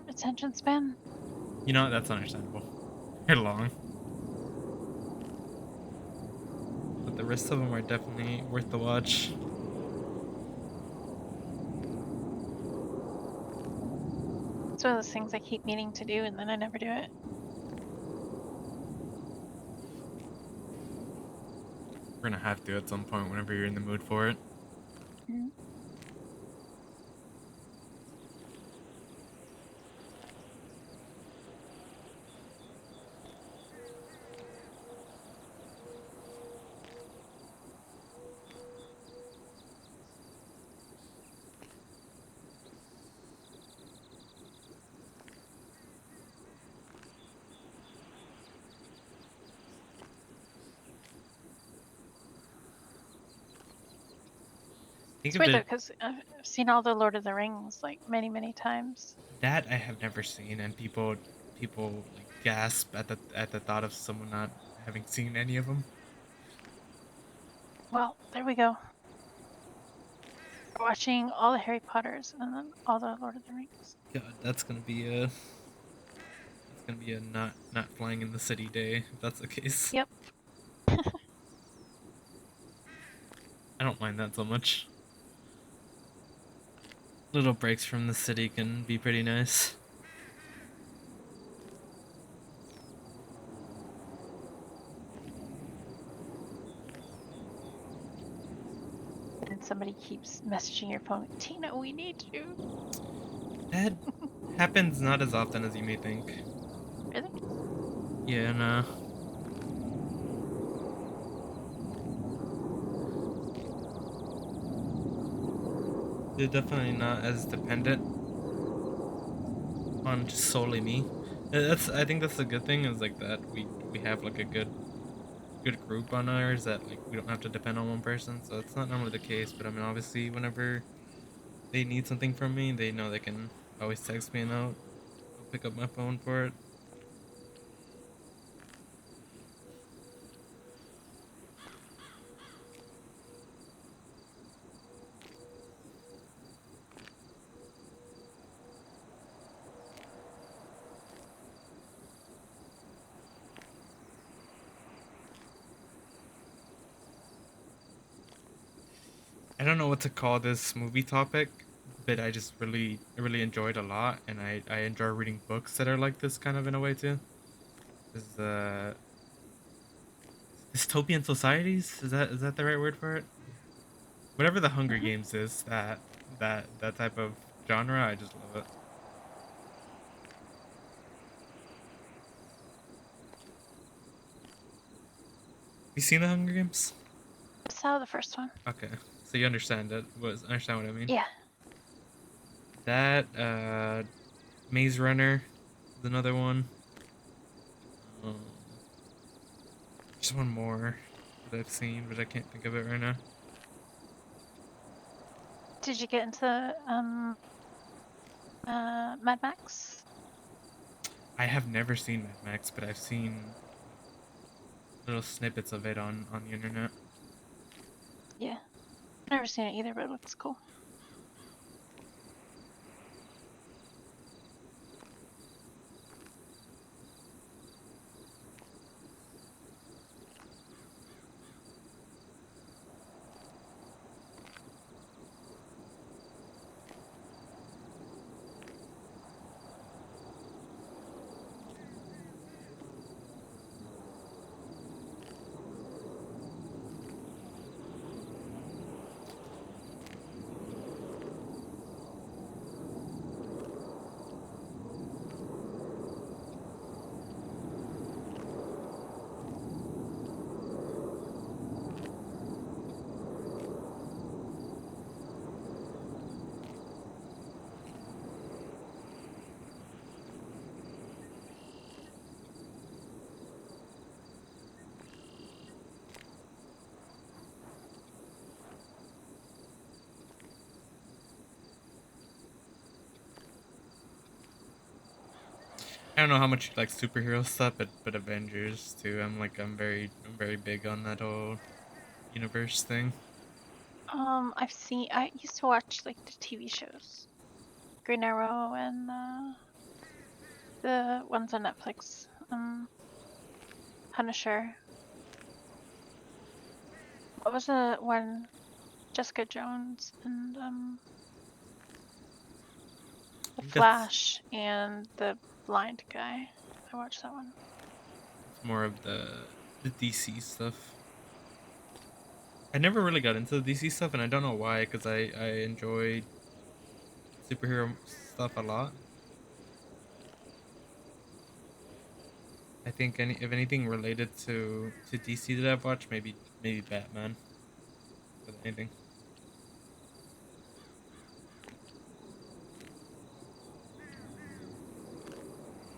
Attention span. You know, that's understandable. They're long. But the rest of them are definitely worth the watch. It's one of those things I keep meaning to do and then I never do it. We're gonna have to at some point whenever you're in the mood for it. Mhm. Think It's of weird though, it because I've seen all the Lord of the Rings like many, many times. that I have never seen, and people like gasp at the thought of someone not having seen any of them. Well, there we go. Watching all the Harry Potters and then all the Lord of the Rings. God, that's gonna be a not flying in the city day if that's the case. Yep. I don't mind that so much. Little breaks from the city can be pretty nice. And somebody keeps messaging your phone, Tina, we need you. That happens not as often as you may think. Really? Yeah, no. They're definitely not as dependent on just solely me. I think that's a good thing is like that we have like a good group on ours that like we don't have to depend on one person. So it's not normally the case, but I mean obviously whenever they need something from me, they know they can always text me and I'll pick up my phone for it. I don't know what to call this movie topic, but I just really enjoyed a lot, and I enjoy reading books that are like this kind of in a way too. Is dystopian societies? Is that the right word for it? Whatever the Hunger Games is, that type of genre, I just love it. You seen the Hunger Games? I saw the first one. Okay, so you understand it. Understand what I mean? Yeah. That Maze Runner is another one. Um, just one more that I've seen, but I can't think of it right now. Did you get into Mad Max? I have never seen Mad Max, but I've seen little snippets of it on the internet. Yeah. Never seen it either, but it looks cool. I don't know how much you like superhero stuff, but Avengers too. I'm very big on that whole universe thing. I used to watch like the TV shows. Green Arrow and the ones on Netflix. Punisher. What was the one? Jessica Jones and the That's Flash and the blind guy. I watched that one. more of the DC stuff. I never really got into the DC stuff, and I don't know why, because I enjoy superhero stuff a lot. I think if anything related to DC that I've watched, maybe Batman. With anything.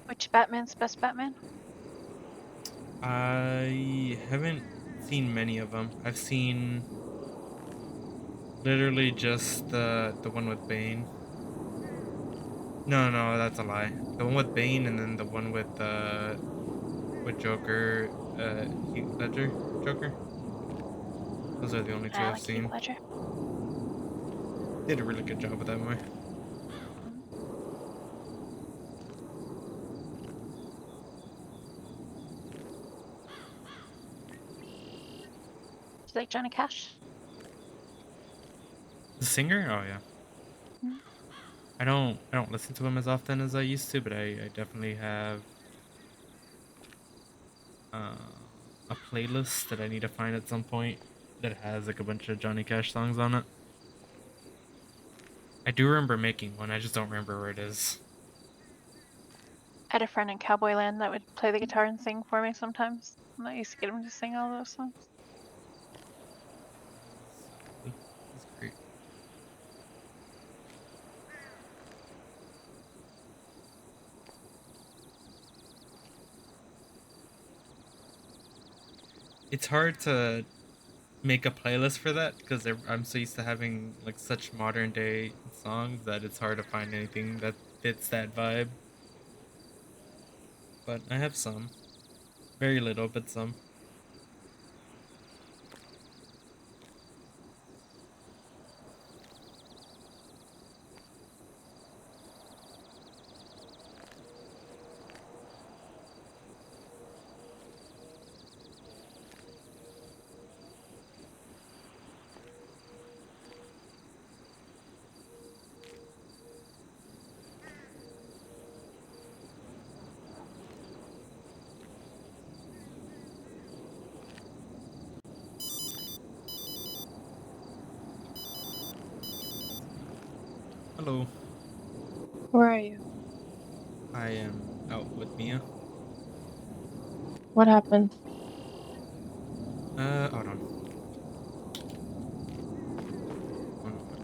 Which Batman's best Batman? I haven't seen many of them. I've seen literally just the one with Bane. No, that's a lie. The one with Bane, and then the one with Joker, Heath Ledger, Joker. Those are the only two I I've like seen. Heath Ledger. Did a really good job with that movie. Do you like Johnny Cash? The singer? Oh yeah. Mhm. I don't listen to him as often as I used to, but I definitely have uh, a playlist that I need to find at some point that has like a bunch of Johnny Cash songs on it. I do remember making one, I just don't remember where it is. I had a friend in Cowboy Land that would play the guitar and sing for me sometimes. And I used to get him to sing all those songs. He's great. It's hard to make a playlist for that because I'm so used to having like such modern day songs that it's hard to find anything that fits that vibe. But I have some. Very little, but some. Hello. Where are you? I am out with Mia. What happened? Hold on. One moment.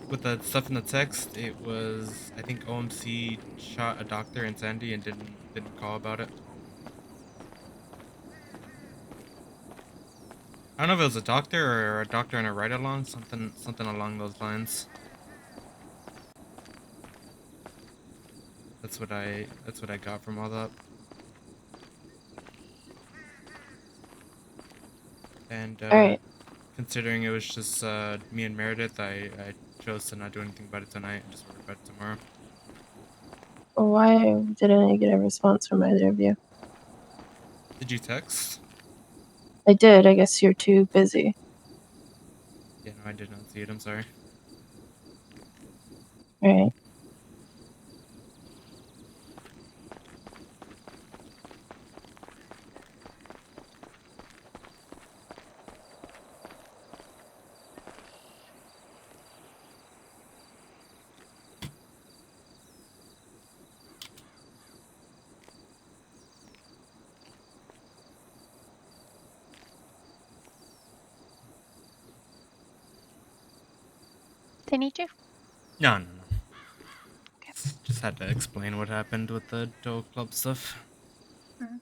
With the stuff in the text, it was I think OMC shot a doctor in Sandy and didn't call about it. I don't know if it was a doctor or a doctor and a ride along, something along those lines. That's what I got from all that. And Alright. considering it was just me and Meredith, I chose to not do anything about it tonight and just worry about it tomorrow. Why didn't I get a response from either of you? Did you text? I did. I guess you're too busy. Yeah, no, I did not see it. I'm sorry. Alright. They need you? No, no, no. Okay. Just had to explain what happened with the Doe Club stuff. Mhm.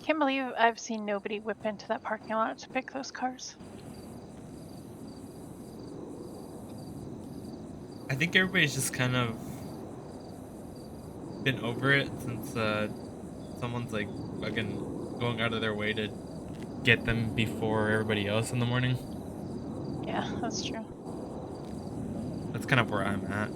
Can't believe I've seen nobody whip into that parking lot to pick those cars. I think everybody's just kind of been over it since someone's like fucking going out of their way to get them before everybody else in the morning. Yeah, that's true. That's kind of where I'm at.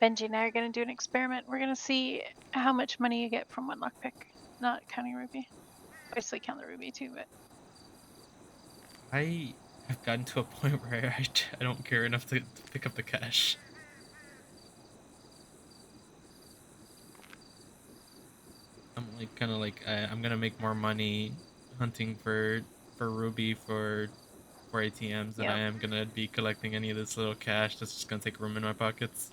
Benji and I are going to do an experiment. We're going to see how much money you get from one lockpick, not counting ruby. Obviously count the ruby too, but I have gotten to a point where I don't care enough to pick up the cash. I'm like kind of like I'm gonna make more money hunting for Ruby for ATMs than I Yep. am gonna be collecting any of this little cash that's just gonna take room in my pockets.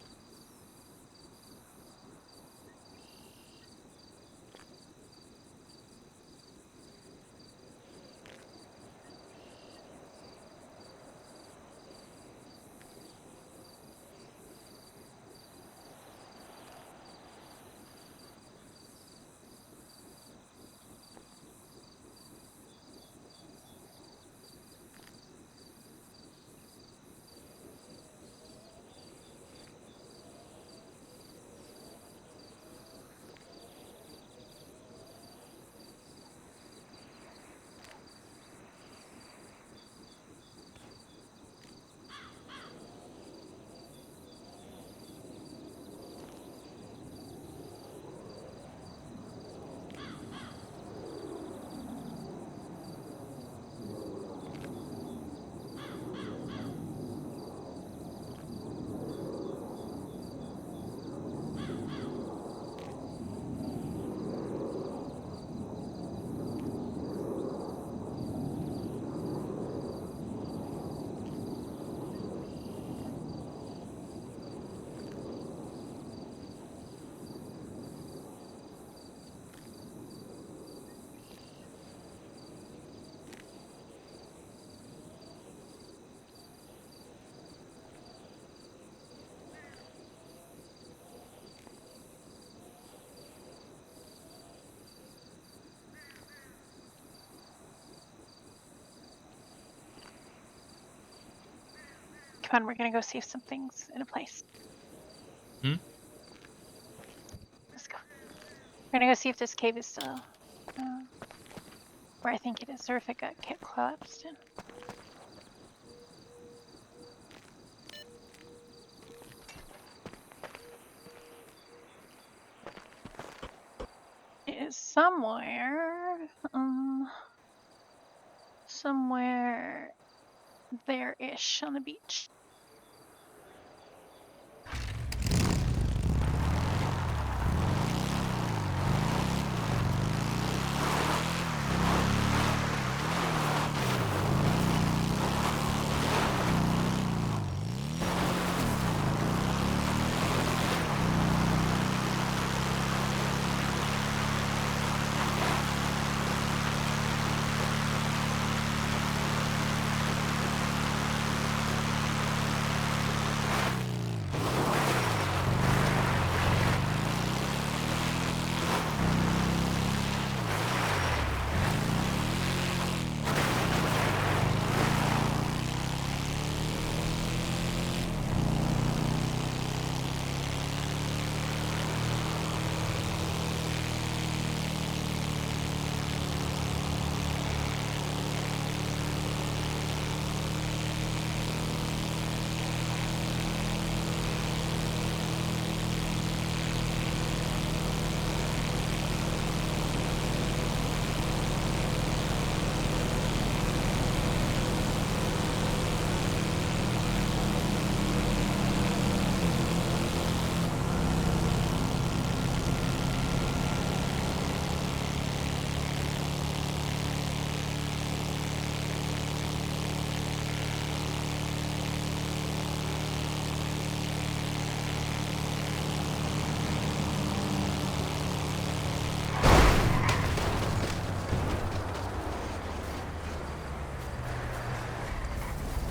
Come on, we're gonna go see if something's in a place. Hmm? Let's go. We're gonna go see if this cave is still where I think it is, or if it got collapsed in. It is somewhere, somewhere there-ish on the beach.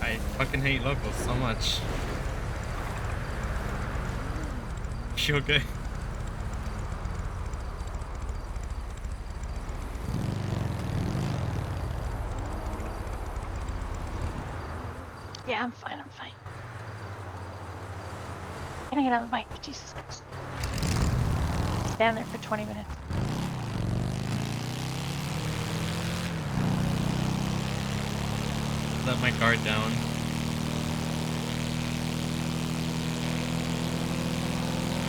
I fucking hate locals so much. You okay? Yeah, I'm fine, I'm fine. I'm gonna get on the bike, Jesus Christ. Stand there for 20 minutes. Let my guard down.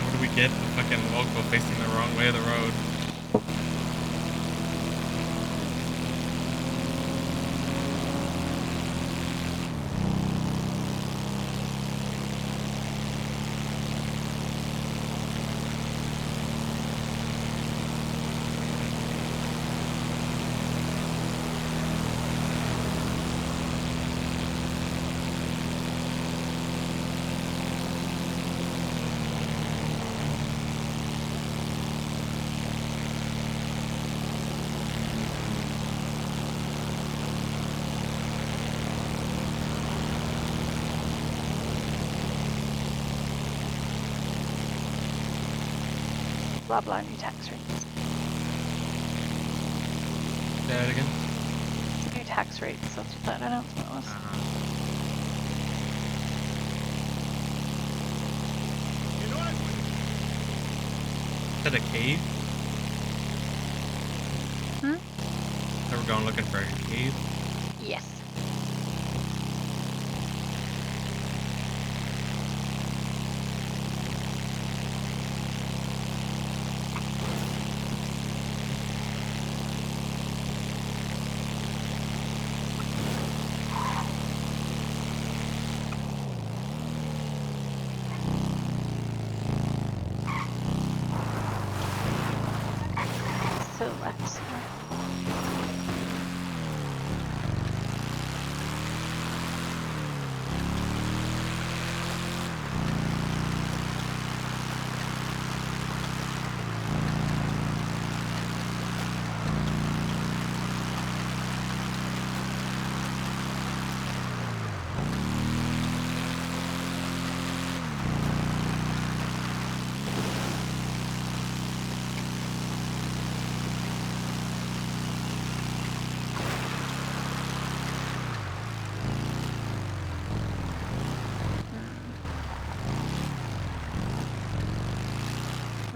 What do we get? The fucking local facing the wrong way of the road. blah blah new tax rates. Say that again. New tax rates, that's what that announcement was. Is that a cave? So we're going looking for a cave? Yes. So left side.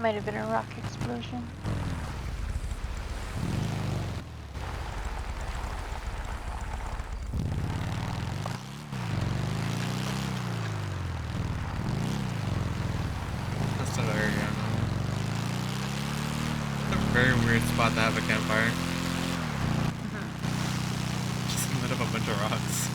Might have been a rock explosion. That's not area. It's a very weird spot to have a campfire. Just in the middle of a bunch of rocks.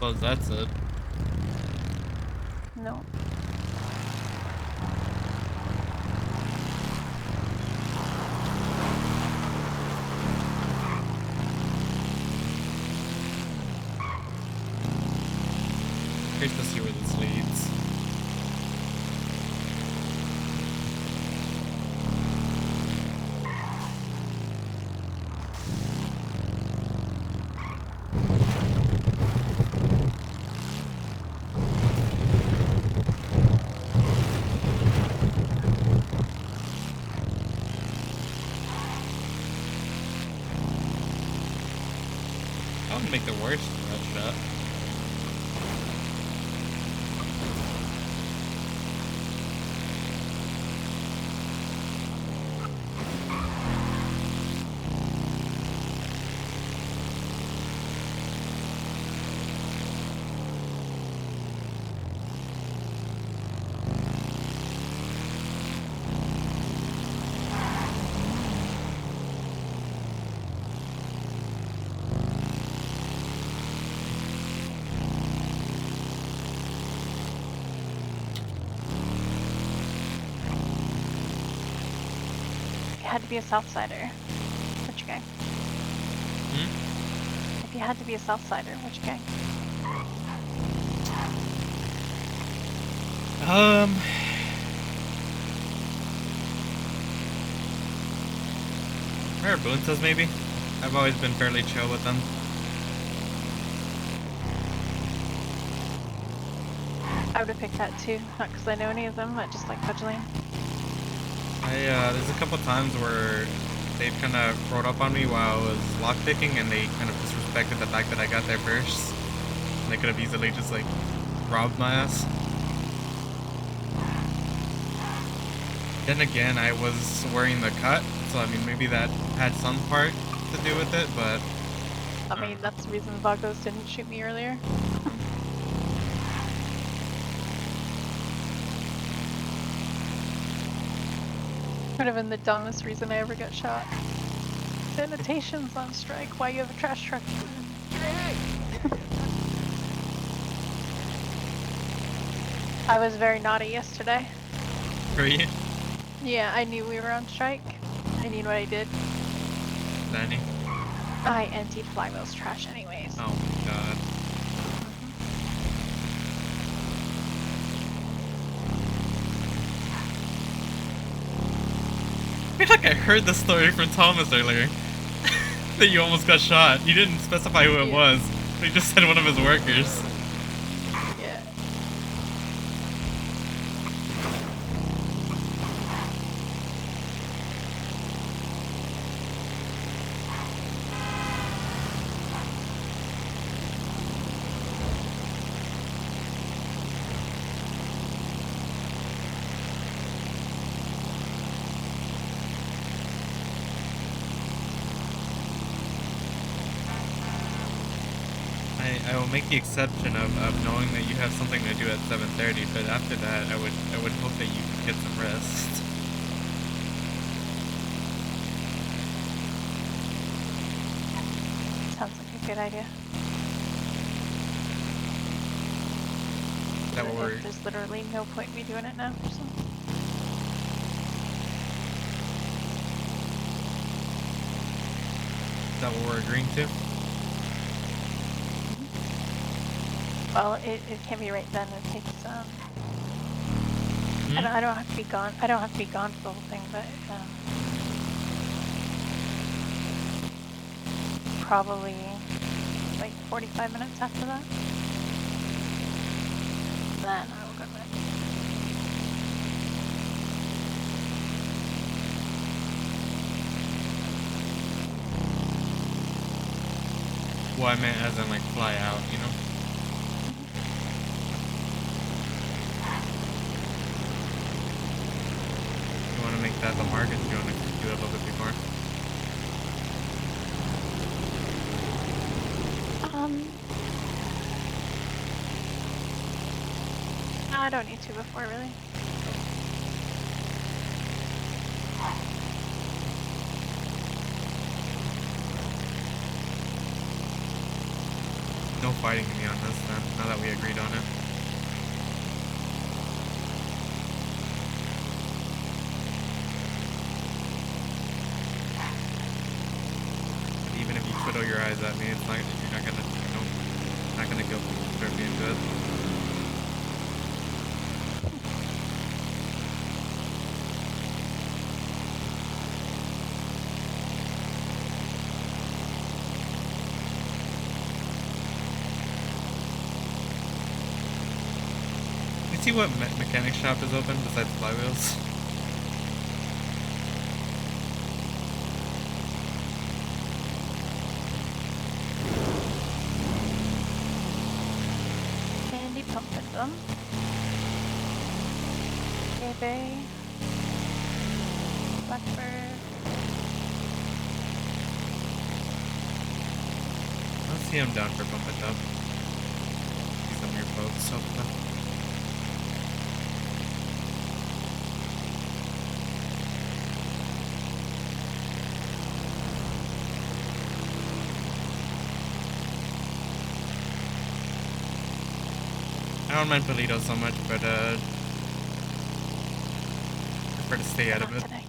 Suppose that's it. No. Curious to see where this leads. I would make the worst red shot. Had to be a Southsider. Which gang? If you had to be a Southsider, which gang? Marabuntas maybe? I've always been fairly chill with them. I would have picked that too, not because I know any of them, but just like Fudge Lane. There's a couple times where they kind of rode up on me while I was lockpicking and they kind of disrespected the fact that I got there first. And they could have easily just like robbed my ass. Then again, I was wearing the cut, so I mean maybe that had some part to do with it, but... I mean, that's the reason Vagos didn't shoot me earlier. Would have been the dumbest reason I ever got shot. Sanitation's on strike. Why you have a trash truck? I was very naughty yesterday. Were you? Yeah, I knew we were on strike. And you know what I did? Danny? I emptied flywheel's trash anyways. Oh my god. I feel like I heard the story from Thomas earlier. That you almost got shot. You didn't specify who it Yeah. was. But you just said one of his workers. Yeah. I will make the exception of knowing that you have something to do at 7:30, but after that I would hope that you can get some rest. Sounds like a good idea. That will work. There's literally no point me doing it now. So. Is that what we're agreeing to? Well, it can be right then. It takes Hmm? I don't have to be gone. I don't have to be gone for the whole thing, but probably like 45 minutes after that. Then I will go to bed. Well, I meant as in like fly out, you know? You want to make that the market? You want to do it a little bit before? No, I don't need to before really. No fighting me on this then, now that we agreed on it. And even if you twiddle your eyes at me, it's not, you're not gonna, you know, not gonna guilt me for being good. You see what mechanic shop is open besides flywheels? Candy pumping them. Bay. Blackbird. Let's see him down for bump it up. See some of your folks open. I don't mind Polito so much, but I prefer to stay out of Not it. today.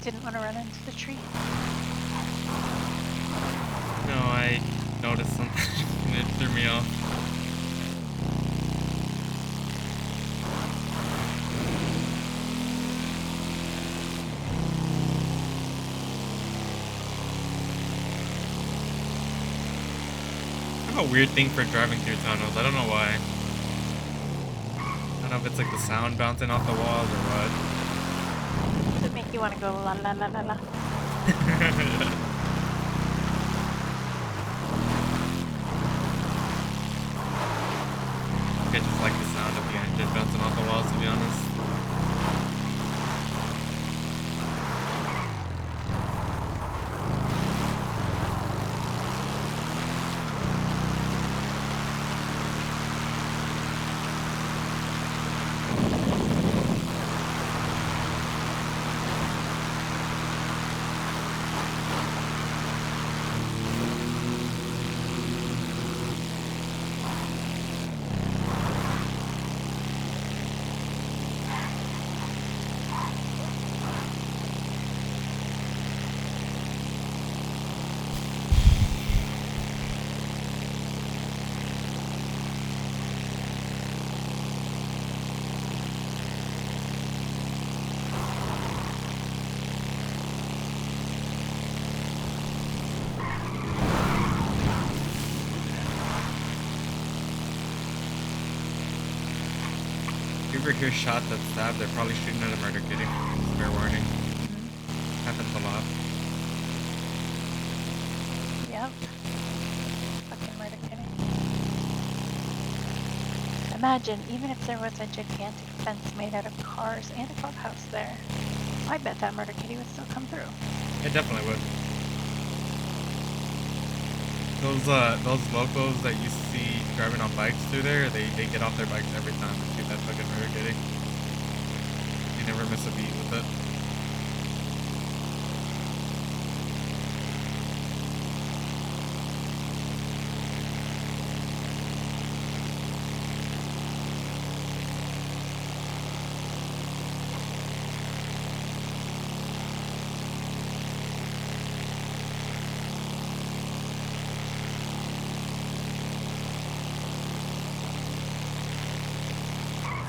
didn't want to run into the tree. No, I noticed something and it threw me off. I have a weird thing for driving through tunnels. I don't know why. I don't know if it's like the sound bouncing off the walls or what. Does it make you want to go la la la la la? I just like the sound of the engine bouncing off the walls, to be honest. If you ever hear shots at stab, they're probably shooting at a murder kitty. Fair warning. Happens a lot. Yep. Fucking murder kitty. Imagine, even if there was a gigantic fence made out of cars and a clubhouse there, I bet that murder kitty would still come through. It definitely would. Those locals that you see driving on bikes through there, they get off their bikes every time they see that fucking murder kitty. They never miss a beat with it.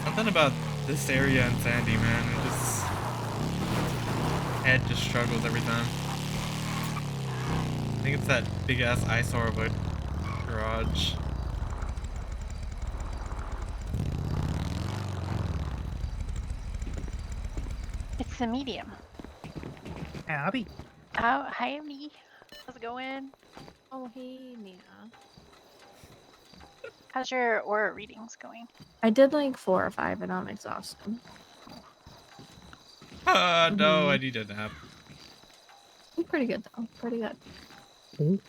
Something about this area in Sandy, man. It just head just struggles every time. I think it's that big ass eyesore of a garage. It's the medium. Abby. Oh, hi, me. How's it going? Oh, hey, Nina. How's your aura readings going? I did like 4 or 5 and I'm exhausted. No, I need a nap. Pretty good though. Pretty good. You're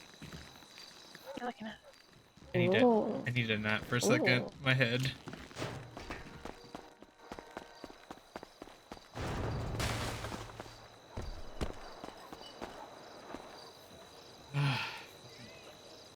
looking at. I need a nap for a second. My head.